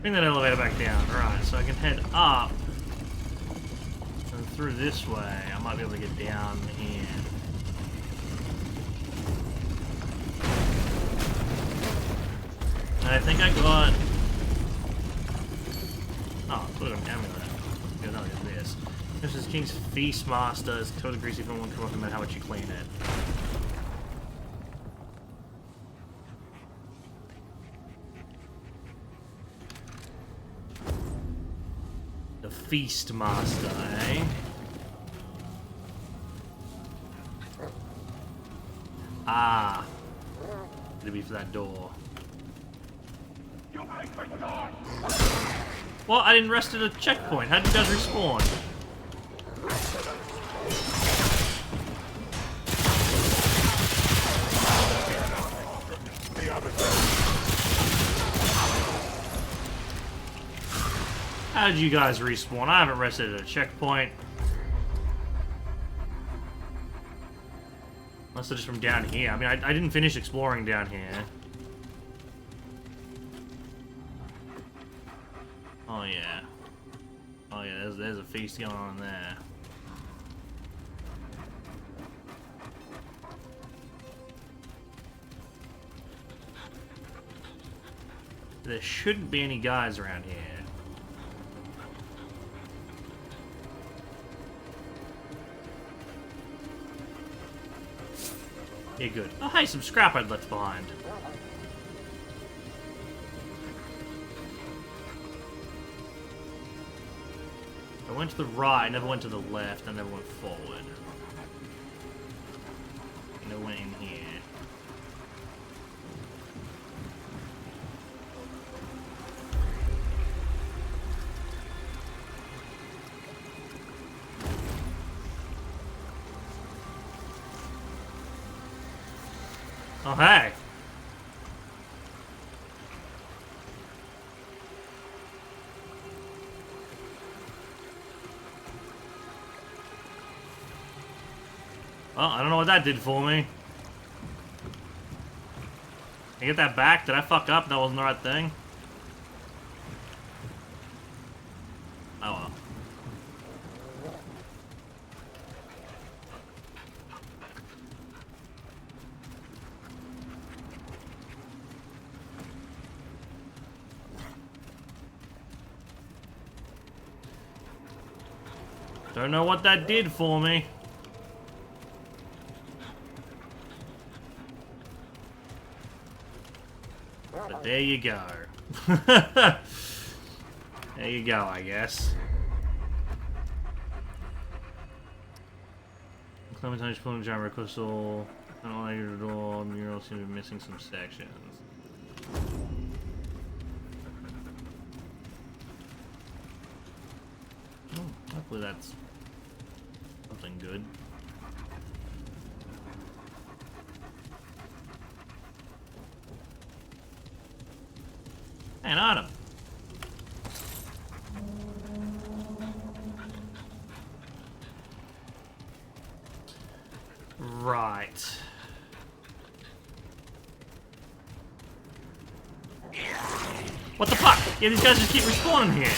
Bring that elevator back down. Right, so I can head up. And through this way, I might be able to get down here. And I think I got... Oh, I got an amulet. Yeah, no, it's this. This is King's Feast Master. It's totally greasy from one come up no matter how much you clean it. The Feast Master, eh? Ah. It'll be for that door. Well, I didn't rest at a checkpoint. How'd you guys respawn? How did you guys respawn? I haven't rested at a checkpoint. Unless they're just from down here. I mean, I didn't finish exploring down here. Oh yeah. Oh yeah, there's a feast going on there. There shouldn't be any guys around here. Yeah, good. Oh, hey, some scrap I'd left behind. I went to the right, I never went to the left, I never went forward. I never went in here. Oh, hey! Well, I don't know what that did for me. Can I get that back? Did I fuck up? That wasn't the right thing? Oh well. Don't know what that did for me. But there you go. There you go, I guess. Clementine's pulling a gyro crystal. I don't like your door. Mural seems to be missing some sections. Oh, hopefully that's something good. An item. Right. What the fuck? Yeah, these guys just keep respawning here.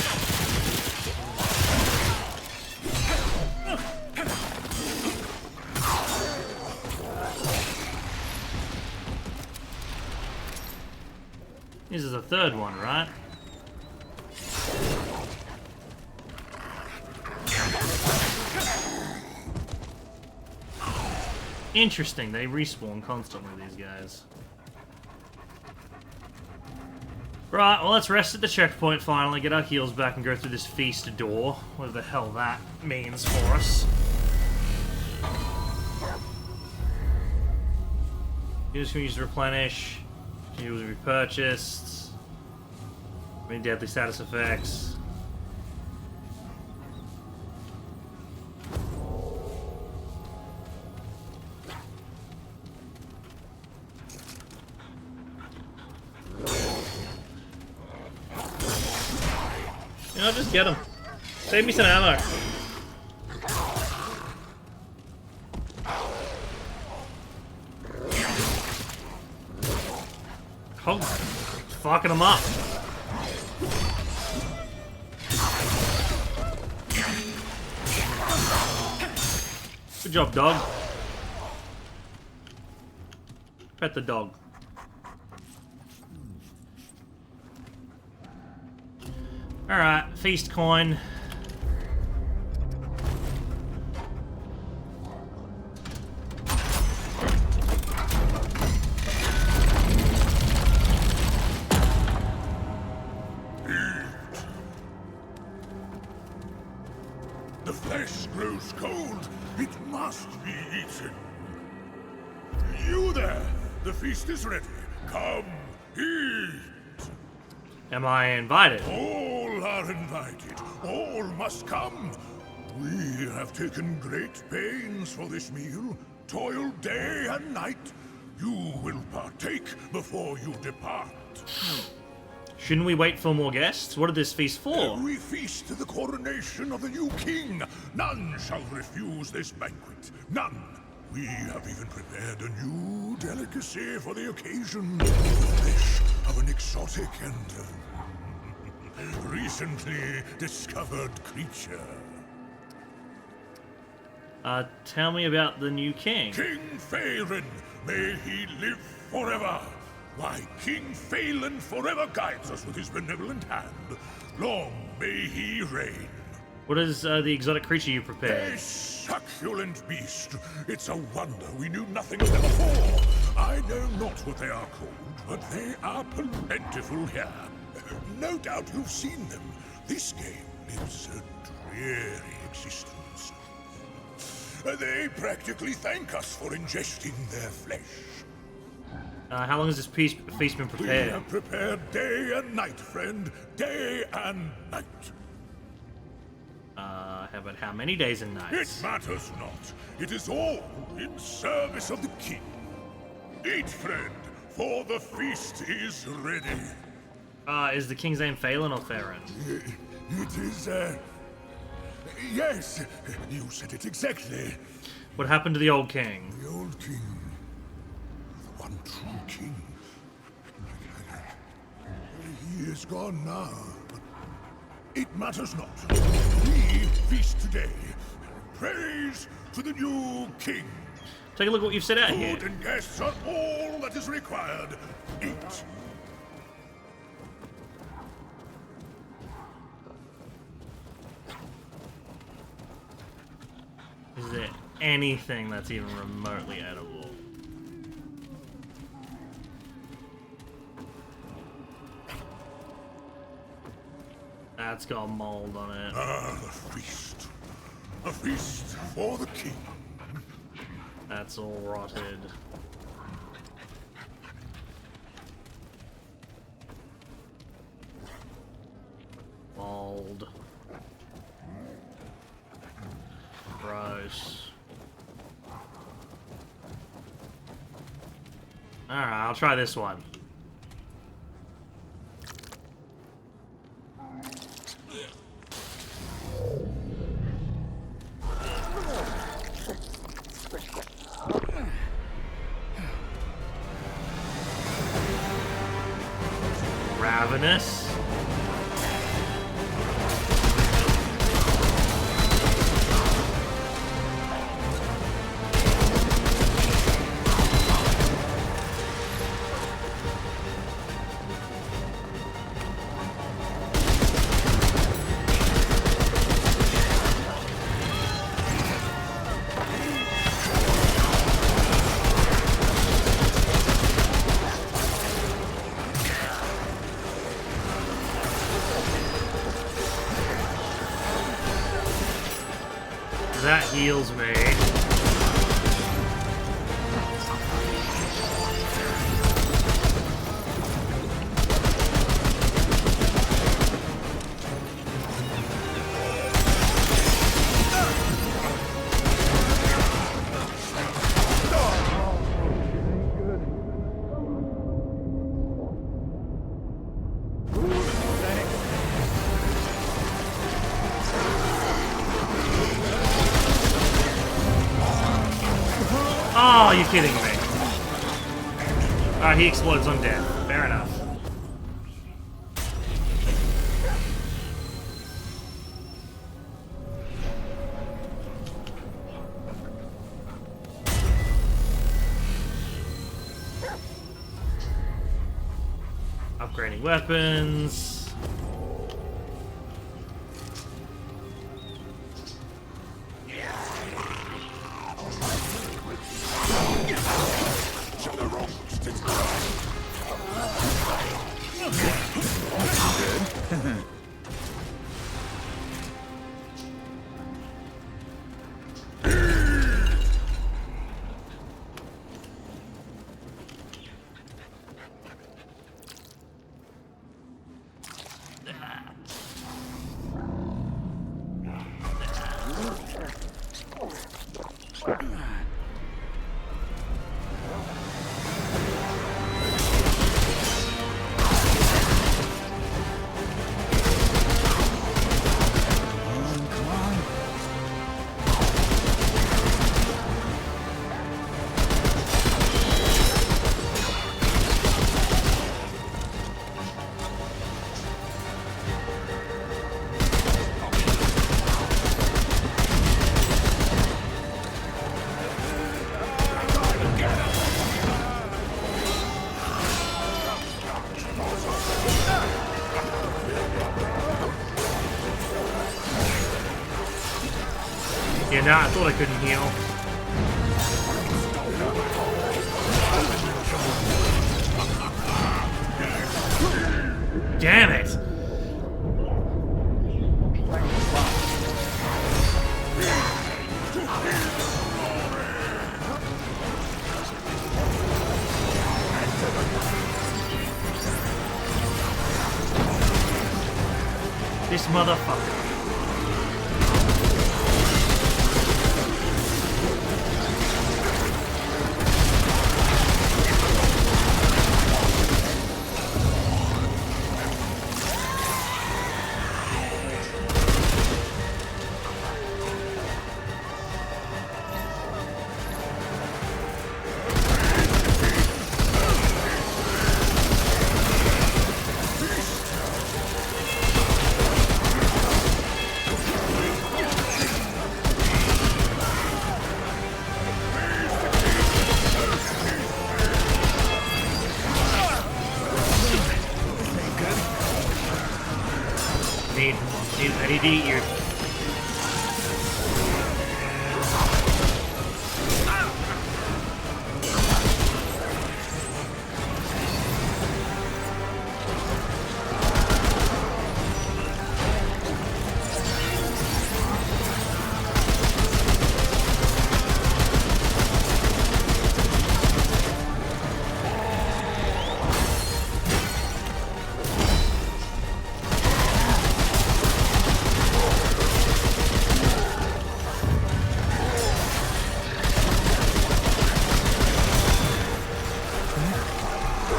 This is the third one, right? Interesting, they respawn constantly, these guys. Right, well, let's rest at the checkpoint finally, get our heals back and go through this feast door. Whatever the hell that means for us. Heals can use to replenish. Heals will be purchased. Many deadly status effects. You know, just get him. Save me some ammo. Oh, fucking him up. Good job, dog. Pet the dog. Alright, feast coin. The flesh grows cold. It must be eaten. You there! The feast is ready. Come, eat! Am I invited? All are invited. All must come. We have taken great pains for this meal, toiled day and night. You will partake before you depart. Shouldn't we wait for more guests? What is this feast for? We feast to the coronation of the new king. None shall refuse this banquet. None. We have even prepared a new delicacy for the occasion. The flesh of an exotic and recently discovered creature. Tell me about the new king. King Phelan, may he live forever. Why, King Phelan forever guides us with his benevolent hand. Long may he reign. What is the exotic creature you prepared? A succulent beast. It's a wonder we knew nothing of them before. I know not what they are called, but they are plentiful here. No doubt you've seen them. This game lives a dreary existence. They practically thank us for ingesting their flesh. How long has this feast been prepared? We have prepared day and night, friend. Day and night. How about how many days and nights? It matters not. It is all in service of the king. Eat, friend, for the feast is ready. Is the king's name Phelan or Theron? It is, yes, you said it exactly. What happened to the old king? The old king. The one true king. He is gone now, but it matters not. We feast today. Praise to the new king. Take a look at what you've set out Food here. and guests are all that is required. Eat. Is there anything that's even remotely edible? That's got mold on it. Ah, the feast. A feast for the king. That's all rotted. Mold. Gross. Alright, I'll try this one. Ravenous. That heals me. you kidding me? Alright, he explodes on death. Fair enough. Upgrading weapons. Yeah, nah, I thought I couldn't heal. Damn it! This motherfucker. I need to eat you.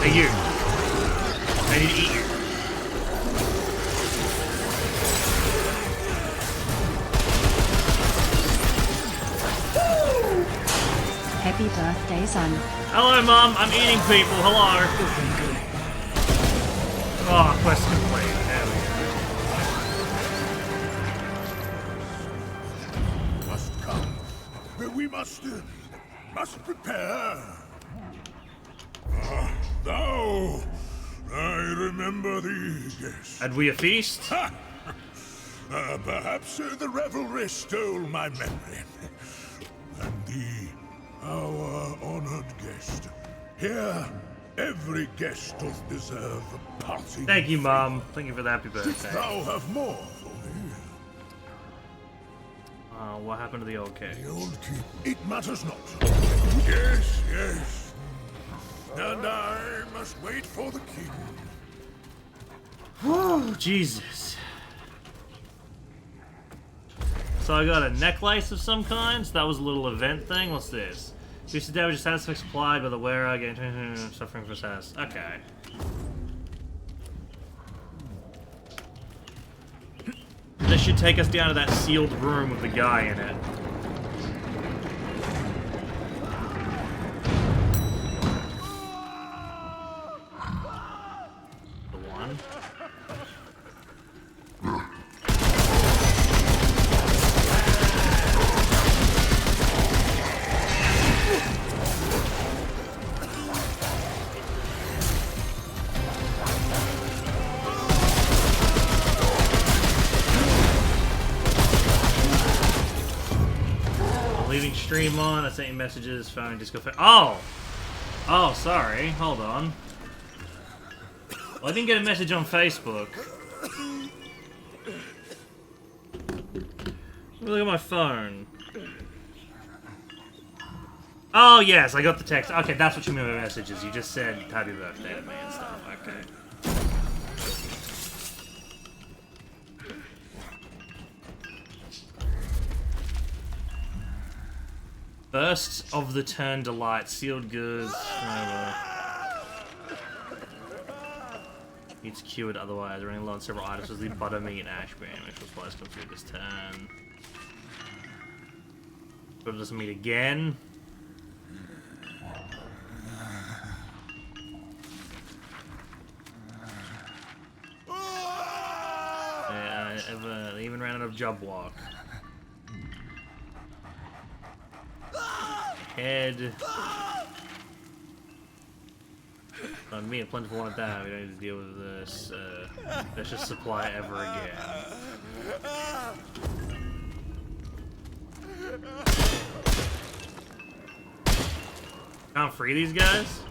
Hey, you. I need to eat you. Happy birthday, son. Hello, Mom. I'm eating people. Hello. Oh, quest complete. There we go. Must come. We must prepare. Thou, I remember thee, yes. Had we a feast? Perhaps the revelry stole my memory. And thee, our honored guest. Here, every guest doth deserve a parting. Thank you, Mom. Thank you for the happy birthday. Didst thou have more for me? What happened to the old king? The old king. It matters not. Yes, yes. And I must wait for the king. Oh, Jesus. So I got a necklace of some kind. So that was a little event thing. What's this? Reduces damage to status effects applied by the wearer. Gain suffering for status. Okay. This should take us down to that sealed room with the guy in it. one. Leaving stream on. I sent you messages. Phone, disco. Oh! Oh, sorry. Hold on. Well, I didn't get a message on Facebook. Look at my phone. Oh, yes, I got the text. Okay, that's what you mean by messages. You just said happy birthday to me and stuff. Okay. Bursts of the turn delight, sealed goods. It's cured otherwise. Running low on several items was the buttermeat and ashbane, which was supposed to come through this turn. But it doesn't meet again. Yeah, they even ran out of job walk. Head. Me and Plentiful wanted that. We don't need to deal with this. Let's just supply ever again. Can't free these guys?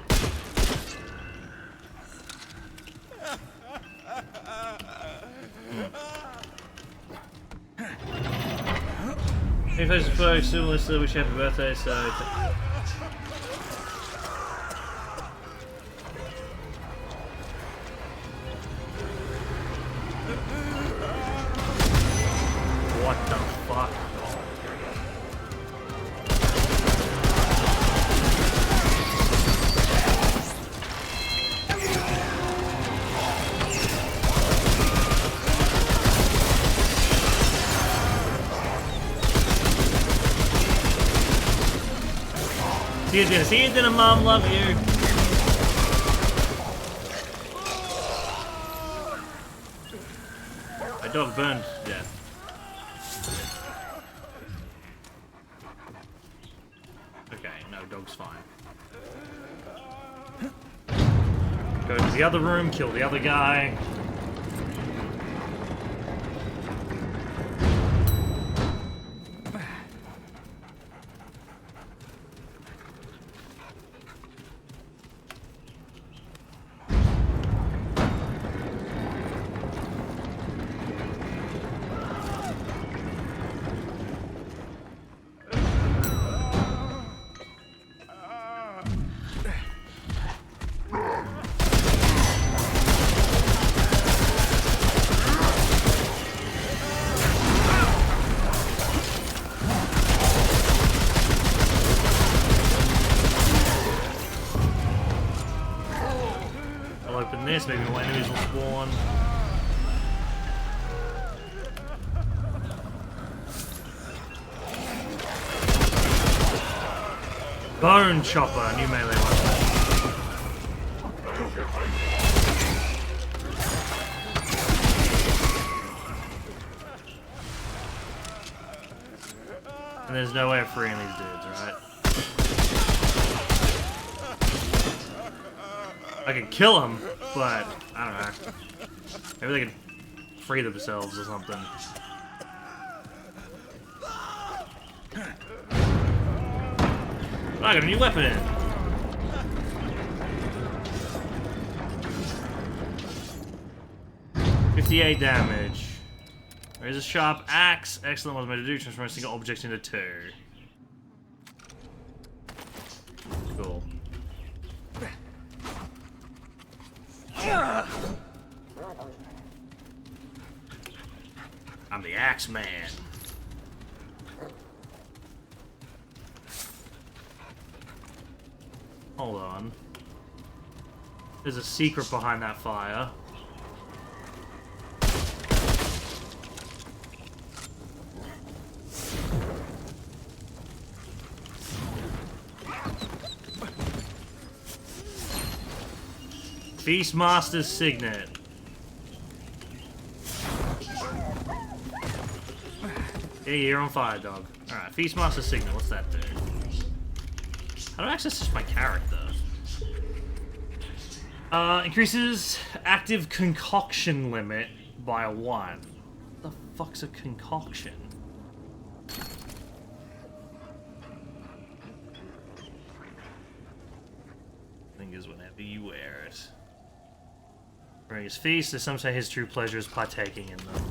If I suppose similar to wish happy birthday, so what the fuck? See you dinner, Mom. Love you. My dog burned to death. Okay, no, dog's fine. Go to the other room, kill the other guy. This, maybe more enemies will spawn. Bone Chopper, new melee weapon. And there's no way of freeing these dudes, right? I can kill them, but I don't know. Maybe they can free themselves or something. I got a new weapon in. $58 damage. There's a sharp axe. Excellent. What was made to do? Transform a single object into two. Cool. I'm the Axe Man. Hold on. There's a secret behind that fire. Beastmaster's Signet. Yeah, you're on fire, dog. Alright, Feastmaster Signal, what's that do? How do I access just my character? Increases active concoction limit by 1. What the fuck's a concoction? Fingers whenever you wear it. During his feast, as some say his true pleasure is partaking in them.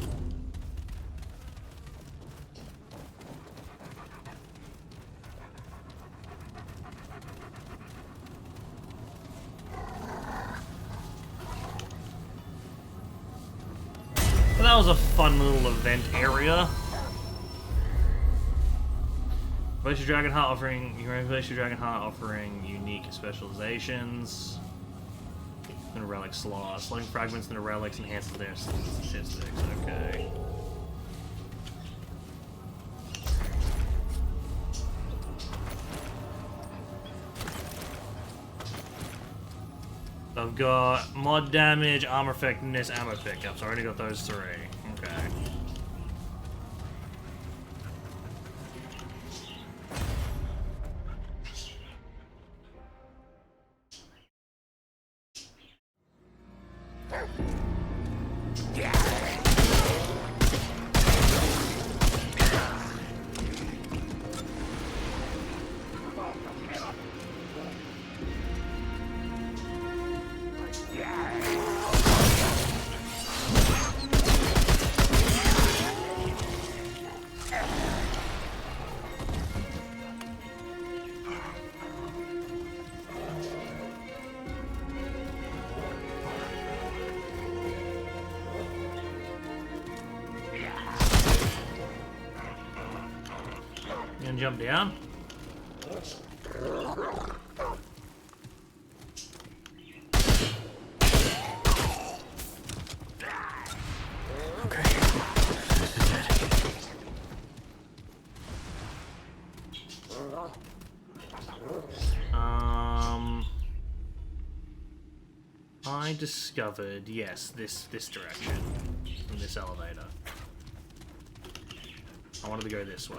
Well, that was a fun little event area. Glacier Dragon Heart offering unique specializations. And a relic slot. Slowing fragments into relics enhances their statistics. Okay. I've got mod damage, armor effectiveness, ammo pickups. I already got those 3. Okay. And jump down. Okay. I discovered, yes, this direction from this elevator. I wanted to go this way.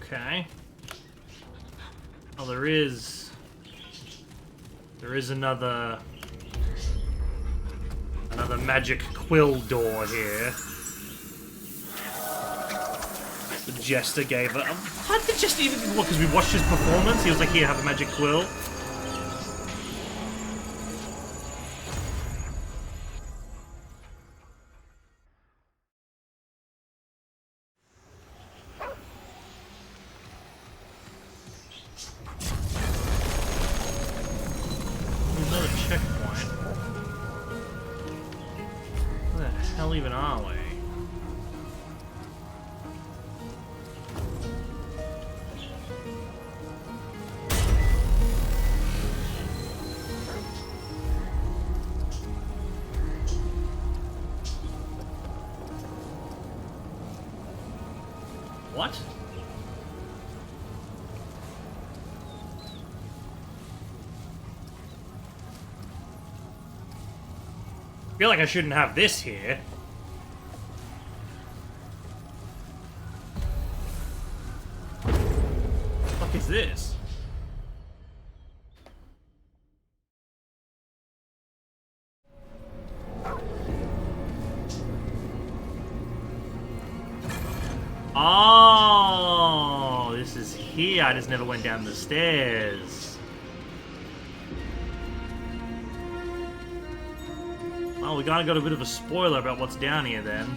Okay. Oh, there is another magic quill door here. The Jester gave her. How did the Jester even? What? Because we watched his performance. He was like, "Here, have a magic quill." Another checkpoint. Where the hell even are we? What? I feel like I shouldn't have this here. What the fuck is this? Oh, this is here. I just never went down the stairs. Oh, we kinda got a bit of a spoiler about what's down here then.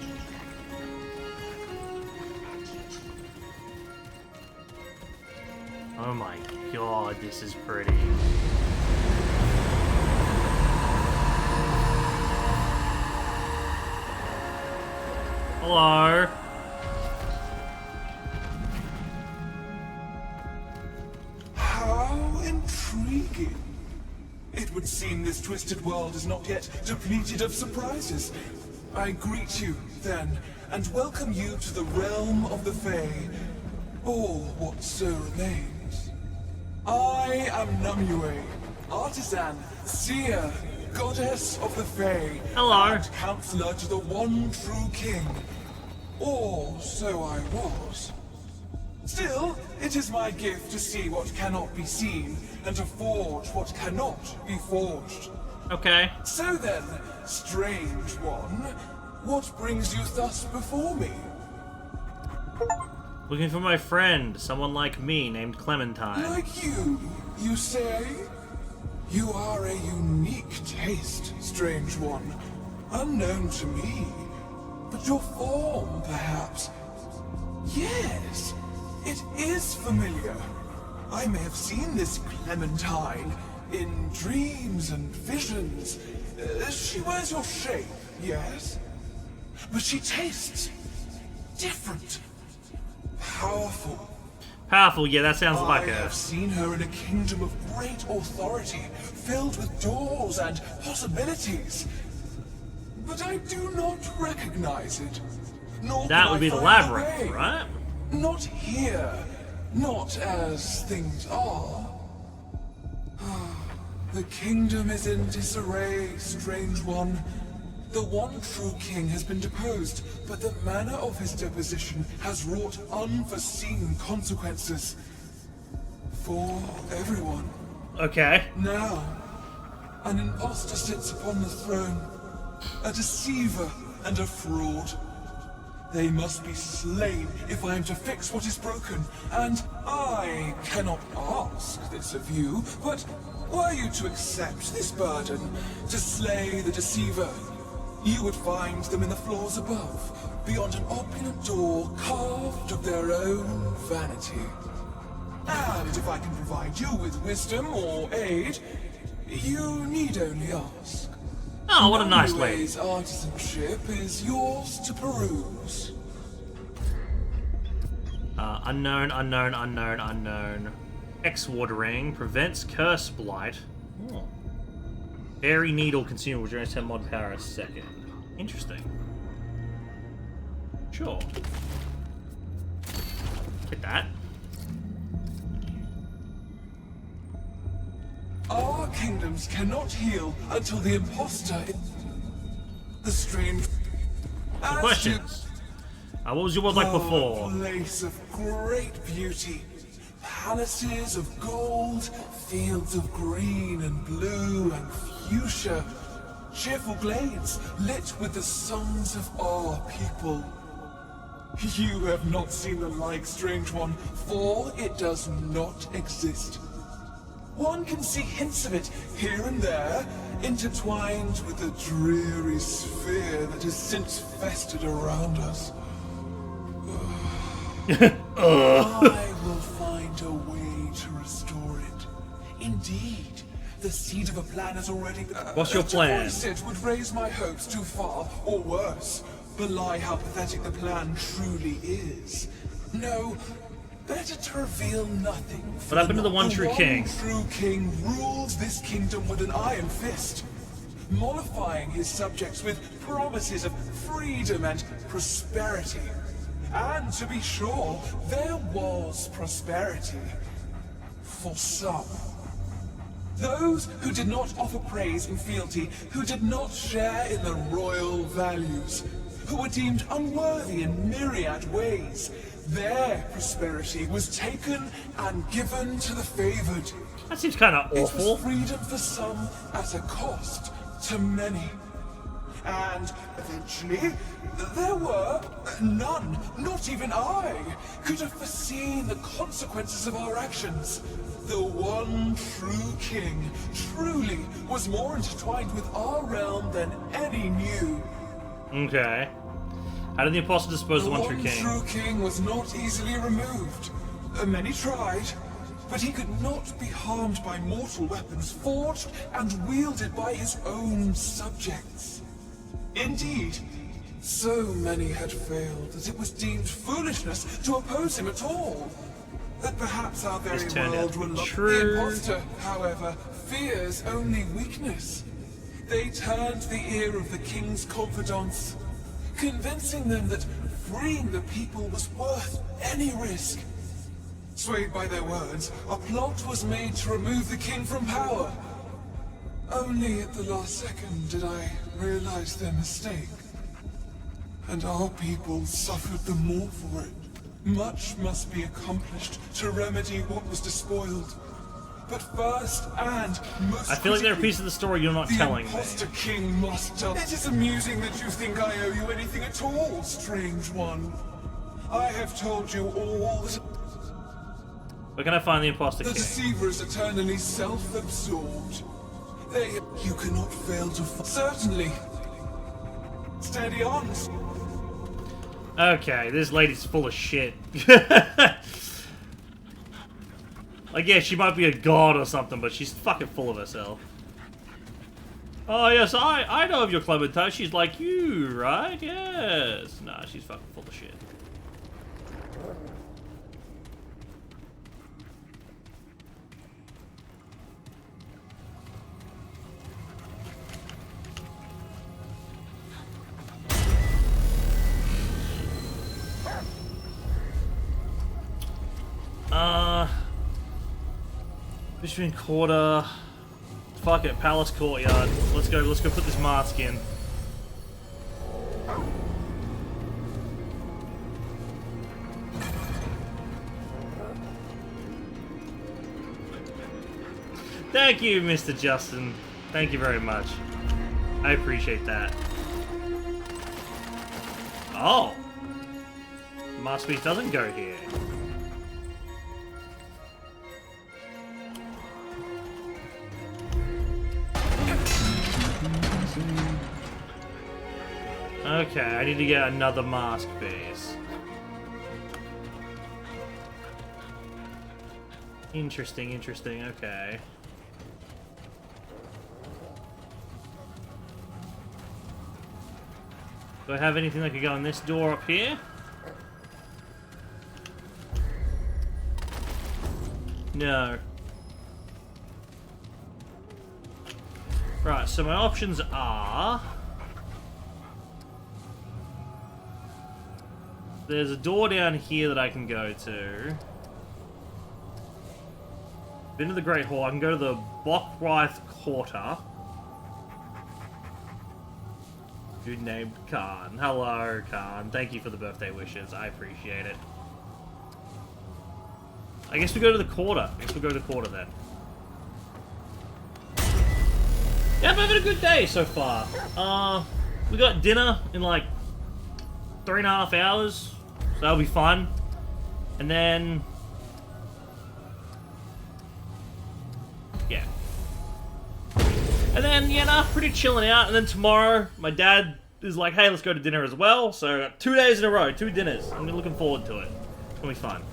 Oh my god, this is pretty. Hello. How intriguing. It would seem this twisted world is not yet depleted of surprises. I greet you, then, and welcome you to the realm of the Fae, or what so remains. I am Numue, artisan, seer, goddess of the Fae, and counselor to the one true king. Or so I was. Still, it is my gift to see what cannot be seen, and to forge what cannot be forged. Okay. So then, strange one, what brings you thus before me? Looking for my friend, someone like me named Clementine. Like you say? You are a unique taste, strange one. Unknown to me. But your form, perhaps? Yes, it is familiar. I may have seen this Clementine in dreams and visions. She wears your shape, yes? But she tastes different. Powerful. Powerful, yeah, that sounds like I have seen her in a kingdom of great authority, filled with doors and possibilities. But I do not recognize it. Nor that can would I be the find labyrinth, way. right? Not here. Not as things are. The kingdom is in disarray, strange one. The one true king has been deposed, but the manner of his deposition has wrought unforeseen consequences. For everyone. Okay. Now, an impostor sits upon the throne. A deceiver and a fraud. They must be slain if I am to fix what is broken, and I cannot ask this of you, but were you to accept this burden, to slay the deceiver, you would find them in the floors above, beyond an opulent door carved of their own vanity. And if I can provide you with wisdom or aid, you need only ask. Oh, what a nice lady. Nume's artisanship is yours to peruse. Unknown. X-watering prevents curse blight. Oh. Airy needle consumable generates 10 mod power a second. Interesting. Sure. Get that. Our kingdoms cannot heal until the imposter is the strange. Some questions. What was your world like before? A place of great beauty. Palaces of gold, fields of green and blue and fuchsia. Cheerful glades lit with the songs of our people. You have not seen the like, strange one, for it does not exist. One can see hints of it here and there, intertwined with the dreary sphere that has since festered around us. I will find a way to restore it. Indeed, the seed of a plan has already... What's your plan? To voice it would raise my hopes too far, or worse, belie how pathetic the plan truly is. No, better to reveal nothing. What happened to the one true king? The one true king rules this kingdom with an iron fist, mollifying his subjects with promises of freedom and prosperity. And to be sure, there was prosperity. For some. Those who did not offer praise and fealty, who did not share in the royal values, who were deemed unworthy in myriad ways, their prosperity was taken and given to the favored. That seems kind of awful. It was freedom for some at a cost to many. And eventually, there were none, not even I, could have foreseen the consequences of our actions. The one true king truly was more intertwined with our realm than any knew. Okay. How did the imposter dispose of the one true king? The one true king was not easily removed. Many tried, but he could not be harmed by mortal weapons forged and wielded by his own subjects. Indeed, so many had failed that it was deemed foolishness to oppose him at all. That perhaps our very world will look the imposter, however, fears only weakness. They turned the ear of the king's confidants, convincing them that freeing the people was worth any risk. Swayed by their words, a plot was made to remove the king from power. Only at the last second did I realize their mistake. And our people suffered the more for it. Much must be accomplished to remedy what was despoiled. But first and most I feel like there are pieces of the story you're not telling me. The imposter king must tell. It is amusing that you think I owe you anything at all, strange one. I have told you all that... Where can I find the imposter The king? deceiver is eternally self-absorbed. You cannot fail to... Certainly. Steady on. Okay, this lady's full of shit. Like, yeah, she might be a god or something, but she's fucking full of herself. Oh, yes, I know of your Clementine. She's like you, right? Yes. Nah, she's fucking full of shit. Between quarter. Fuck it, Palace Courtyard. Let's go put this mask in. Thank you, Mr. Justin. Thank you very much. I appreciate that. Oh! Mask piece doesn't go here. Okay, I need to get another mask piece. Interesting, interesting, okay. Do I have anything that could go in this door up here? No. Right, so my options are... There's a door down here that I can go to. Been to the Great Hall. I can go to the Bockryth Quarter. Dude named Khan. Hello, Khan. Thank you for the birthday wishes. I appreciate it. I guess we go to the quarter. I guess we'll go to the quarter then. Yeah, I'm having a good day so far. We got dinner in like 3.5 hours, so that'll be fun. And then... yeah. And then, yeah, nah, pretty chilling out. And then tomorrow, my dad is like, hey, let's go to dinner as well. So, 2 days in a row, 2 dinners. I'm looking forward to it. It's gonna be fun.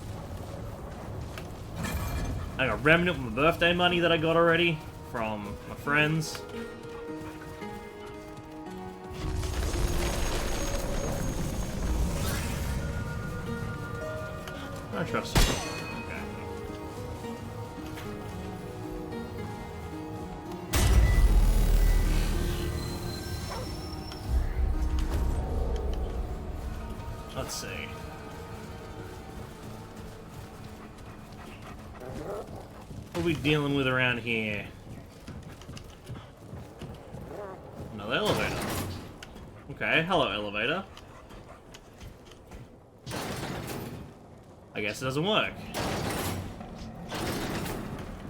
I got Remnant with my birthday money that I got already from my friends. I don't trust you. Okay. Let's see. What are we dealing with around here? Another elevator. Okay, hello elevator. I guess it doesn't work.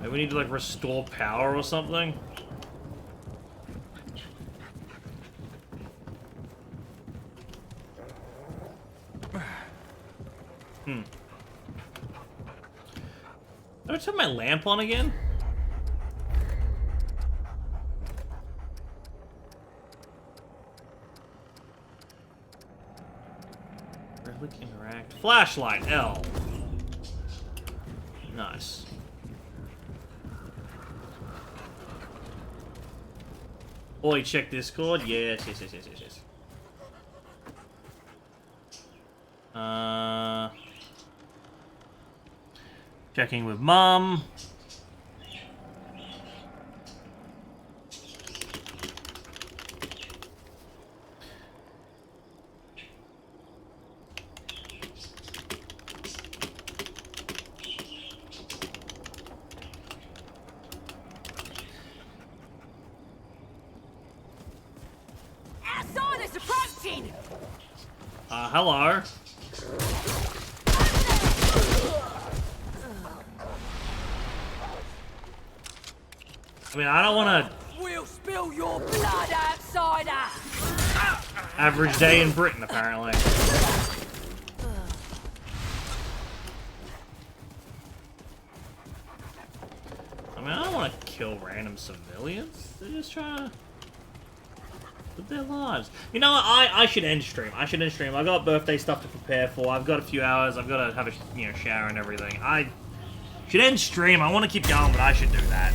Maybe we need to like restore power or something. Did I turn my lamp on again? Relic interact. Flashlight, L. Nice. Oi, check Discord. Yes. Checking with Mum. Outside is approaching! Hello. I mean, I don't want to... We'll spill your blood, outsider! Average day in Britain, apparently. I mean, I don't want to kill random civilians. They're just trying to live their lives. You know what? I should end stream. I got birthday stuff to prepare for. I've got a few hours. I've got to have a shower and everything. I should end stream. I want to keep going, but I should do that.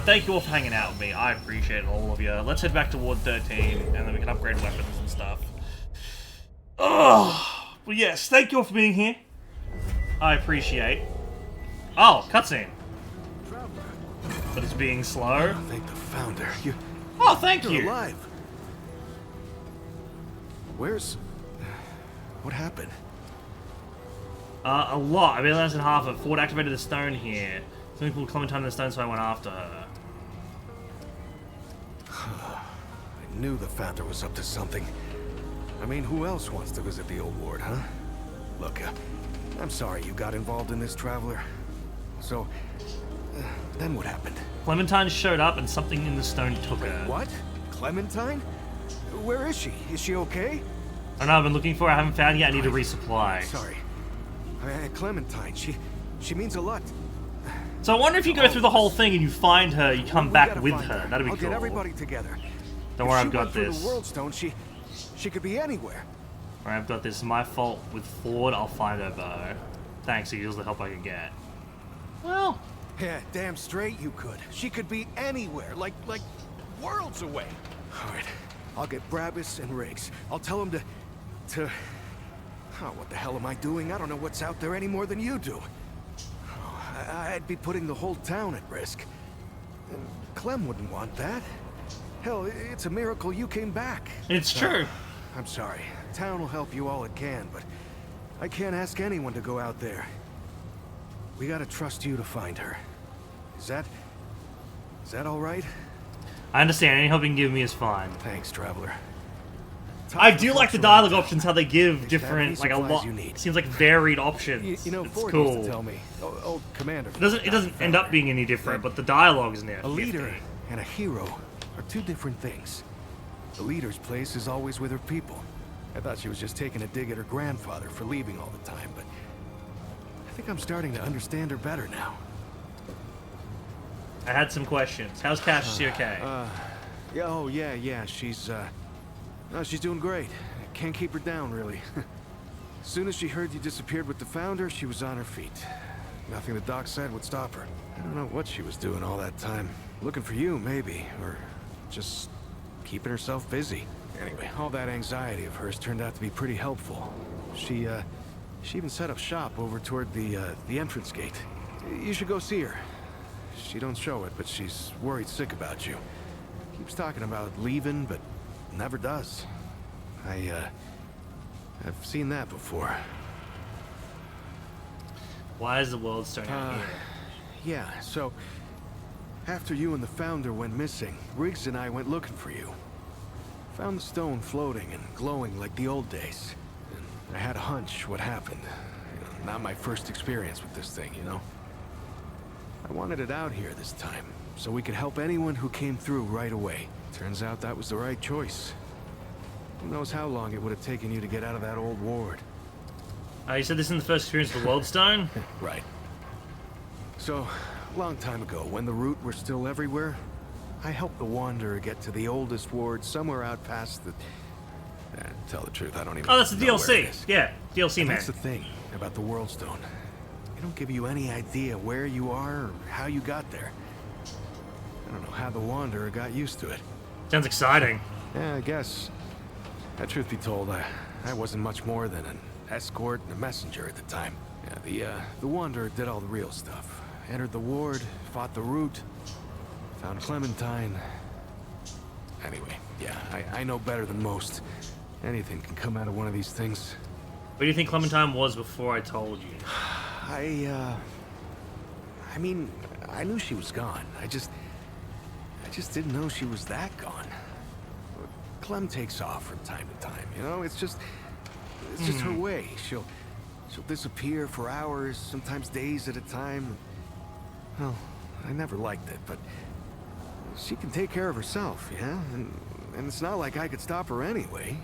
Thank you all for hanging out with me. I appreciate all of you. Let's head back to Ward 13, and then we can upgrade weapons and stuff. Oh, well, yes, thank you all for being here. I appreciate. Oh, cutscene. But it's being slow. Thank the founder. Oh, thank you. You're alive. What happened? A lot. I mean, less than half of it. Ford activated the stone here. Something called Clementine in the stone, so I went after her. I knew the founder was up to something. I mean, who else wants to visit the old ward, huh? Look, I'm sorry you got involved in this, Traveler. So, then what happened? Clementine showed up and something in the stone took her. What? Clementine? Where is she? Is she okay? I know, I've been looking for her. I haven't found yet. I need to resupply. Sorry. Clementine, she means a lot. So I wonder if you go through the whole thing and you find her, you come back with her. That'd be I'll cool. Get everybody together. Don't worry, I've got this. The World Stone, she could be anywhere. Alright, I've got this. My fault with Ford. I'll find her though. Thanks, he gives the help I can get. Well, yeah, damn straight you could. She could be anywhere, like worlds away. All right, I'll get Brabus and Riggs. I'll tell them to. Oh, what the hell am I doing? I don't know what's out there any more than you do. I'd be putting the whole town at risk. And Clem wouldn't want that. Hell, it's a miracle you came back. It's true. I'm sorry. Town will help you all it can, but I can't ask anyone to go out there. We gotta trust you to find her. Is that all right? I understand. Any help you can give me is fine. Thanks, Traveler. I do like the dialogue options, how they give different, like a lot. Seems like varied options. You know, it's Ford cool. used to tell me, old Commander. It doesn't end up being any different, but the dialogue is nifty. A leader and a hero are two different things. The leader's place is always with her people. I thought she was just taking a dig at her grandfather for leaving all the time, but I think I'm starting to understand her better now. I had some questions. How's Cash? Is she okay? Yeah. She's doing great. Can't keep her down, really. As soon as she heard you disappeared with the founder, she was on her feet. Nothing the doc said would stop her. I don't know what she was doing all that time. Looking for you, maybe, or just keeping herself busy. Anyway, all that anxiety of hers turned out to be pretty helpful. She even set up shop over toward the entrance gate. You should go see her. She don't show it, but she's worried sick about you. Keeps talking about leaving, but never does. I've seen that before. Why is the world starting out here? Yeah, so after you and the founder went missing, Riggs and I went looking for you. Found the stone floating and glowing like the old days. And I had a hunch what happened. Not my first experience with this thing, you know? I wanted it out here this time, so we could help anyone who came through right away. Turns out that was the right choice. Who knows how long it would have taken you to get out of that old ward. You said this in the first experience of the World Stone? Right. So, a long time ago, when the root were still everywhere, I helped the Wanderer get to the oldest ward somewhere out past the... tell the truth, I don't even know. Oh, that's the where it DLC. is. Yeah, DLC, man. That's the thing about the World Stone. They don't give you any idea where you are or how you got there. I don't know how the Wanderer got used to it. Sounds exciting. Yeah, I guess. Truth be told, I wasn't much more than an escort and a messenger at the time. Yeah, the Wanderer did all the real stuff. Entered the ward, fought the Root, found Clementine. Anyway, yeah, I know better than most. Anything can come out of one of these things. What do you think Clementine was before I told you? I mean, I knew she was gone. I just didn't know she was that gone. Clem takes off from time to time, you know? It's just her way. She'll disappear for hours, sometimes days at a time. Well, I never liked it, but she can take care of herself, yeah? And it's not like I could stop her anyway.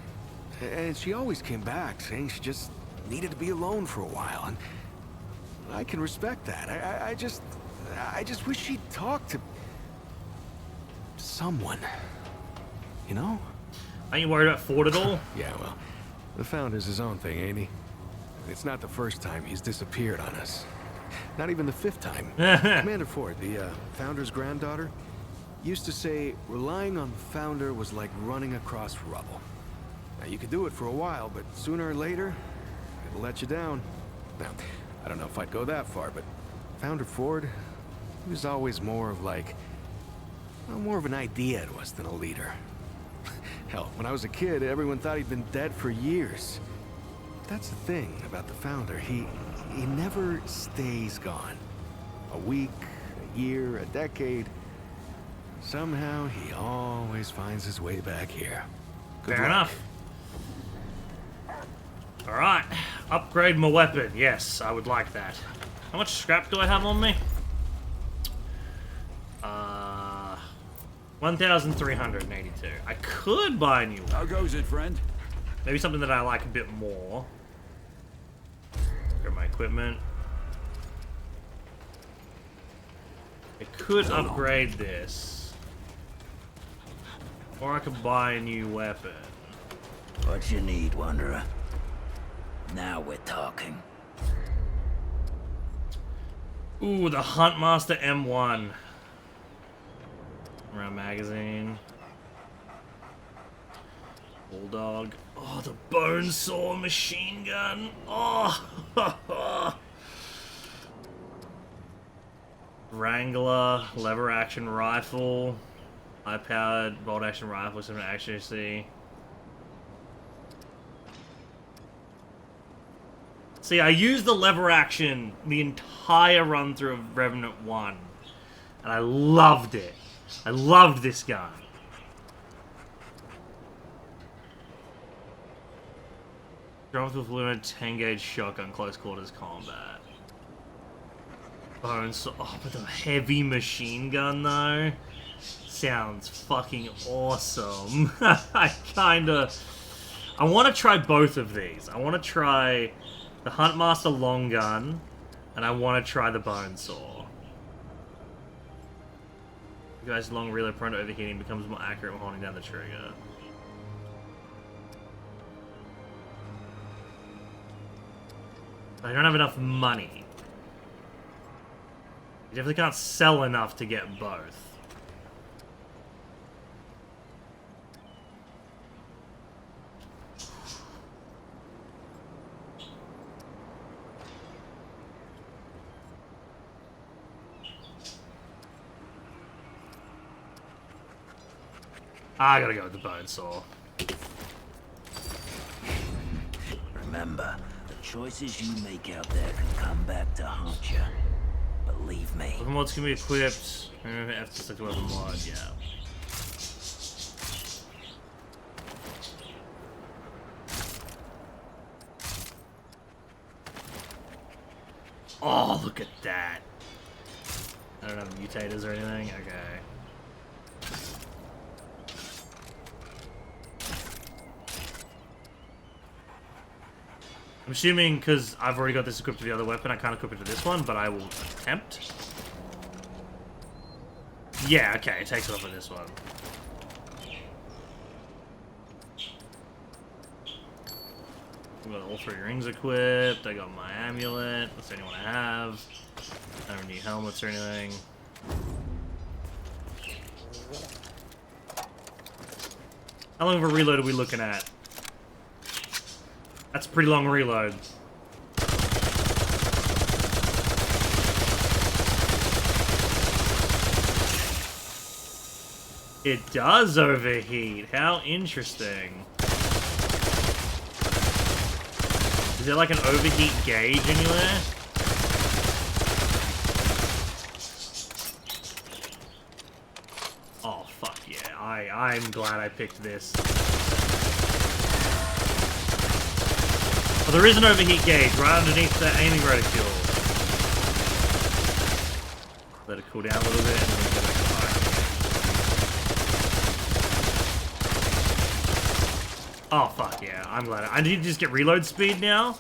And she always came back, saying she just needed to be alone for a while, and I can respect that. I just wish she'd talk to someone, you know? Aren't you worried about Ford at all? Yeah, well, the Founder's his own thing, ain't he? It's not the first time he's disappeared on us. Not even the 5th time. Commander Ford, the Founder's granddaughter, used to say relying on the Founder was like running across rubble. Now, you could do it for a while, but sooner or later, it'll let you down. Now, I don't know if I'd go that far, but Founder Ford, he was always more of like, well, more of an idea to us than a leader. Hell, when I was a kid, everyone thought he'd been dead for years. That's the thing about the Founder. He never stays gone. A week, a year, a decade. Somehow, he always finds his way back here. Good Fair luck. enough. Alright, upgrade my weapon. Yes, I would like that. How much scrap do I have on me? 1,382. I could buy a new one. How goes it, friend? Maybe something that I like a bit more. Grab my equipment. I could upgrade this. Or I could buy a new weapon. What you need, Wanderer? Now we're talking. Ooh, the Huntmaster M1. Round magazine. Bulldog. Oh, the bone saw machine gun. Oh. Wrangler, lever action rifle. High powered bolt action rifle, something to actually see. See, I used the lever action the entire run through of Remnant 1. And I loved it. I loved this gun. Drums with limited 10 gauge shotgun close quarters combat. Bones. Oh, but the heavy machine gun though sounds fucking awesome. I want to try both of these. I want to try the Huntmaster long gun, and I want to try the bone saw. You guys long reload prone to overheating becomes more accurate when holding down the trigger. I don't have enough money. You definitely can't sell enough to get both. I gotta go with the bone saw. Remember, the choices you make out there can come back to haunt you. Believe me. Weapon mods can be equipped. F to select weapon mod, yeah. Oh, look at that. I don't have mutators or anything. Okay. I'm assuming because I've already got this equipped to the other weapon, I can't equip it to this one, but I will attempt. Yeah, okay, it takes it off of this one. I've got all 3 rings equipped, I got my amulet, that's the only one I have. I don't need helmets or anything. How long of a reload are we looking at? That's a pretty long reload. It does overheat. How interesting. Is there like an overheat gauge anywhere? Oh, fuck yeah. I'm glad I picked this. Oh, there is an overheat gauge right underneath the aiming reticule. Let it cool down a little bit and then go back to fire. Oh, fuck yeah. I'm glad. I need to just get reload speed now.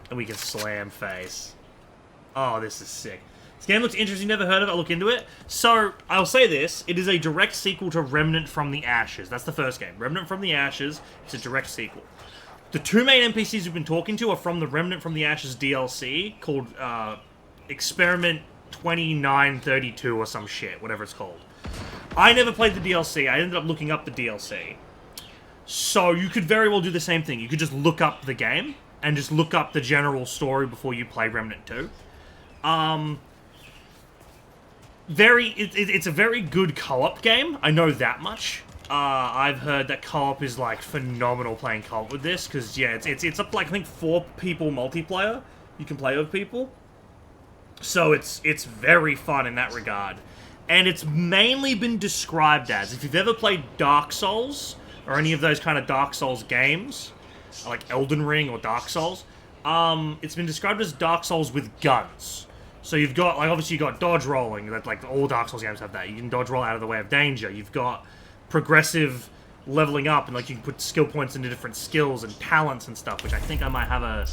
And we can slam face. Oh, this is sick. This game looks interesting. Never heard of it. I'll look into it. So, I'll say this. It is a direct sequel to Remnant from the Ashes. That's the first game. Remnant from the Ashes. It's a direct sequel. The two main NPCs we've been talking to are from the Remnant from the Ashes DLC called Experiment 2932 or some shit. Whatever it's called. I never played the DLC. I ended up looking up the DLC. So you could very well do the same thing. You could just look up the game and just look up the general story before you play Remnant 2. It's a very good co-op game. I know that much. I've heard that co-op is like phenomenal playing co-op with this because yeah, it's up like I think 4 people multiplayer. You can play with people. So it's very fun in that regard. And it's mainly been described as, if you've ever played Dark Souls or any of those kind of Dark Souls games, like Elden Ring or Dark Souls, it's been described as Dark Souls with guns. So you've got, like, obviously you've got dodge rolling, that like all Dark Souls games have that. You can dodge roll out of the way of danger. You've got progressive leveling up, and like you can put skill points into different skills and talents and stuff, which I think I might have a...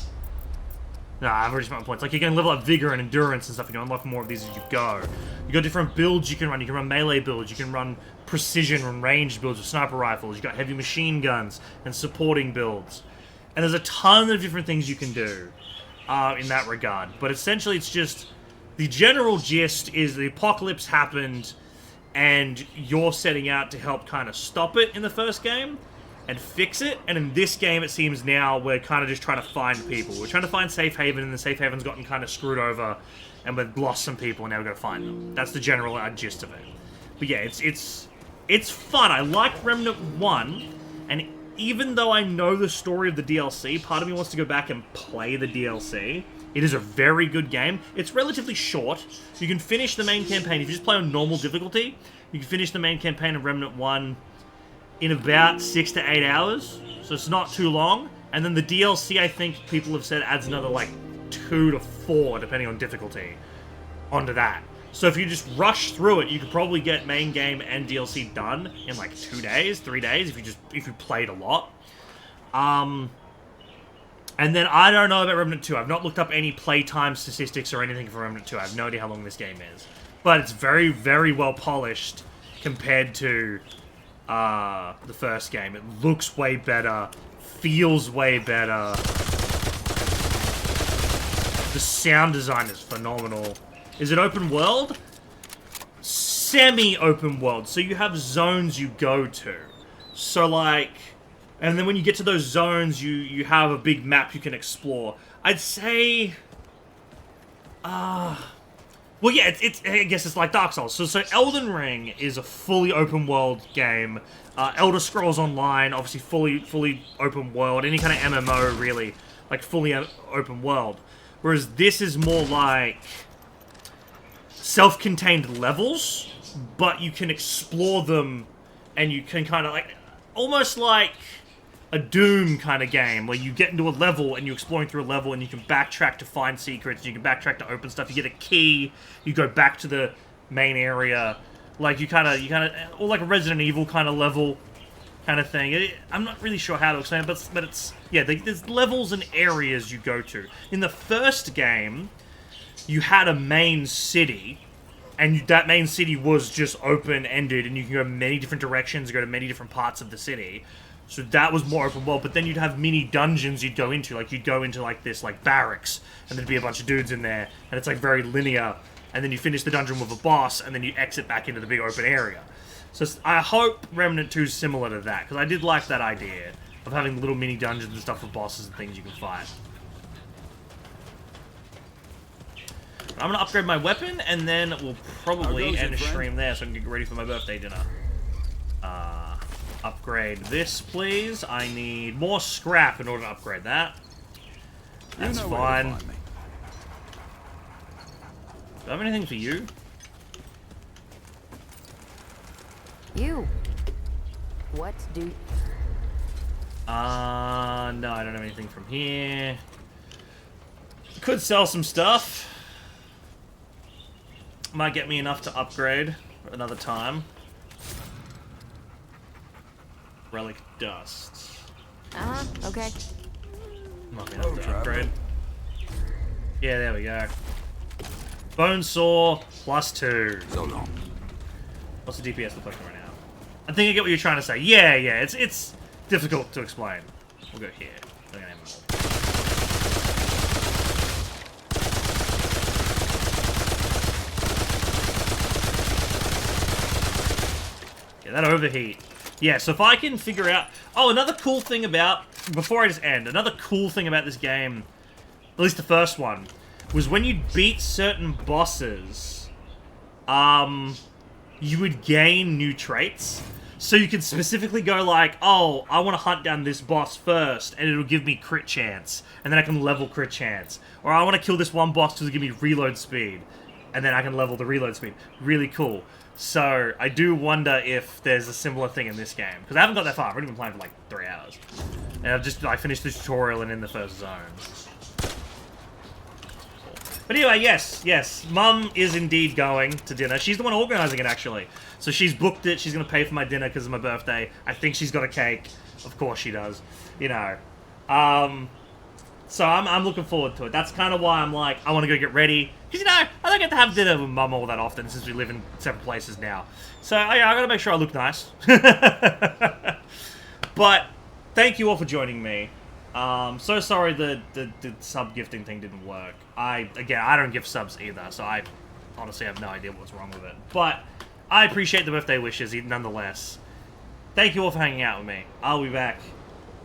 No, I've already spent my points. Like, you can level up vigor and endurance and stuff. You can unlock more of these as you go. You got different builds you can run. You can run melee builds. You can run precision and ranged builds with sniper rifles. You got heavy machine guns and supporting builds. And there's a ton of different things you can do in that regard. But essentially, it's just... The general gist is the apocalypse happened, and you're setting out to help kind of stop it in the first game and fix it. And in this game, it seems now we're kind of just trying to find people. We're trying to find Safe Haven, and the Safe Haven's gotten kind of screwed over, and we've lost some people, and now we've got to find them. That's the general gist of it. But yeah, it's fun. I like Remnant 1, and even though I know the story of the DLC, part of me wants to go back and play the DLC. It is a very good game. It's relatively short. You can finish the main campaign. If you just play on normal difficulty, you can finish the main campaign of Remnant 1 in about 6 to 8 hours. So it's not too long. And then the DLC, I think people have said, adds another like 2 to 4, depending on difficulty, onto that. So if you just rush through it, you could probably get main game and DLC done in like 2 days, 3 days, if you played a lot. And then I don't know about Remnant 2. I've not looked up any playtime statistics or anything for Remnant 2. I have no idea how long this game is. But it's very, very well polished compared to the first game. It looks way better, feels way better. The sound design is phenomenal. Is it open world? Semi-open world. So you have zones you go to. So like... And then when you get to those zones, you have a big map you can explore. I'd say... well, yeah, I guess it's like Dark Souls. So Elden Ring is a fully open world game. Elder Scrolls Online, obviously fully open world. Any kind of MMO, really, like fully open world. Whereas this is more like self-contained levels, but you can explore them, and you can kind of like... Almost like a Doom kind of game, where you get into a level and you're exploring through a level and you can backtrack to find secrets, you can backtrack to open stuff, you get a key, you go back to the main area, like you kind of, or like a Resident Evil kind of level kind of thing. I'm not really sure how to explain it, but it's, yeah, there's levels and areas you go to. In the first game, you had a main city, and that main city was just open-ended, and you can go many different directions, go to many different parts of the city. So that was more open world, but then you'd have mini dungeons you'd go into. Like, you'd go into, like, this, like, barracks, and there'd be a bunch of dudes in there, and it's, like, very linear. And then you finish the dungeon with a boss, and then you exit back into the big open area. So I hope Remnant 2 is similar to that, because I did like that idea of having little mini dungeons and stuff for bosses and things you can fight. I'm gonna upgrade my weapon, and then we'll probably end the stream there so I can get ready for my birthday dinner. Upgrade this, please. I need more scrap in order to upgrade that. That's fine. Do I have anything for you? You. What do... No, I don't have anything from here. Could sell some stuff. Might get me enough to upgrade another time. Relic dust. Okay. Might be enough to upgrade. Yeah, there we go. Bone saw +2. So long. What's the DPS look like right now? I think I get what you're trying to say. Yeah, it's difficult to explain. We'll go here. Yeah, that overheat. Yeah, so if I can figure out... Oh, another cool thing about... Before I just end, another cool thing about this game, at least the first one, was when you beat certain bosses, you would gain new traits. So you could specifically go like, oh, I want to hunt down this boss first, and it'll give me crit chance, and then I can level crit chance. Or I want to kill this one boss because it'll give me reload speed, and then I can level the reload speed. Really cool. So I do wonder if there's a similar thing in this game, because I haven't got that far. I've already been playing for like 3 hours, and I've just finished the tutorial and in the first zone. But anyway, yes, Mum is indeed going to dinner. She's the one organising it, actually. So she's booked it. She's going to pay for my dinner because of my birthday. I think she's got a cake. Of course she does. You know. So I'm looking forward to it. That's kind of why I'm like, I want to go get ready. Because, you know, I don't get to have dinner with Mum all that often since we live in separate places now. So, yeah, I got to make sure I look nice. But thank you all for joining me. So sorry the sub gifting thing didn't work. Again, I don't give subs either, so I honestly have no idea what's wrong with it. But I appreciate the birthday wishes nonetheless. Thank you all for hanging out with me. I'll be back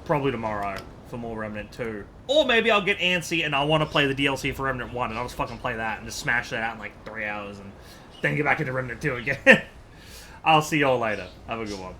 probably tomorrow for more Remnant 2. Or maybe I'll get antsy and I want to play the DLC for Remnant 1 and I'll just fucking play that and just smash that out in like 3 hours and then get back into Remnant 2 again. I'll see y'all later. Have a good one.